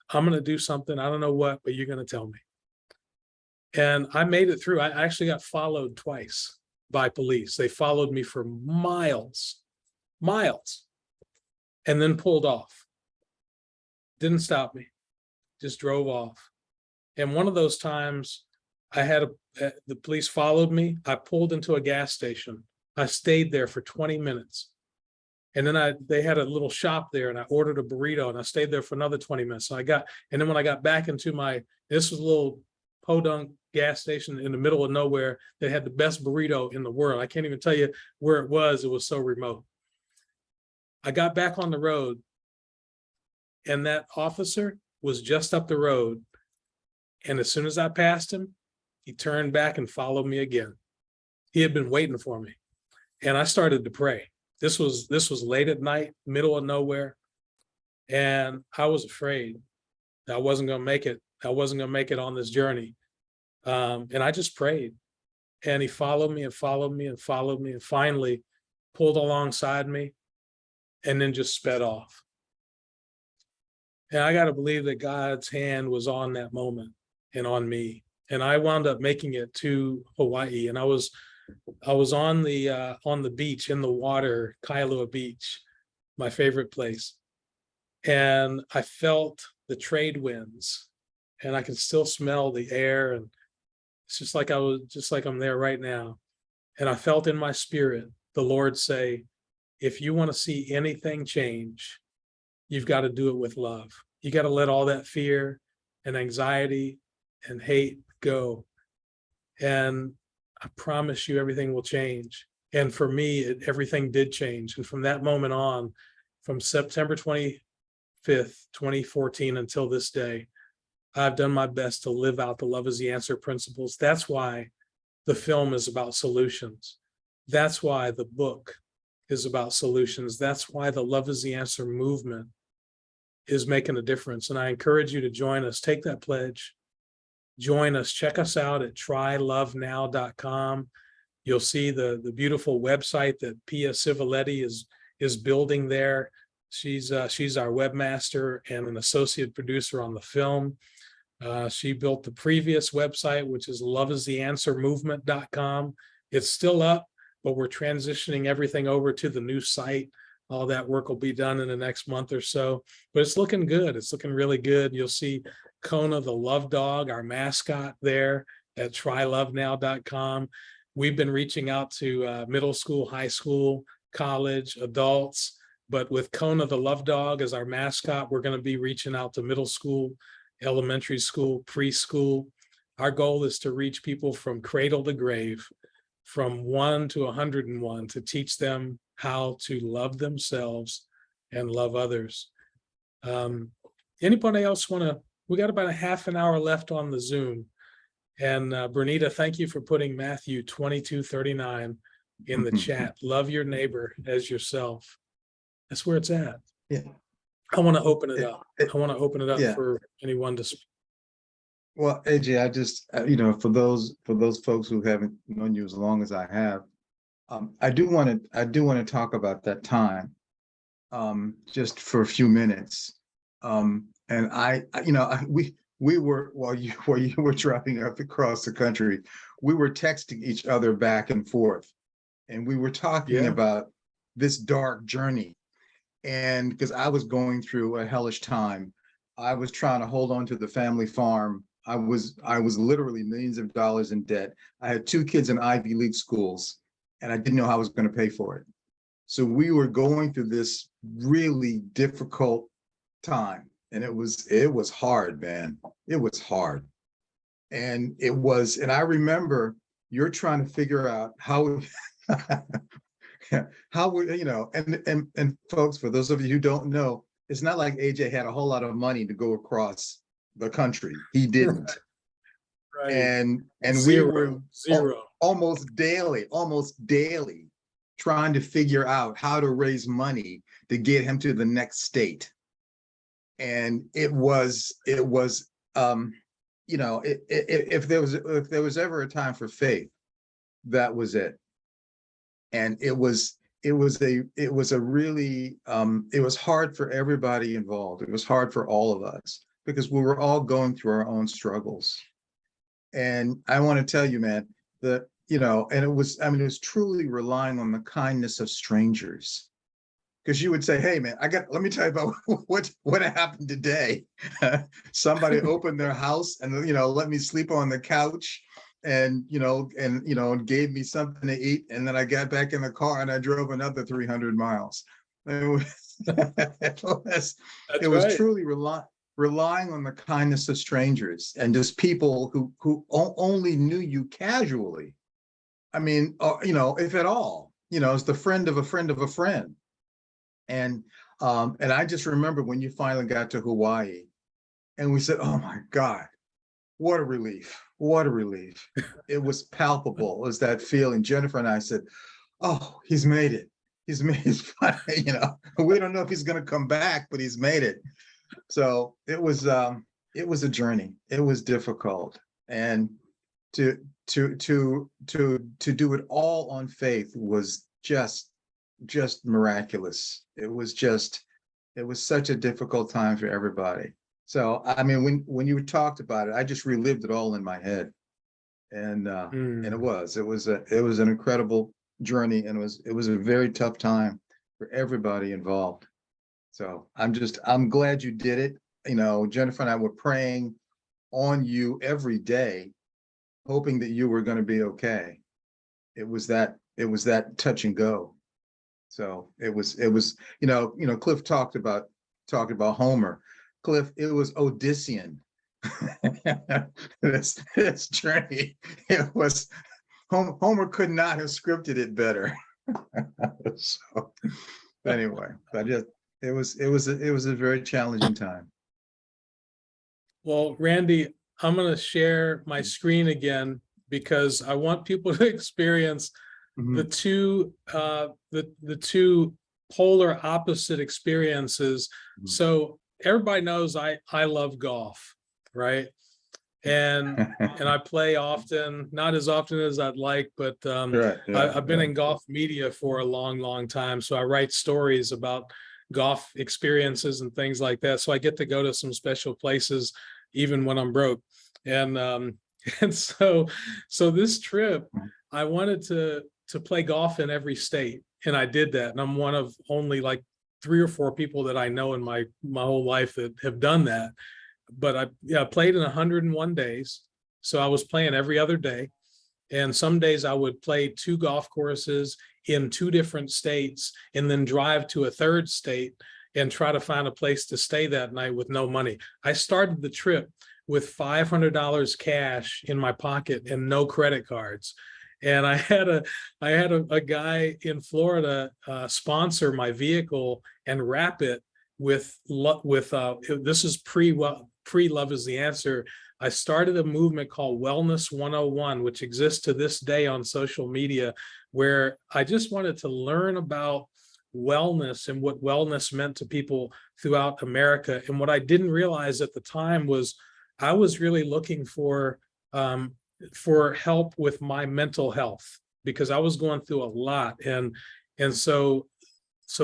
I'm going to do something. I don't know what, but you're going to tell me. And I made it through. I actually got followed twice by police. They followed me for miles, and then pulled off. Didn't stop me, just drove off. And one of those times I had the police followed me. I pulled into a gas station. I stayed there for 20 minutes. And then they had a little shop there, and I ordered a burrito, and I stayed there for another 20 minutes. And then when I got back into this was a little podunk gas station in the middle of nowhere that had the best burrito in the world. I can't even tell you where it was. It was so remote. I got back on the road, and that officer was just up the road. And as soon as I passed him, he turned back and followed me again. He had been waiting for me. And I started to pray. This was late at night, middle of nowhere. And I was afraid that I wasn't going to make it. I wasn't going to make it on this journey. And I just prayed. And he followed me and followed me and followed me and finally pulled alongside me and then just sped off. And I got to believe that God's hand was on that moment and on me. And I wound up making it to Hawaii. And I was on the beach in the water, Kailua Beach, my favorite place. And I felt the trade winds, and I could still smell the air. And it's just like I'm there right now. And I felt in my spirit the Lord say, if you want to see anything change, you've got to do it with love. You got to let all that fear and anxiety and hate go. And I promise you everything will change. And for me, everything did change. And from that moment on, from September 25th, 2014 until this day, I've done my best to live out the Love is the Answer principles. That's why the film is about solutions. That's why the book is about solutions. That's why the Love is the Answer movement is making a difference. And I encourage you to join us. Take that pledge. Join us. Check us out at trylovenow.com. You'll see the beautiful website that Pia Civiletti is building there. She's our webmaster and an associate producer on the film. She built the previous website, which is loveistheanswermovement.com. It's still up, but we're transitioning everything over to the new site. All that work will be done in the next month or so, but it's looking good. It's looking really good. You'll see Kona, the love dog, our mascot there at trylovenow.com. We've been reaching out to middle school, high school, college, adults, but with Kona, the love dog, as our mascot, we're going to be reaching out to middle school, elementary school, preschool. Our goal is to reach people from cradle to grave, from 1 to 101, to teach them how to love themselves and love others. Anybody else we got about a half an hour left on the Zoom. And Bernita, thank you for putting Matthew 22:39 in the chat. Love your neighbor as yourself. That's where it's at. Yeah. I want to open it up. I want to open it up for anyone to speak. Well, AJ, I just, for those folks who haven't known you as long as I have, I do want to talk about that time, just for a few minutes. And we were, while you were driving up across the country, we were texting each other back and forth, and we were talking about this dark journey. And because I was going through a hellish time, I was trying to hold on to the family farm. I was literally millions of dollars in debt. I had 2 kids in Ivy League schools, and I didn't know how I was going to pay for it. So we were going through this really difficult time, and it was hard, man. It was hard. And I remember you're trying to figure out how we, and folks, for those of you who don't know, it's not like AJ had a whole lot of money to go across the country. He didn't. Right. And we were almost daily trying to figure out how to raise money to get him to the next state. And if there was ever a time for faith, that was it. And it was hard for everybody involved. It was hard for all of us, because we were all going through our own struggles. And I want to tell you, man, that, you know, and it was, I mean, it was truly relying on the kindness of strangers. Because you would say, hey, man, let me tell you about what happened today. Somebody opened their house and, you know, let me sleep on the couch and gave me something to eat. And then I got back in the car and I drove another 300 miles. It was right. truly relying on the kindness of strangers and just people who only knew you casually. I mean, you know, if at all, you know, it's the friend of a friend of a friend. And I just remember when you finally got to Hawaii and we said, oh my God, what a relief. What a relief. It was palpable. It was that feeling. Jennifer and I said, oh, he's made it. He's made it. You know, we don't know if he's going to come back, but he's made it. So it was a journey. It was difficult. And to do it all on faith was just miraculous. It was such a difficult time for everybody. So I mean, when you talked about it, I just relived it all in my head, and it was an incredible journey, and it was a very tough time for everybody involved. So I'm glad you did it. You know, Jennifer and I were praying on you every day, hoping that you were going to be okay. It was that touch and go. So it was, you know, Cliff talked about Homer. Cliff, it was Odyssean. this journey, it was, Homer could not have scripted it better. So anyway, it was a very challenging time. Well, Randy, I'm going to share my screen again because I want people to experience the two polar opposite experiences. So everybody knows I love golf, right? And I play often, not as often as I'd like, but I've been in golf media for a long time. So I write stories about golf experiences and things like that. So I get to go to some special places even when I'm broke. And so this trip, I wanted to play golf in every state, and I did that. And I'm one of only like 3 or 4 people that I know in my whole life that have done that. But I played in 101 days. So I was playing every other day. And some days I would play 2 golf courses in 2 different states and then drive to a 3rd state and try to find a place to stay that night with no money. I started the trip with $500 cash in my pocket and no credit cards. And I had a guy in Florida sponsor my vehicle and wrap it with this is pre Love is the Answer. I started a movement called Wellness 101, which exists to this day on social media, where I just wanted to learn about wellness and what wellness meant to people throughout America. And what I didn't realize at the time was I was really looking for help with my mental health because I was going through a lot. And so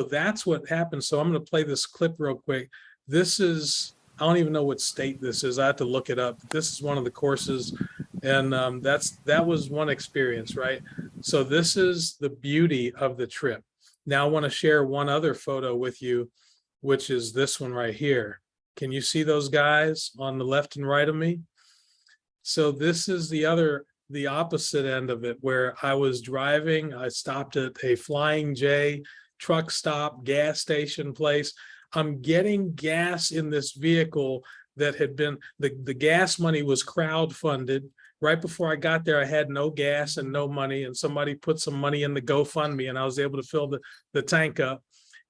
that's what happened. So I'm going to play this clip real quick. This is, I don't even know what state this is. I have to look it up. This is one of the courses. And that was one experience, right? So this is the beauty of the trip. Now I want to share one other photo with you, which is this one right here. Can you see those guys on the left and right of me? So this is the opposite end of it, where I was driving. I stopped at a Flying J truck stop, gas station place. I'm getting gas in this vehicle that had been, the gas money was crowdfunded. Right before I got there, I had no gas and no money, and somebody put some money in the GoFundMe, and I was able to fill the tank up.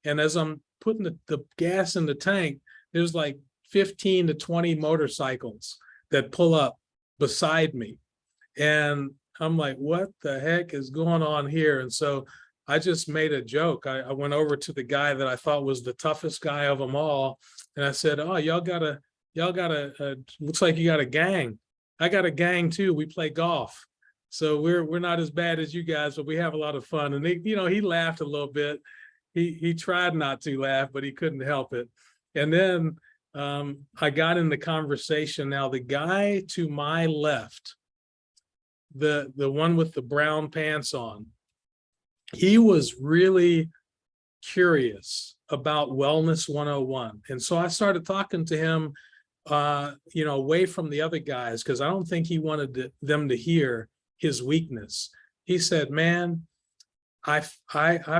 And as I'm putting the gas in the tank, there's like 15 to 20 motorcycles that pull up beside me. And I'm like, what the heck is going on here? And so I just made a joke. I went over to the guy that I thought was the toughest guy of them all. And I said, oh, y'all got a looks like you got a gang. I got a gang too. We play golf. So we're not as bad as you guys, but we have a lot of fun. And he laughed a little bit. He tried not to laugh, but he couldn't help it. And then I got in the conversation. Now, the guy to my left, the one with the brown pants on, he was really curious about Wellness 101. And so I started talking to him, away from the other guys, because I don't think he wanted them to hear his weakness. He said, man, I've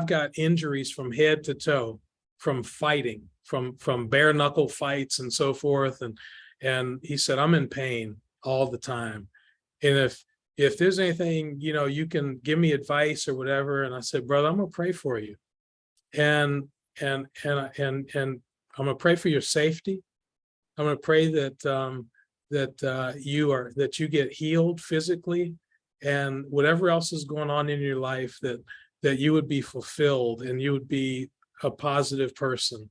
got injuries from head to toe from fighting, from bare knuckle fights and so forth. And he said, I'm in pain all the time. And if there's anything, you can give me advice or whatever. And I said, brother, I'm gonna pray for you. And I'm gonna pray for your safety. I'm gonna pray that you get healed physically, and whatever else is going on in your life, that you would be fulfilled and you would be a positive person.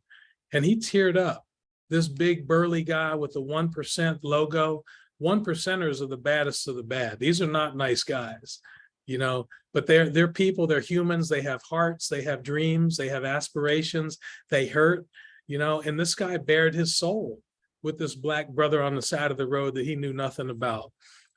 And he teared up. This big burly guy with the 1% logo. 1%ers are the baddest of the bad. These are not nice guys, but they're people, they're humans, they have hearts, they have dreams, they have aspirations, they hurt, and this guy bared his soul with this black brother on the side of the road that he knew nothing about.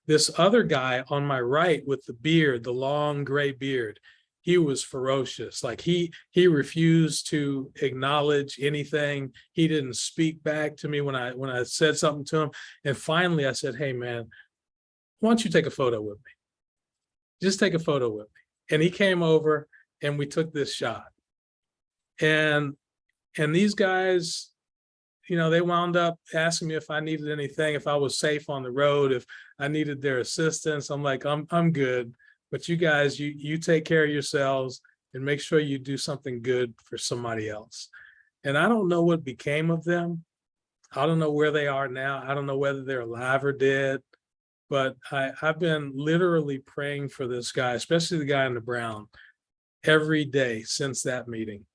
This other guy on my right with the beard, the long gray beard, he was ferocious. Like he refused to acknowledge anything. He didn't speak back to me when I said something to him. And finally I said, hey man, why don't you take a photo with me? Just take a photo with me. And he came over and we took this shot. And these guys, they wound up asking me if I needed anything, if I was safe on the road, if I needed their assistance. I'm like, I'm good. But you guys, you take care of yourselves and make sure you do something good for somebody else. And I don't know what became of them. I don't know where they are now. I don't know whether they're alive or dead. But I've been literally praying for this guy, especially the guy in the brown, every day since that meeting.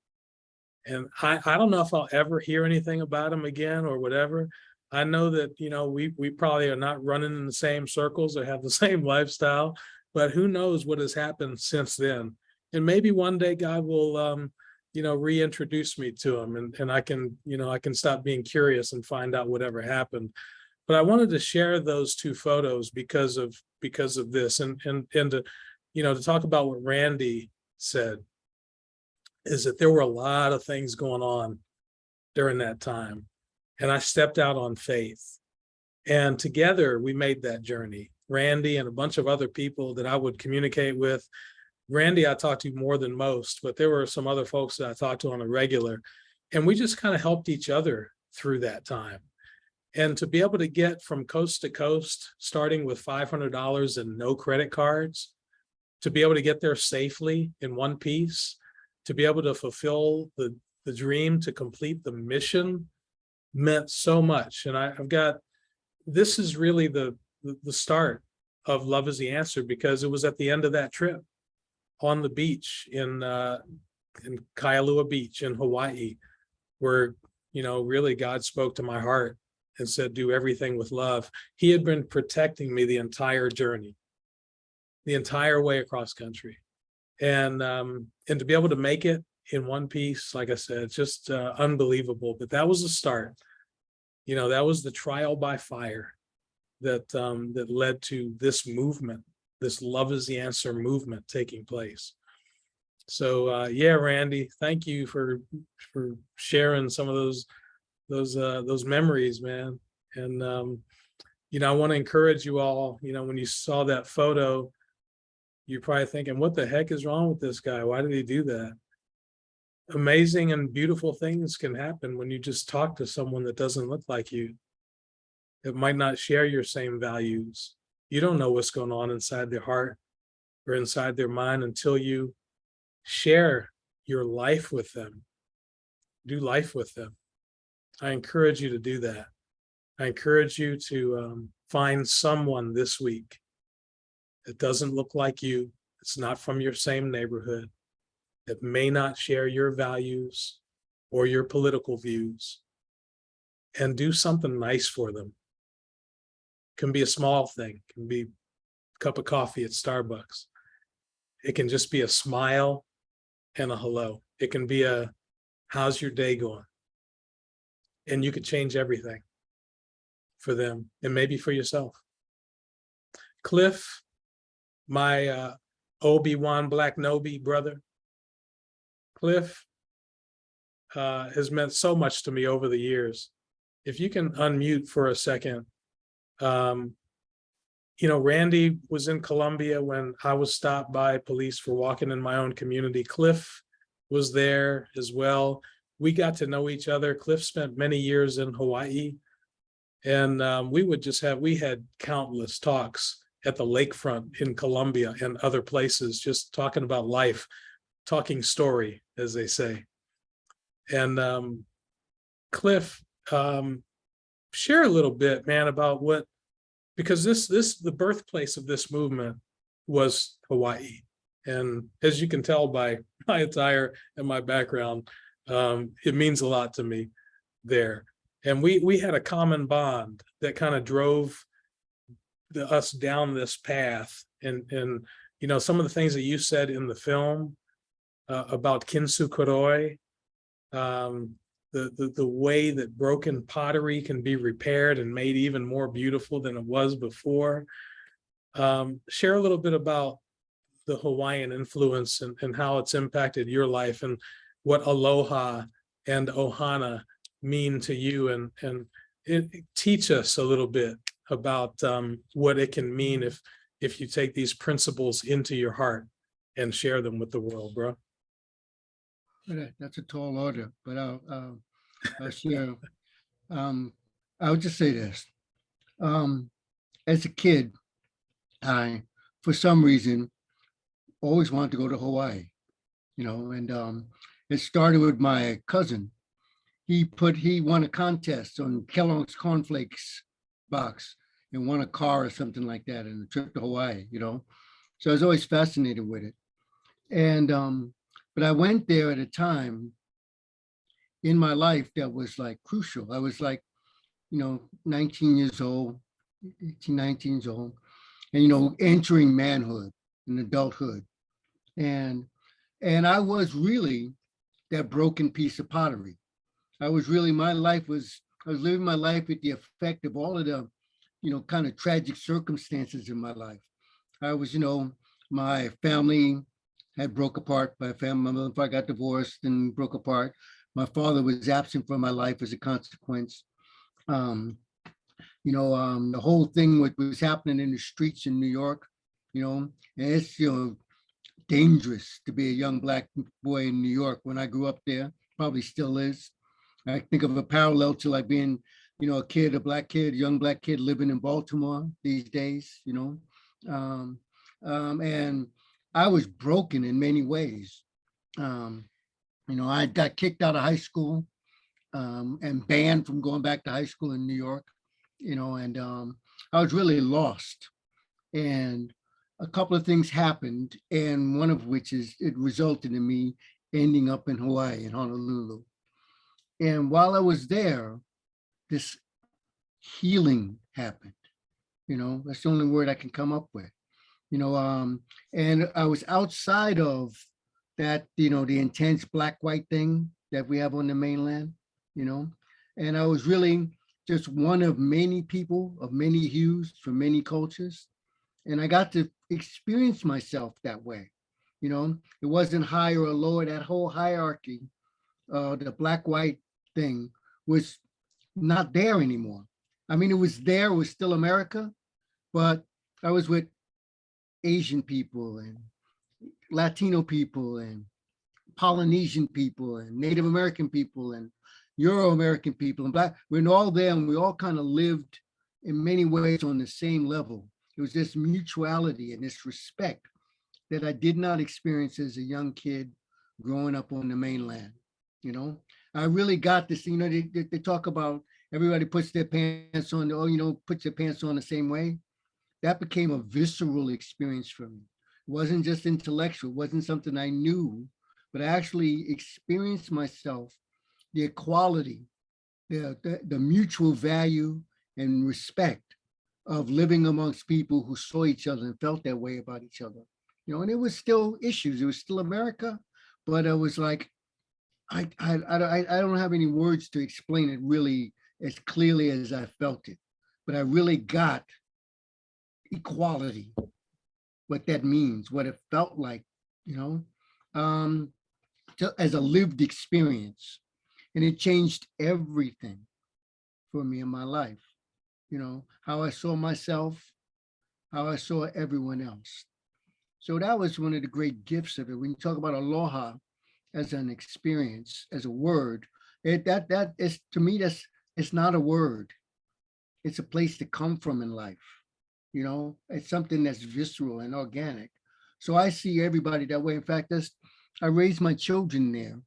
And I don't know if I'll ever hear anything about him again or whatever. I know that, we probably are not running in the same circles or have the same lifestyle, but who knows what has happened since then. And maybe one day God will, reintroduce me to him and I can stop being curious and find out whatever happened. But I wanted to share those two photos because of this and to talk about what Randy said, is that there were a lot of things going on during that time. And I stepped out on faith. And together we made that journey. Randy and a bunch of other people that I would communicate with. Randy, I talked to more than most, but there were some other folks that I talked to on a regular. And we just kind of helped each other through that time. And to be able to get from coast to coast, starting with $500 and no credit cards, to be able to get there safely in one piece, to be able to fulfill the dream, to complete the mission, meant so much. And this is really the start of Love is the Answer, because it was at the end of that trip on the beach in Kailua Beach in Hawaii, where, really God spoke to my heart and said, do everything with love. He had been protecting me the entire journey, the entire way across country. And to be able to make it in one piece, like I said, just unbelievable. But that was the start. That was the trial by fire that led to this movement, this Love is the Answer movement taking place. So yeah, Randy, thank you for sharing some of those memories, man. And I want to encourage you all. When you saw that photo, you're probably thinking, what the heck is wrong with this guy? Why did he do that? Amazing and beautiful things can happen when you just talk to someone that doesn't look like you. It might not share your same values. You don't know what's going on inside their heart or inside their mind until you share your life with them. Do life with them. I encourage you to do that. I encourage you to find someone this week that doesn't look like you. It's not from your same neighborhood, that may not share your values or your political views, and do something nice for them. It can be a small thing. It can be a cup of coffee at Starbucks. It can just be a smile and a hello. It can be a, how's your day going? and you could change everything for them and maybe for yourself. Cliff, my Obi-Wan Black Nobi brother, Cliff has meant so much to me over the years. If you can unmute for a second. You know, Randy was in Colombia when I was stopped by police for walking in my own community. Cliff was there as well. We got to know each other. Cliff spent many years in Hawaii. And we had countless talks at the lakefront in Colombia and other places, just talking about life, talking story, as they say. And Cliff, share a little bit, man, about what, because the birthplace of this movement was Hawaii. And as you can tell by my attire and my background, it means a lot to me there. And we had a common bond that kind of drove us down this path. And you know, some of the things that you said in the film about Kintsukuroi, the way that broken pottery can be repaired and made even more beautiful than it was before. Share a little bit about the Hawaiian influence and how it's impacted your life and what aloha and ohana mean to you, and teach us a little bit about what it can mean if you take these principles into your heart and share them with the world, bro. That's a tall order, but I'll share. I'll just say this. As a kid, I, for some reason, always wanted to go to Hawaii, you know, and it started with my cousin. He won a contest on Kellogg's cornflakes box and won a car or something like that in a trip to Hawaii, you know. So I was always fascinated with it. And but I went there at a time in my life that was like crucial. I was like, you know, 19 years old, 18, 19 years old, and, you know, entering manhood and adulthood. And I was really that broken piece of pottery. I was living my life with the effect of all of the, you know, kind of tragic circumstances in my life. I was, you know, my family had broke apart. My mother and father got divorced and broke apart. My father was absent from my life as a consequence. The whole thing what was happening in the streets in New York, you know, and it's, you know, dangerous to be a young Black boy in New York when I grew up there, probably still is. I think of a parallel to like being, you know, a Black kid, young Black kid living in Baltimore these days, you know. And I was broken in many ways. You know, I got kicked out of high school and banned from going back to high school in New York, you know, and I was really lost. And a couple of things happened, and one of which is it resulted in me ending up in Hawaii, in Honolulu. And while I was there, this healing happened. You know, that's the only word I can come up with. You know, and I was outside of that, you know, the intense black-white thing that we have on the mainland, you know, and I was really just one of many people of many hues from many cultures. And I got to experience myself that way. You know, it wasn't higher or lower, that whole hierarchy, the black-white thing was not there anymore. I mean, it was there, it was still America, but I was with Asian people and Latino people and Polynesian people and Native American people and Euro-American people and Black, we're all there and we all kind of lived in many ways on the same level. It was this mutuality and this respect that I did not experience as a young kid growing up on the mainland, you know? I really got this, you know, they talk about everybody puts their pants on, you know, puts their pants on the same way. That became a visceral experience for me. It wasn't just intellectual, it wasn't something I knew, but I actually experienced myself, the equality, the mutual value and respect of living amongst people who saw each other and felt that way about each other. You know, and it was still issues, it was still America, but it was like, I don't have any words to explain it really as clearly as I felt it, but I really got equality, what that means, what it felt like, you know, as a lived experience. And it changed everything for me in my life, you know, how I saw myself, how I saw everyone else. So that was one of the great gifts of it. When you talk about aloha as an experience, as a word, that is, to me, it's not a word. It's a place to come from in life. You know, it's something that's visceral and organic. So I see everybody that way. In fact, I raised my children there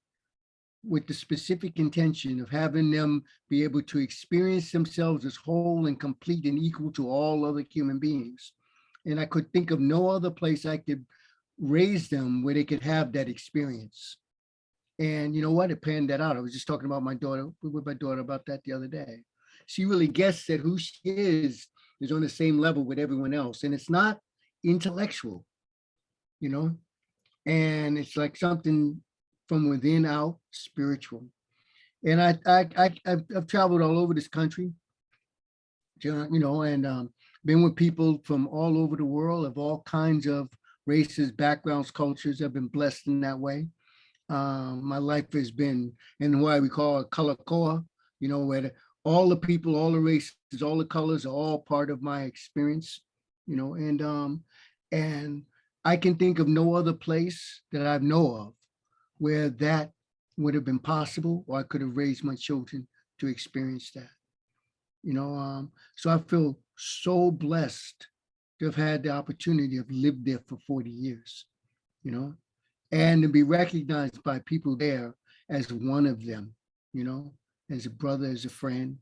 with the specific intention of having them be able to experience themselves as whole and complete and equal to all other human beings. And I could think of no other place I could raise them where they could have that experience. And you know what? It panned that out. I was just talking about with my daughter about that the other day. She really gets that who she is on the same level with everyone else. And it's not intellectual, you know, and it's like something from within out, spiritual. And I've traveled all over this country, you know, and been with people from all over the world of all kinds of races, backgrounds, cultures. I've been blessed in that way. My life has been in what we call a color koa, you know, where all the people, all the races, all the colors are all part of my experience, you know, and I can think of no other place that I know of where that would have been possible, or I could have raised my children to experience that, you know. So I feel so blessed to have had the opportunity of lived there for 40 years, you know, and to be recognized by people there as one of them, you know, as a brother, as a friend,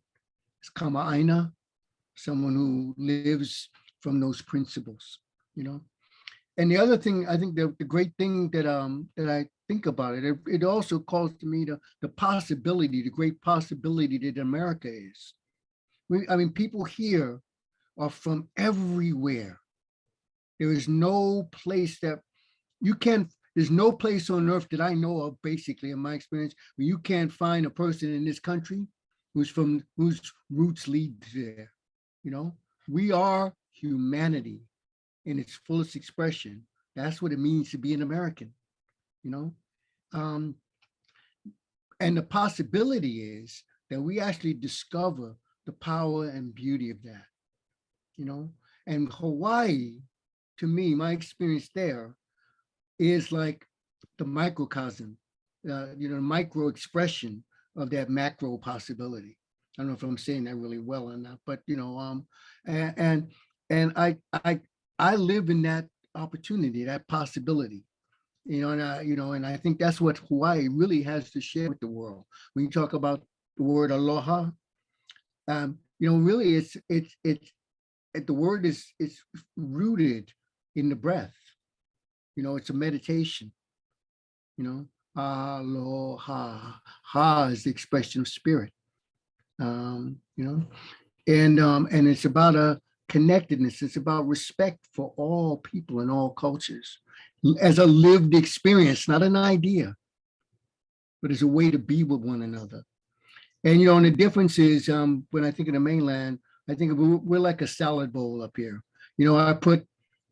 as kama'aina, someone who lives from those principles, you know. And the other thing, I think the great thing that I think about it, it also calls to me the possibility, the great possibility that America is. I mean, people here are from everywhere. There is no place that you can, there's no place on earth that I know of, basically, in my experience, where you can't find a person in this country whose roots lead there. You know, we are humanity in its fullest expression. That's what it means to be an American, you know. And the possibility is that we actually discover the power and beauty of that, you know. And Hawaii, to me, my experience there is like the microcosm, you know, micro expression of that macro possibility. I don't know if I'm saying that really well or not, but you know, and I live in that opportunity, that possibility, you know, and I think that's what Hawaii really has to share with the world. When you talk about the word aloha, you know, really it's the word is rooted in the breath. You know, it's a meditation, you know, aloha, ha is the expression of spirit, you know, and it's about a connectedness. It's about respect for all people and all cultures as a lived experience, not an idea, but as a way to be with one another. And, you know, and the difference is when I think of the mainland, I think we're like a salad bowl up here. You know, I put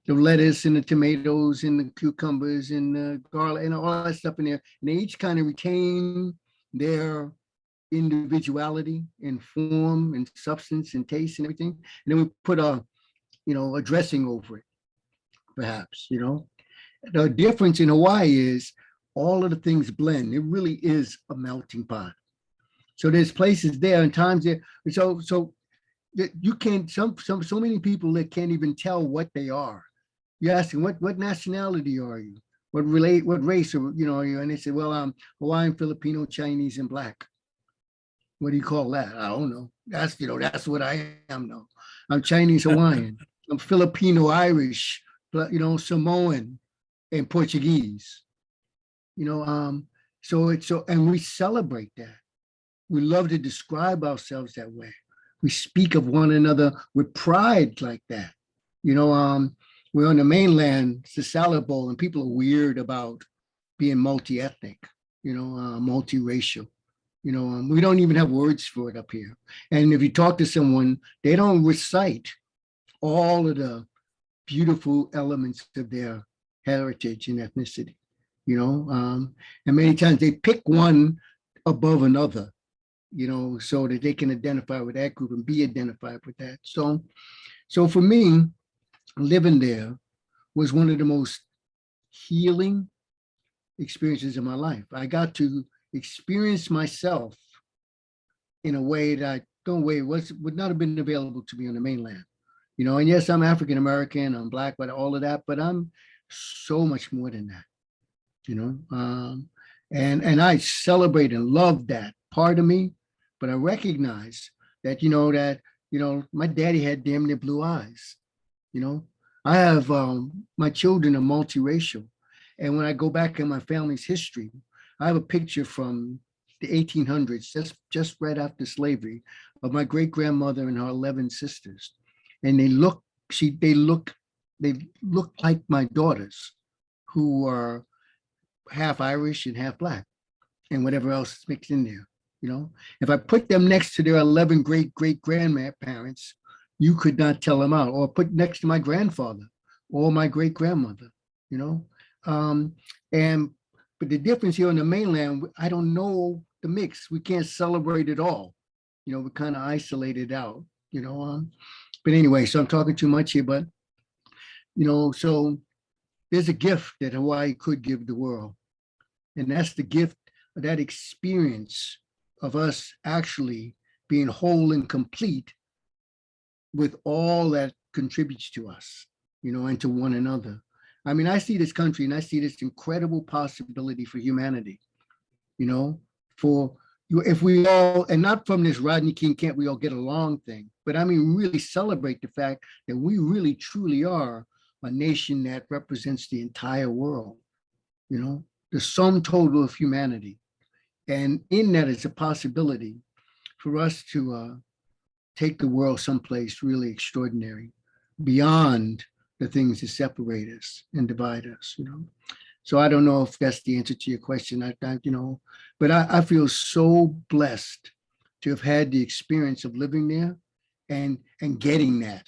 the lettuce and the tomatoes and the cucumbers and the garlic and all that stuff in there. And they each kind of retain their individuality and form and substance and taste and everything. And then we put a dressing over it, perhaps, you know. The difference in Hawaii is all of the things blend. It really is a melting pot. So there's places there and times there. So you can't, so many people that can't even tell what they are. You ask them, what nationality are you? What race are you? And they say, well, I'm Hawaiian, Filipino, Chinese, and Black. What do you call that? I don't know. That's what I am now. I'm Chinese Hawaiian. I'm Filipino Irish, Samoan, and Portuguese. And we celebrate that. We love to describe ourselves that way. We speak of one another with pride like that. We're on the mainland, it's a salad bowl, and people are weird about being multi-ethnic. multiracial. We don't even have words for it up here. And if you talk to someone, they don't recite all of the beautiful elements of their heritage and ethnicity, and many times they pick one above another, so that they can identify with that group and be identified with that. So for me, living there was one of the most healing experiences of my life. I got to experience myself in a way that would not have been available to me on the mainland. And yes, I'm African American, I'm Black, but all of that, but I'm so much more than that. And I celebrate and love that part of me, but I recognize that my daddy had damn near blue eyes. I have my children are multiracial, and when I go back in my family's history, I have a picture from the 1800s, just right after slavery, of my great grandmother and her 11 sisters, and they look like my daughters, who are half Irish and half Black, and whatever else is mixed in there. If I put them next to their 11 great grandparents, you could not tell them out, or put next to my grandfather or my great grandmother. But the difference here on the mainland, I don't know the mix. We can't celebrate it all. We're kind of isolated out. But anyway, so I'm talking too much here, but so there's a gift that Hawaii could give the world, and that's the gift of that experience of us actually being whole and complete with all that contributes to us, and to one another. I mean, I see this country and I see this incredible possibility for humanity, if we all, and not from this Rodney King can't we all get along thing, but I mean, really celebrate the fact that we really truly are a nation that represents the entire world, the sum total of humanity. And in that is a possibility for us to take the world someplace really extraordinary, beyond the things that separate us and divide us. So I don't know if that's the answer to your question. But I feel so blessed to have had the experience of living there and getting that.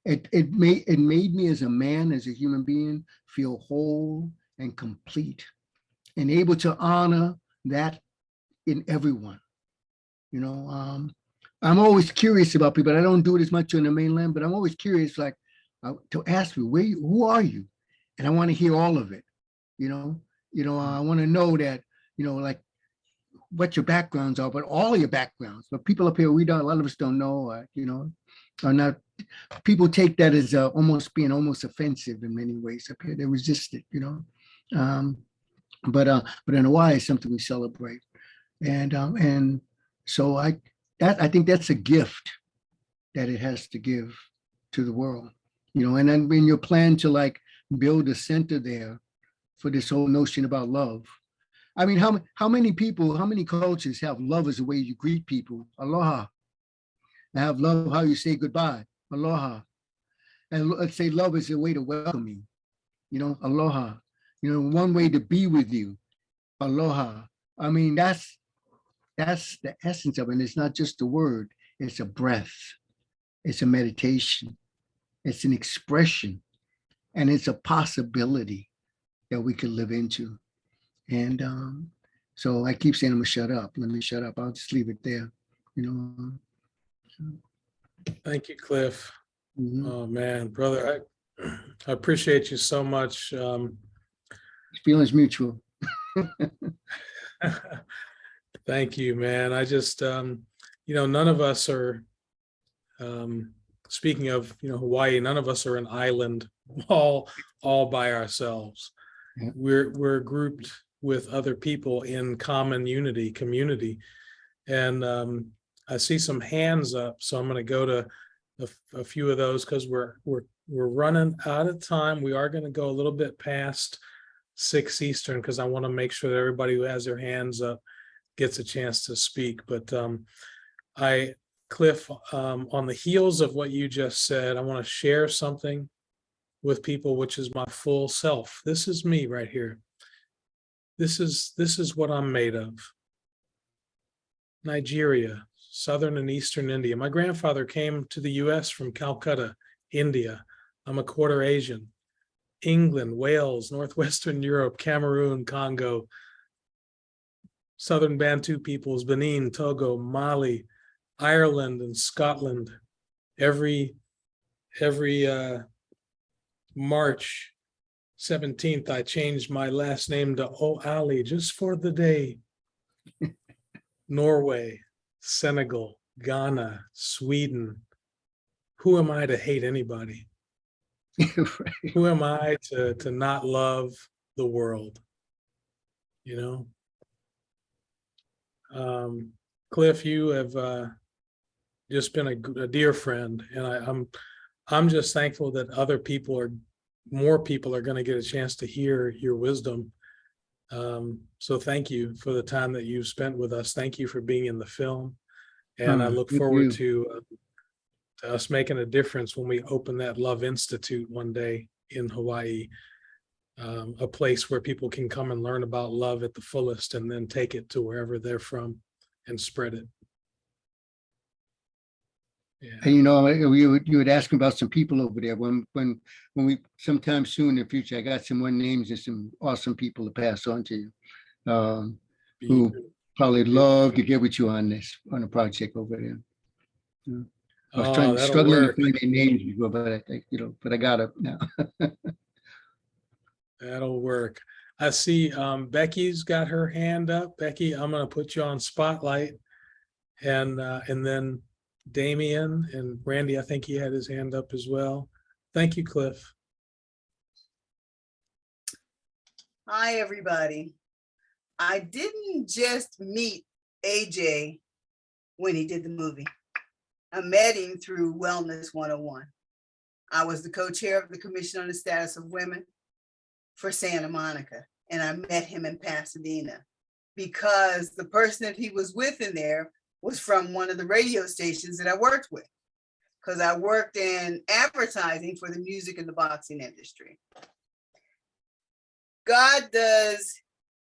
It made me as a man, as a human being, feel whole and complete, and able to honor that in everyone. I'm always curious about people. I don't do it as much on the mainland, but I'm always curious, to ask me, who are you? And I want to hear all of it. I want to know that, what your backgrounds are, but all your backgrounds. But people up here, a lot of us don't know, are not. People take that as almost offensive in many ways up here. They resist it, But in Hawaii, it's something we celebrate, and so I think that's a gift that it has to give to the world, And then when you plan to build a center there for this whole notion about love, I mean, how many cultures have love as a way you greet people, aloha, and have love how you say goodbye, aloha, and let's say love is a way to welcome you, aloha, one way to be with you, aloha. I mean, that's the essence of it. And it's not just a word, it's a breath, it's a meditation, it's an expression, and it's a possibility that we could live into. And so I keep saying I'm gonna shut up. Let me shut up. I'll just leave it there. Thank you, Cliff. Oh man, brother, I appreciate you so much. Feelings mutual. Thank you, man. I just, none of us are, speaking of, Hawaii, none of us are an island all by ourselves. Yeah. We're grouped with other people in common community. And I see some hands up, so I'm going to go to a few of those because we're running out of time. We are going to go a little bit past 6 Eastern because I want to make sure that everybody who has their hands up gets a chance to speak. But Cliff, on the heels of what you just said, I want to share something with people, which is my full self. This is me right here. this is what I'm made of. Nigeria, southern and eastern India. My grandfather came to the US from Calcutta, India. I'm a quarter Asian. England, Wales, Northwestern Europe, Cameroon, Congo, Southern Bantu peoples, Benin, Togo, Mali, Ireland, and Scotland. Every March 17th, I changed my last name to O'Ali just for the day. Norway, Senegal, Ghana, Sweden. Who am I to hate anybody? Right. Who am I to not love the world? You know? Cliff, you have just been a dear friend, and I'm just thankful that more people are going to get a chance to hear your wisdom. So thank you for the time that you've spent with us. Thank you for being in the film, and I look Thank forward you. to us making a difference when we open that Love Institute one day in Hawaii, a place where people can come and learn about love at the fullest, and then take it to wherever they're from and spread it. Yeah. And you know, you would ask me about some people over there when we sometime soon in the future, I got some more names and some awesome people to pass on to you, who probably love to get with you on a project over there. Yeah. I was struggling to find their names before, but I got it now. That'll work. I see Becky's got her hand up. Becky, I'm going to put you on spotlight, and then Damien and Randy, I think he had his hand up as well. Thank you, Cliff. Hi, everybody. I didn't just meet AJ when he did the movie. I met him through Wellness 101. I was the co-chair of the Commission on the Status of Women for Santa Monica, and I met him in Pasadena because the person that he was with in there was from one of the radio stations that I worked with, because I worked in advertising for the music and the boxing industry. God does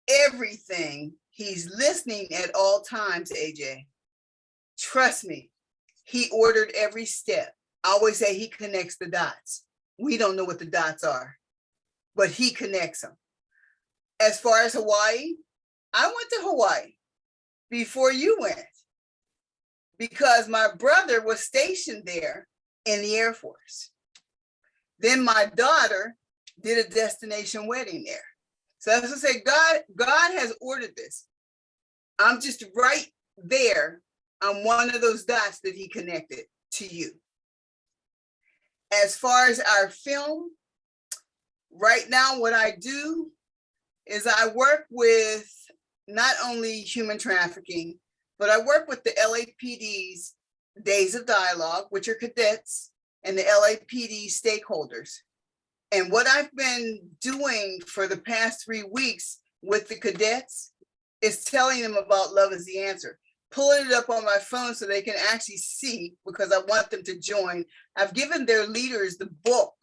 everything. He's listening at all times, AJ. Trust me, he ordered every step. I always say he connects the dots. We don't know what the dots are, but he connects them. As far as Hawaii, I went to Hawaii before you went, because my brother was stationed there in the Air Force. Then my daughter did a destination wedding there. So as I say, God has ordered this. I'm just right there. I'm one of those dots that he connected to you. As far as our film, right now what I do is I work with not only human trafficking, but I work with the LAPD's Days of Dialogue, which are cadets, and the LAPD stakeholders. And what I've been doing for the past 3 weeks with the cadets is telling them about Love is the Answer, pulling it up on my phone so they can actually see, because I want them to join. I've given their leaders the book,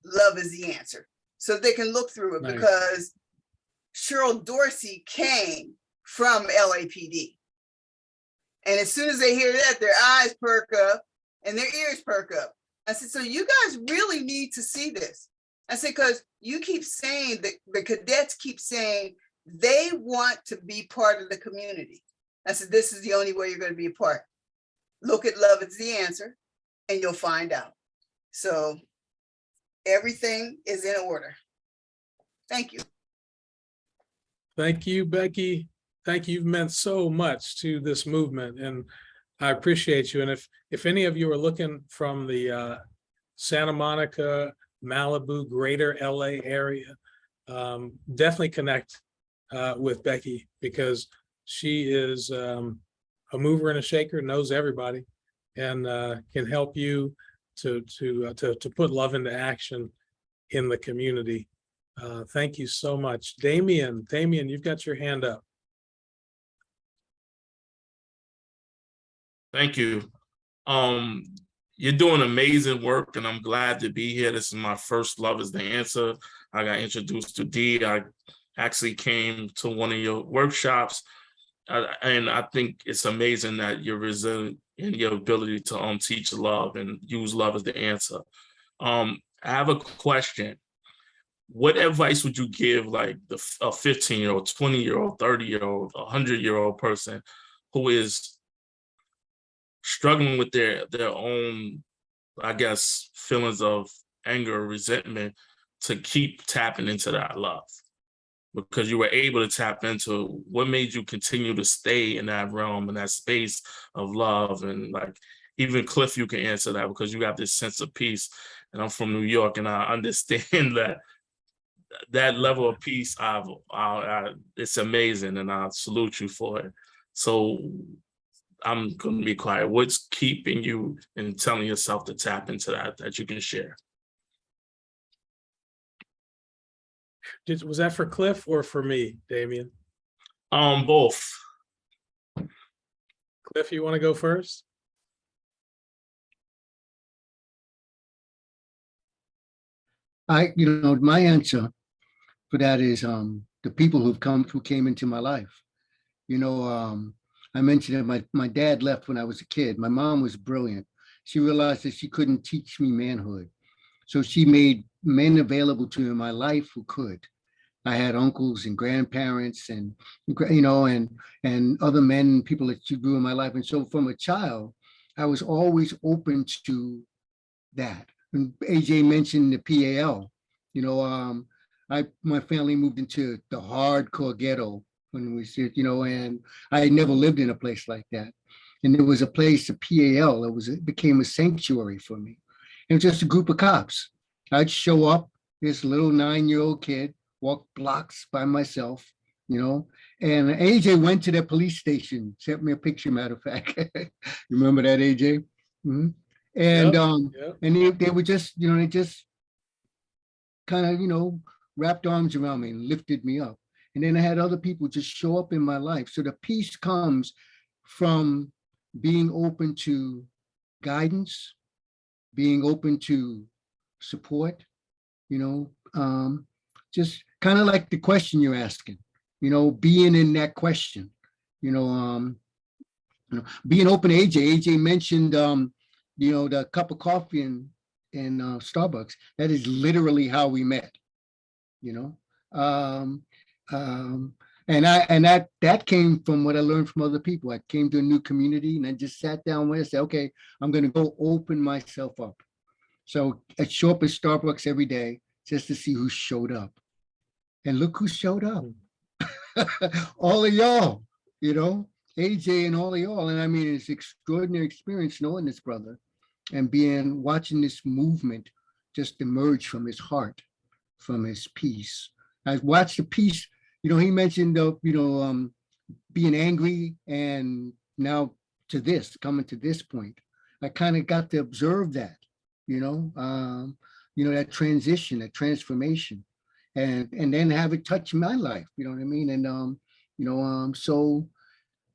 Love is the Answer, so they can look through it. Nice. Because Cheryl Dorsey came from LAPD. And as soon as they hear that, their eyes perk up and their ears perk up. I said, so you guys really need to see this. I said, because you keep saying that the cadets keep saying they want to be part of the community. I said, this is the only way you're going to be a part. Look at Love is the Answer and you'll find out. So everything is in order. Thank you. Thank you, Becky. Thank you. You've meant so much to this movement, and I appreciate you. And if any of you are looking from the Santa Monica, Malibu, greater LA area, definitely connect with Becky, because she is a mover and a shaker, knows everybody, and can help you to put love into action in the community. Thank you so much. Damien, you've got your hand up. Thank you. You're doing amazing work, and I'm glad to be here. This is my first Love is the Answer. I got introduced to Dee. I actually came to one of your workshops. And I think it's amazing that you're resilient in your ability to teach love and use love as the answer. I have a question. What advice would you give like a 15-year-old, 20-year-old, 30-year-old, 100-year-old person who is struggling with their own, I guess, feelings of anger or resentment to keep tapping into that love? Because you were able to tap into what made you continue to stay in that realm and that space of love. And like, even Cliff, you can answer that because you got this sense of peace. And I'm from New York and I understand that level of peace, it's amazing, and I salute you for it. So I'm going to be quiet. What's keeping you and telling yourself to tap into that you can share? Was that for Cliff or for me, Damien? Both. Cliff, you want to go first? My answer for that is the people who came into my life. I mentioned that my dad left when I was a kid. My mom was brilliant. She realized that she couldn't teach me manhood. So she made men available to me in my life who could. I had uncles and grandparents and other men, people that she grew in my life. And so from a child, I was always open to that. And AJ mentioned the PAL. My family moved into the hardcore ghetto when we said, and I had never lived in a place like that. And there was a place, a PAL, it became a sanctuary for me. It was just a group of cops. I'd show up, this little 9-year-old kid, walk blocks by myself, and AJ went to the police station, sent me a picture, matter of fact. You remember that, AJ? Mm-hmm. And Yep. and they were just, they just kind of, wrapped arms around me and lifted me up. And then I had other people just show up in my life. So the peace comes from being open to guidance, being open to support, just kind of like the question you're asking, being in that question, being open. AJ mentioned, the cup of coffee in Starbucks. That is literally how we met, and that came from what I learned from other people. I came to a new community and I just sat down with it and said, okay, I'm going to go open myself up. So I show up at Starbucks every day just to see who showed up. And look who showed up. All of y'all, AJ and all of y'all. And I mean, it's extraordinary experience knowing this brother and watching this movement just emerge from his heart, from his peace. I watched the peace, he mentioned, being angry, and now coming to this point, I kind of got to observe that, that transition, that transformation, and then have it touch my life, you know what I mean? And, so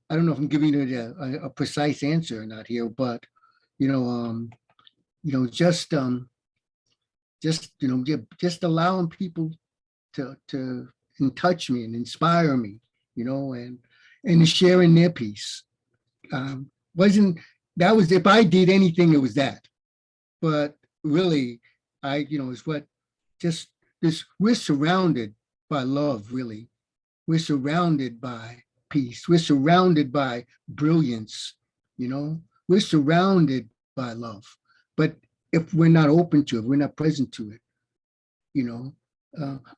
I don't know if I'm giving you a precise answer or not here, but, just allowing people to touch me and inspire me, and sharing their peace. If I did anything, it was that. But really, is what just this, we're surrounded by love, really. We're surrounded by peace. We're surrounded by brilliance, we're surrounded by love. But if we're not open to it, we're not present to it,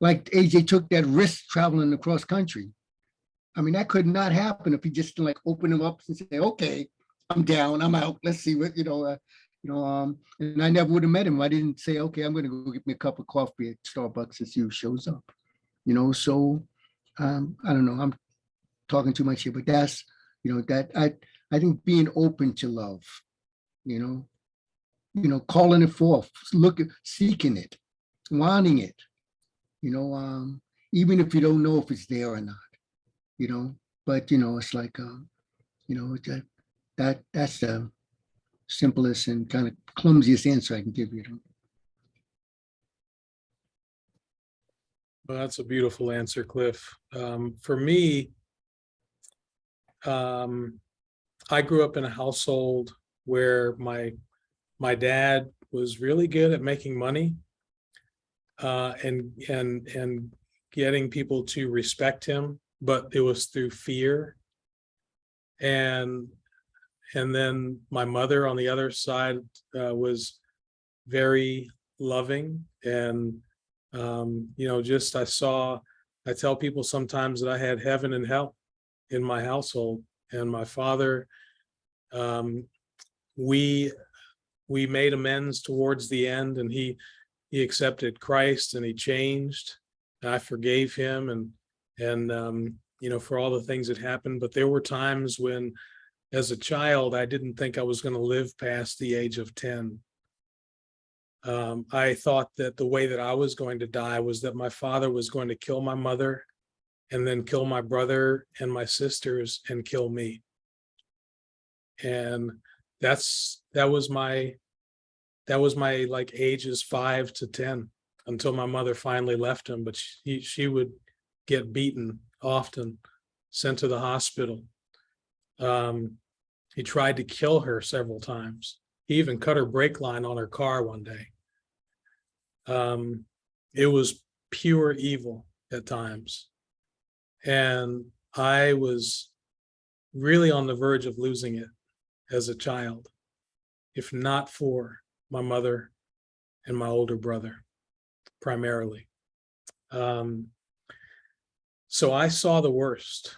like AJ took that risk traveling across country. I mean, that could not happen if he just open him up and say, okay, I'm down, I'm out. Let's see what, and I never would have met him. I didn't say, okay, I'm going to go get me a cup of coffee at Starbucks and see who shows up, so I don't know, I'm talking too much here, but that's, that I think being open to love, calling it forth, seeking it, wanting it, even if you don't know if it's there or not, but it's like, that's the simplest and kind of clumsiest answer I can give you. Well, that's a beautiful answer, Cliff. For me, I grew up in a household where my dad was really good at making money, and getting people to respect him, but it was through fear. And then my mother on the other side was very loving, and just I tell people sometimes that I had heaven and hell in my household. And my father, we made amends towards the end, and he accepted Christ and he changed. I forgave him, and for all the things that happened. But there were times when, as a child, I didn't think I was going to live past the age of 10. I thought that the way that I was going to die was that my father was going to kill my mother, and then kill my brother and my sisters, and kill me. And that was my like ages 5 to 10, until my mother finally left him. But she would get beaten often, sent to the hospital. He tried to kill her several times. He even cut her brake line on her car one day. It was pure evil at times. And I was really on the verge of losing it as a child, if not for my mother and my older brother, primarily. So I saw the worst.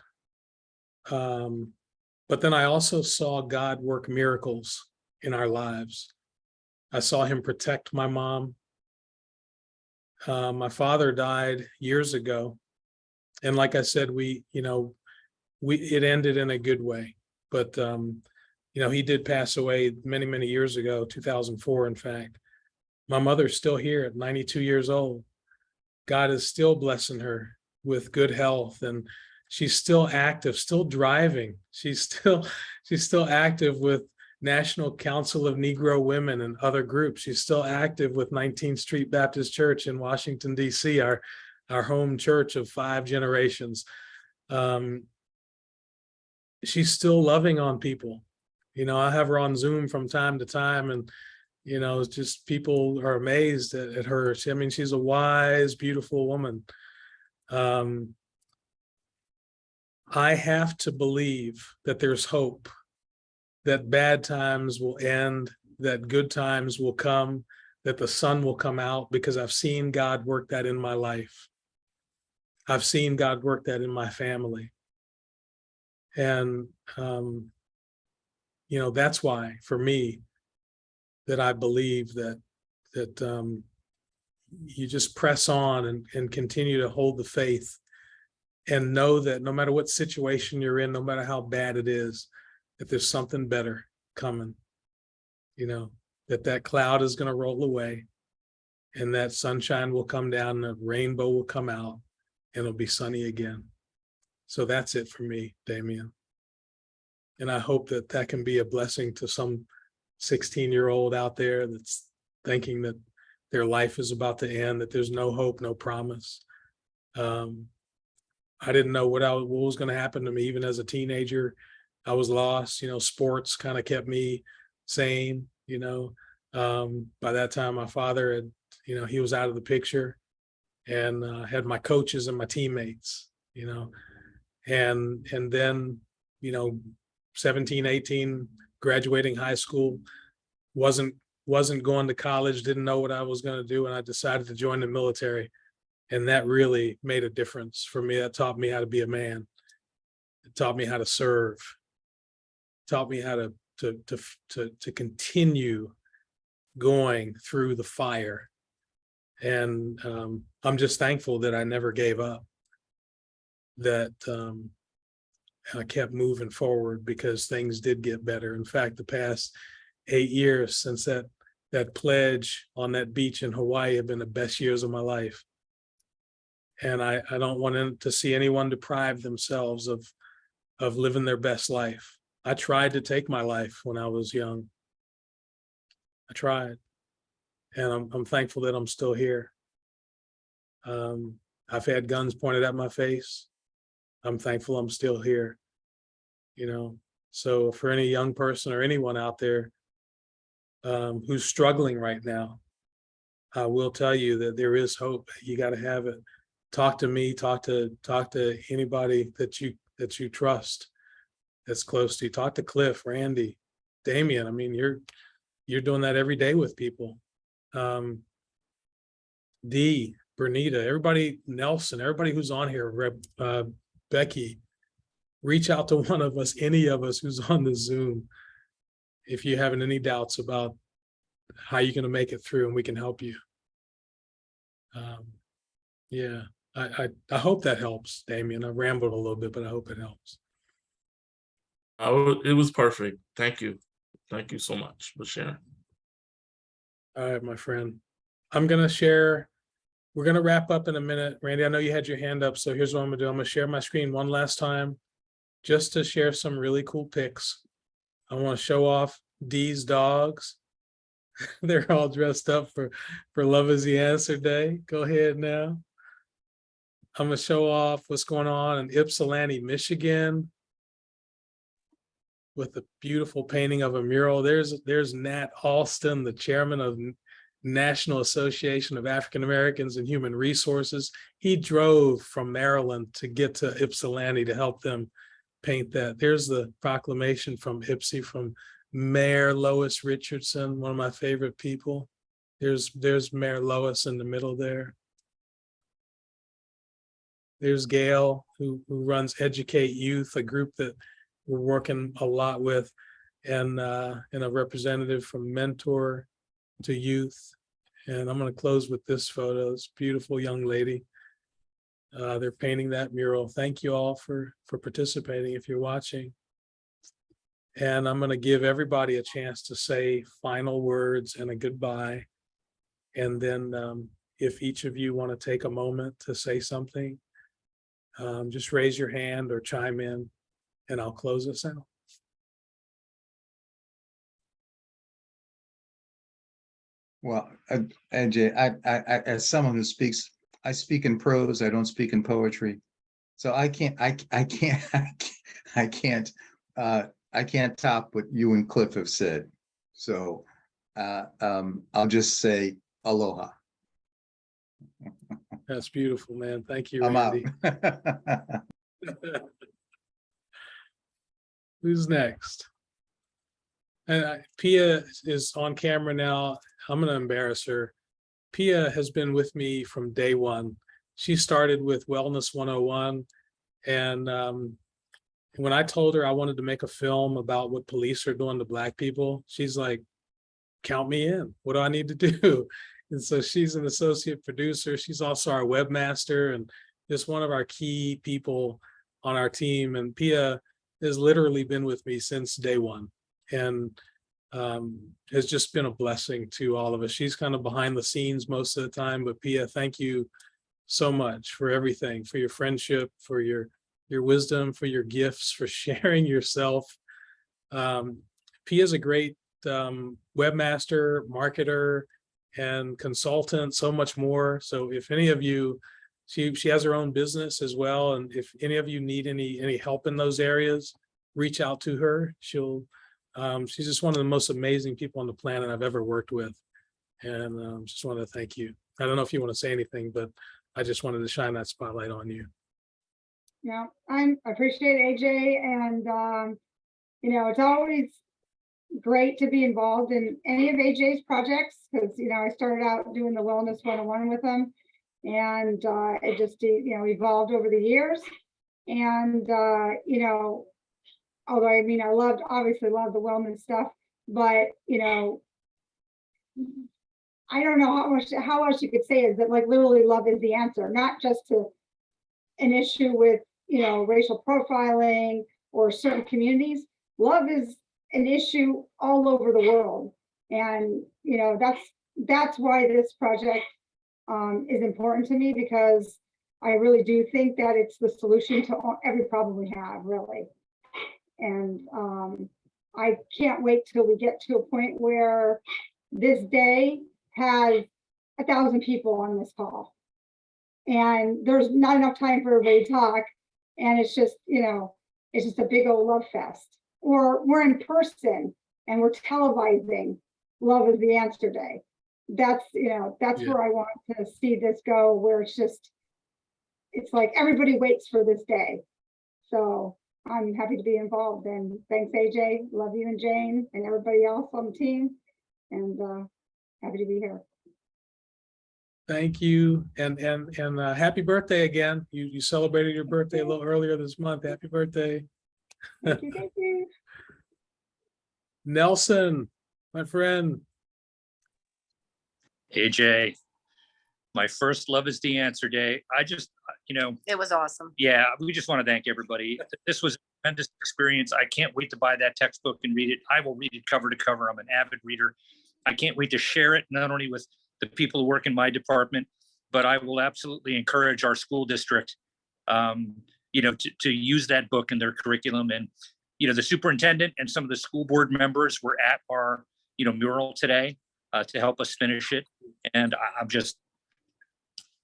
But then I also saw God work miracles in our lives. I saw him protect my mom. My father died years ago. And like I said, it ended in a good way. But, he did pass away many, many years ago, 2004, in fact. My mother's still here at 92 years old. God is still blessing her with good health, and she's still active, still driving. She's still active with National Council of Negro Women and other groups. She's still active with 19th Street Baptist Church in Washington, D.C., our home church of 5 generations. She's still loving on people. I have her on Zoom from time to time, and it's just people are amazed at her. She's a wise, beautiful woman. I have to believe that there's hope, that bad times will end, that good times will come, that the sun will come out, because I've seen God work that in my life. I've seen God work that in my family. And, that's why, for me, that I believe that you just press on and continue to hold the faith, and know that no matter what situation you're in, no matter how bad it is, that there's something better coming. That cloud is going to roll away, and that sunshine will come down, and a rainbow will come out, and it'll be sunny again. So that's it for me, Damien. And I hope that can be a blessing to some 16-year-old out there that's thinking that their life is about to end, that there's no hope, no promise. I didn't know what was going to happen to me. Even as a teenager, I was lost. Sports kind of kept me sane. By that time, my father had, he was out of the picture, and had my coaches and my teammates. And then 17, 18, graduating high school, wasn't going to college, didn't know what I was going to do, and I decided to join the military. And that really made a difference for me. That taught me how to be a man. It taught me how to serve. It taught me how to continue going through the fire. And I'm just thankful that I never gave up, that I kept moving forward, because things did get better. In fact, the past 8 years since that pledge on that beach in Hawaii have been the best years of my life. And I don't want to see anyone deprive themselves of living their best life. I tried to take my life when I was young. I tried. And I'm thankful that I'm still here. I've had guns pointed at my face. I'm thankful I'm still here, you know. So for any young person or anyone out there who's struggling right now, I will tell you that there is hope. You got to have it. Talk to me, talk to anybody that you trust that's close to you. Talk to Cliff, Randy, Damien. I mean, you're doing that every day with people. Dee, Bernita, everybody, Nelson, everybody who's on here, Becky, reach out to one of us, any of us who's on the Zoom, if you're having any doubts about how you're going to make it through, and we can help you. Yeah, I hope that helps, Damien. I rambled a little bit, but I hope it helps. It was perfect. Thank you. Thank you so much for sharing. All right, my friend. I'm going to share. We're going to wrap up in a minute. Randy, I know you had your hand up, so here's what I'm going to do. I'm going to share my screen one last time just to share some really cool pics. I want to show off Dee's dogs. They're all dressed up for Love is the Answer Day. Go ahead now. I'm going to show off what's going on in Ypsilanti, Michigan, with a beautiful painting of a mural. There's Nat Alston, the chairman of National Association of African Americans and Human Resources. He drove from Maryland to get to Ypsilanti to help them paint that. There's the proclamation from Ypsi from Mayor Lois Richardson, one of my favorite people. There's Mayor Lois in the middle there. There's Gail, who runs Educate Youth, a group that we're working a lot with, and a representative from Mentor to Youth. And I'm going to close with this photo. This beautiful young lady. They're painting that mural. Thank you all for participating if you're watching. And I'm going to give everybody a chance to say final words and a goodbye. And then if each of you want to take a moment to say something, just raise your hand or chime in, and I'll close us out. Well, AJ, I as someone who speaks, I speak in prose. I don't speak in poetry, so I can't top what you and Cliff have said. So I'll just say aloha. That's beautiful, man. Thank you, I'm Randy. out. Who's next? And Pia is on camera now. I'm going to embarrass her. Pia has been with me from day one. She started with Wellness 101. And when I told her I wanted to make a film about what police are doing to Black people, she's like, count me in. What do I need to do? And so she's an associate producer. She's also our webmaster and just one of our key people on our team. And Pia has literally been with me since day one, and has just been a blessing to all of us. She's kind of behind the scenes most of the time, but Pia, thank you so much for everything, for your friendship, for your wisdom, for your gifts, for sharing yourself. Pia is a great webmaster, marketer, and consultant, so much more. So if any of you, she has her own business as well, and if any of you need any help in those areas, reach out to her. She's just one of the most amazing people on the planet I've ever worked with, and just want to thank you. I don't know if you want to say anything, but I just wanted to shine that spotlight on you. Yeah, I appreciate AJ, and it's always great to be involved in any of AJ's projects, because I started out doing the Wellness 101 with him, and it just evolved over the years. And although I obviously love the wellness stuff, but I don't know how else you could say is that, like, literally love is the answer, not just to an issue with racial profiling or certain communities. Love is an issue all over the world, and that's why this project is important to me, because I really do think that it's the solution to every problem we have, really. And I can't wait till we get to a point where this day has 1,000 people on this call. and there's not enough time for everybody to talk. And it's just, it's just a big old love fest. Or we're in person and we're televising Love is the Answer Day. That's, that's where I want to see this go, where it's like everybody waits for this day. So I'm happy to be involved, and thanks, AJ. Love you and Jane and everybody else on the team, and happy to be here. Thank you, and happy birthday again. You celebrated your birthday a little earlier this month. Happy birthday. Thank you, thank you. Nelson, my friend. AJ, my first Love is the Answer Day. I just, It was awesome. yeah, we just want to thank everybody. This was a tremendous experience. I can't wait to buy that textbook and read it. I will read it cover to cover. I'm an avid reader. I can't wait to share it, not only with the people who work in my department, but I will absolutely encourage our school district, to use that book in their curriculum. And, the superintendent and some of the school board members were at our, mural today to help us finish it. And I'm just,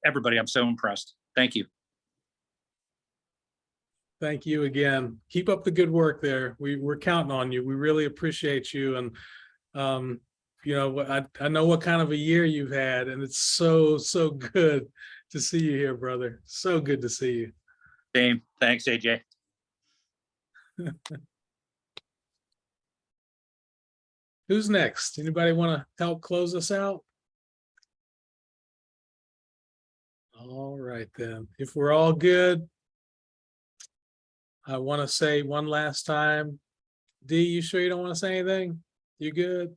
everybody, I'm so impressed. Thank you. Thank you again. Keep up the good work there. We're counting on you. We really appreciate you. And, I know what kind of a year you've had, and it's so good to see you here, brother. So good to see you. Same. Thanks, AJ. Who's next? Anybody want to help close us out? All right, then. If we're all good, I want to say one last time. D, you sure you don't want to say anything? You good?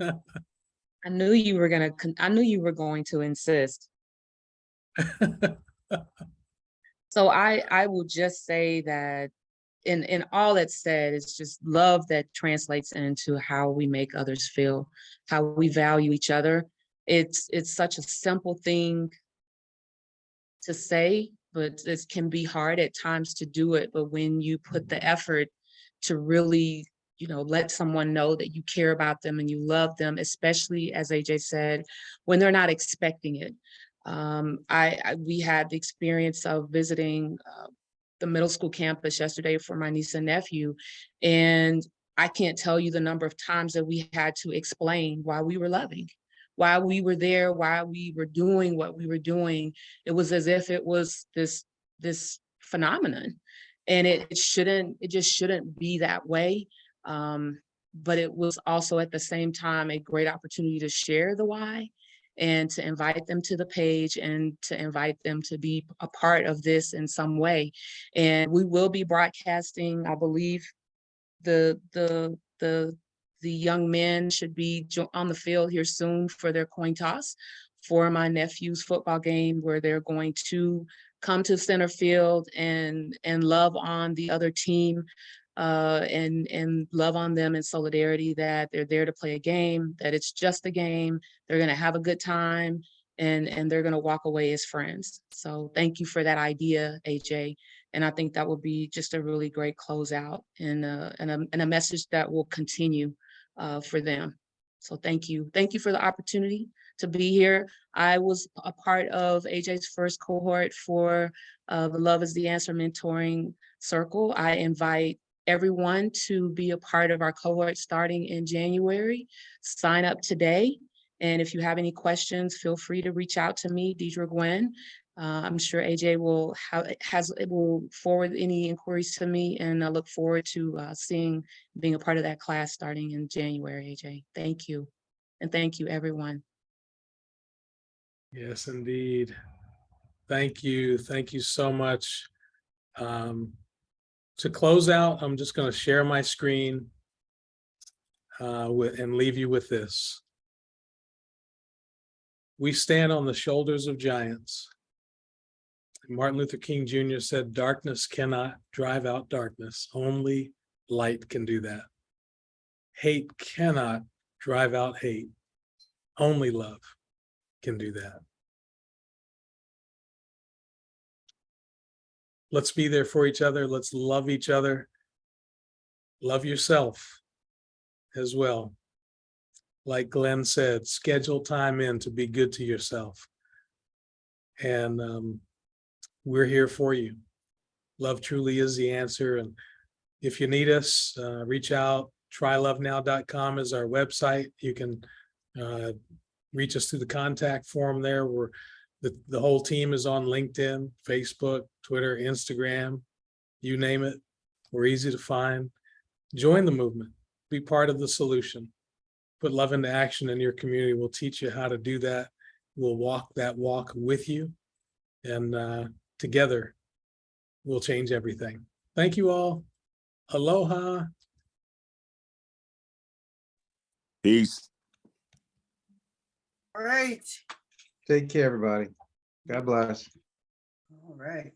I knew you were going to insist. So I will just say that in all that's said, it's just love that translates into how we make others feel, how we value each other. It's such a simple thing to say, but it can be hard at times to do it. But when you put the effort to really, let someone know that you care about them and you love them, especially, as AJ said, when they're not expecting it. We had the experience of visiting the middle school campus yesterday for my niece and nephew, and I can't tell you the number of times that we had to explain why we were loving, why we were there, why we were doing what we were doing. It was as if it was this phenomenon, and it just shouldn't be that way. But it was also at the same time a great opportunity to share the why and to invite them to the page and to invite them to be a part of this in some way. And we will be broadcasting, I believe, the young men should be on the field here soon for their coin toss for my nephew's football game, where they're going to come to center field and love on the other team, and love on them in solidarity, that they're there to play a game, that it's just a game, they're going to have a good time, and they're going to walk away as friends. So thank you for that idea, AJ. And I think that will be just a really great closeout and a message that will continue for them. So thank you. Thank you for the opportunity to be here. I was a part of AJ's first cohort for the Love is the Answer mentoring circle. I invite everyone to be a part of our cohort starting in January. Sign up today. And if you have any questions, feel free to reach out to me, Deidre Gwen. I'm sure AJ will forward any inquiries to me, and I look forward to being a part of that class starting in January, AJ. Thank you. And thank you, everyone. Yes, indeed. Thank you. Thank you so much. To close out, I'm just going to share my screen and leave you with this. We stand on the shoulders of giants. Martin Luther King Jr. said, "Darkness cannot drive out darkness. Only light can do that. Hate cannot drive out hate. Only love can do that." Let's be there for each other. Let's love each other. Love yourself as well. Like Glenn said, schedule time in to be good to yourself. And we're here for you. Love truly is the answer. And if you need us, reach out. TryLoveNow.com is our website. You can reach us through the contact form there. The whole team is on LinkedIn, Facebook, Twitter, Instagram, you name it. We're easy to find. Join the movement. Be part of the solution. Put love into action in your community. We'll teach you how to do that. We'll walk that walk with you. And together, we'll change everything. Thank you all. Aloha. Peace. All right. Take care, everybody. God bless. All right.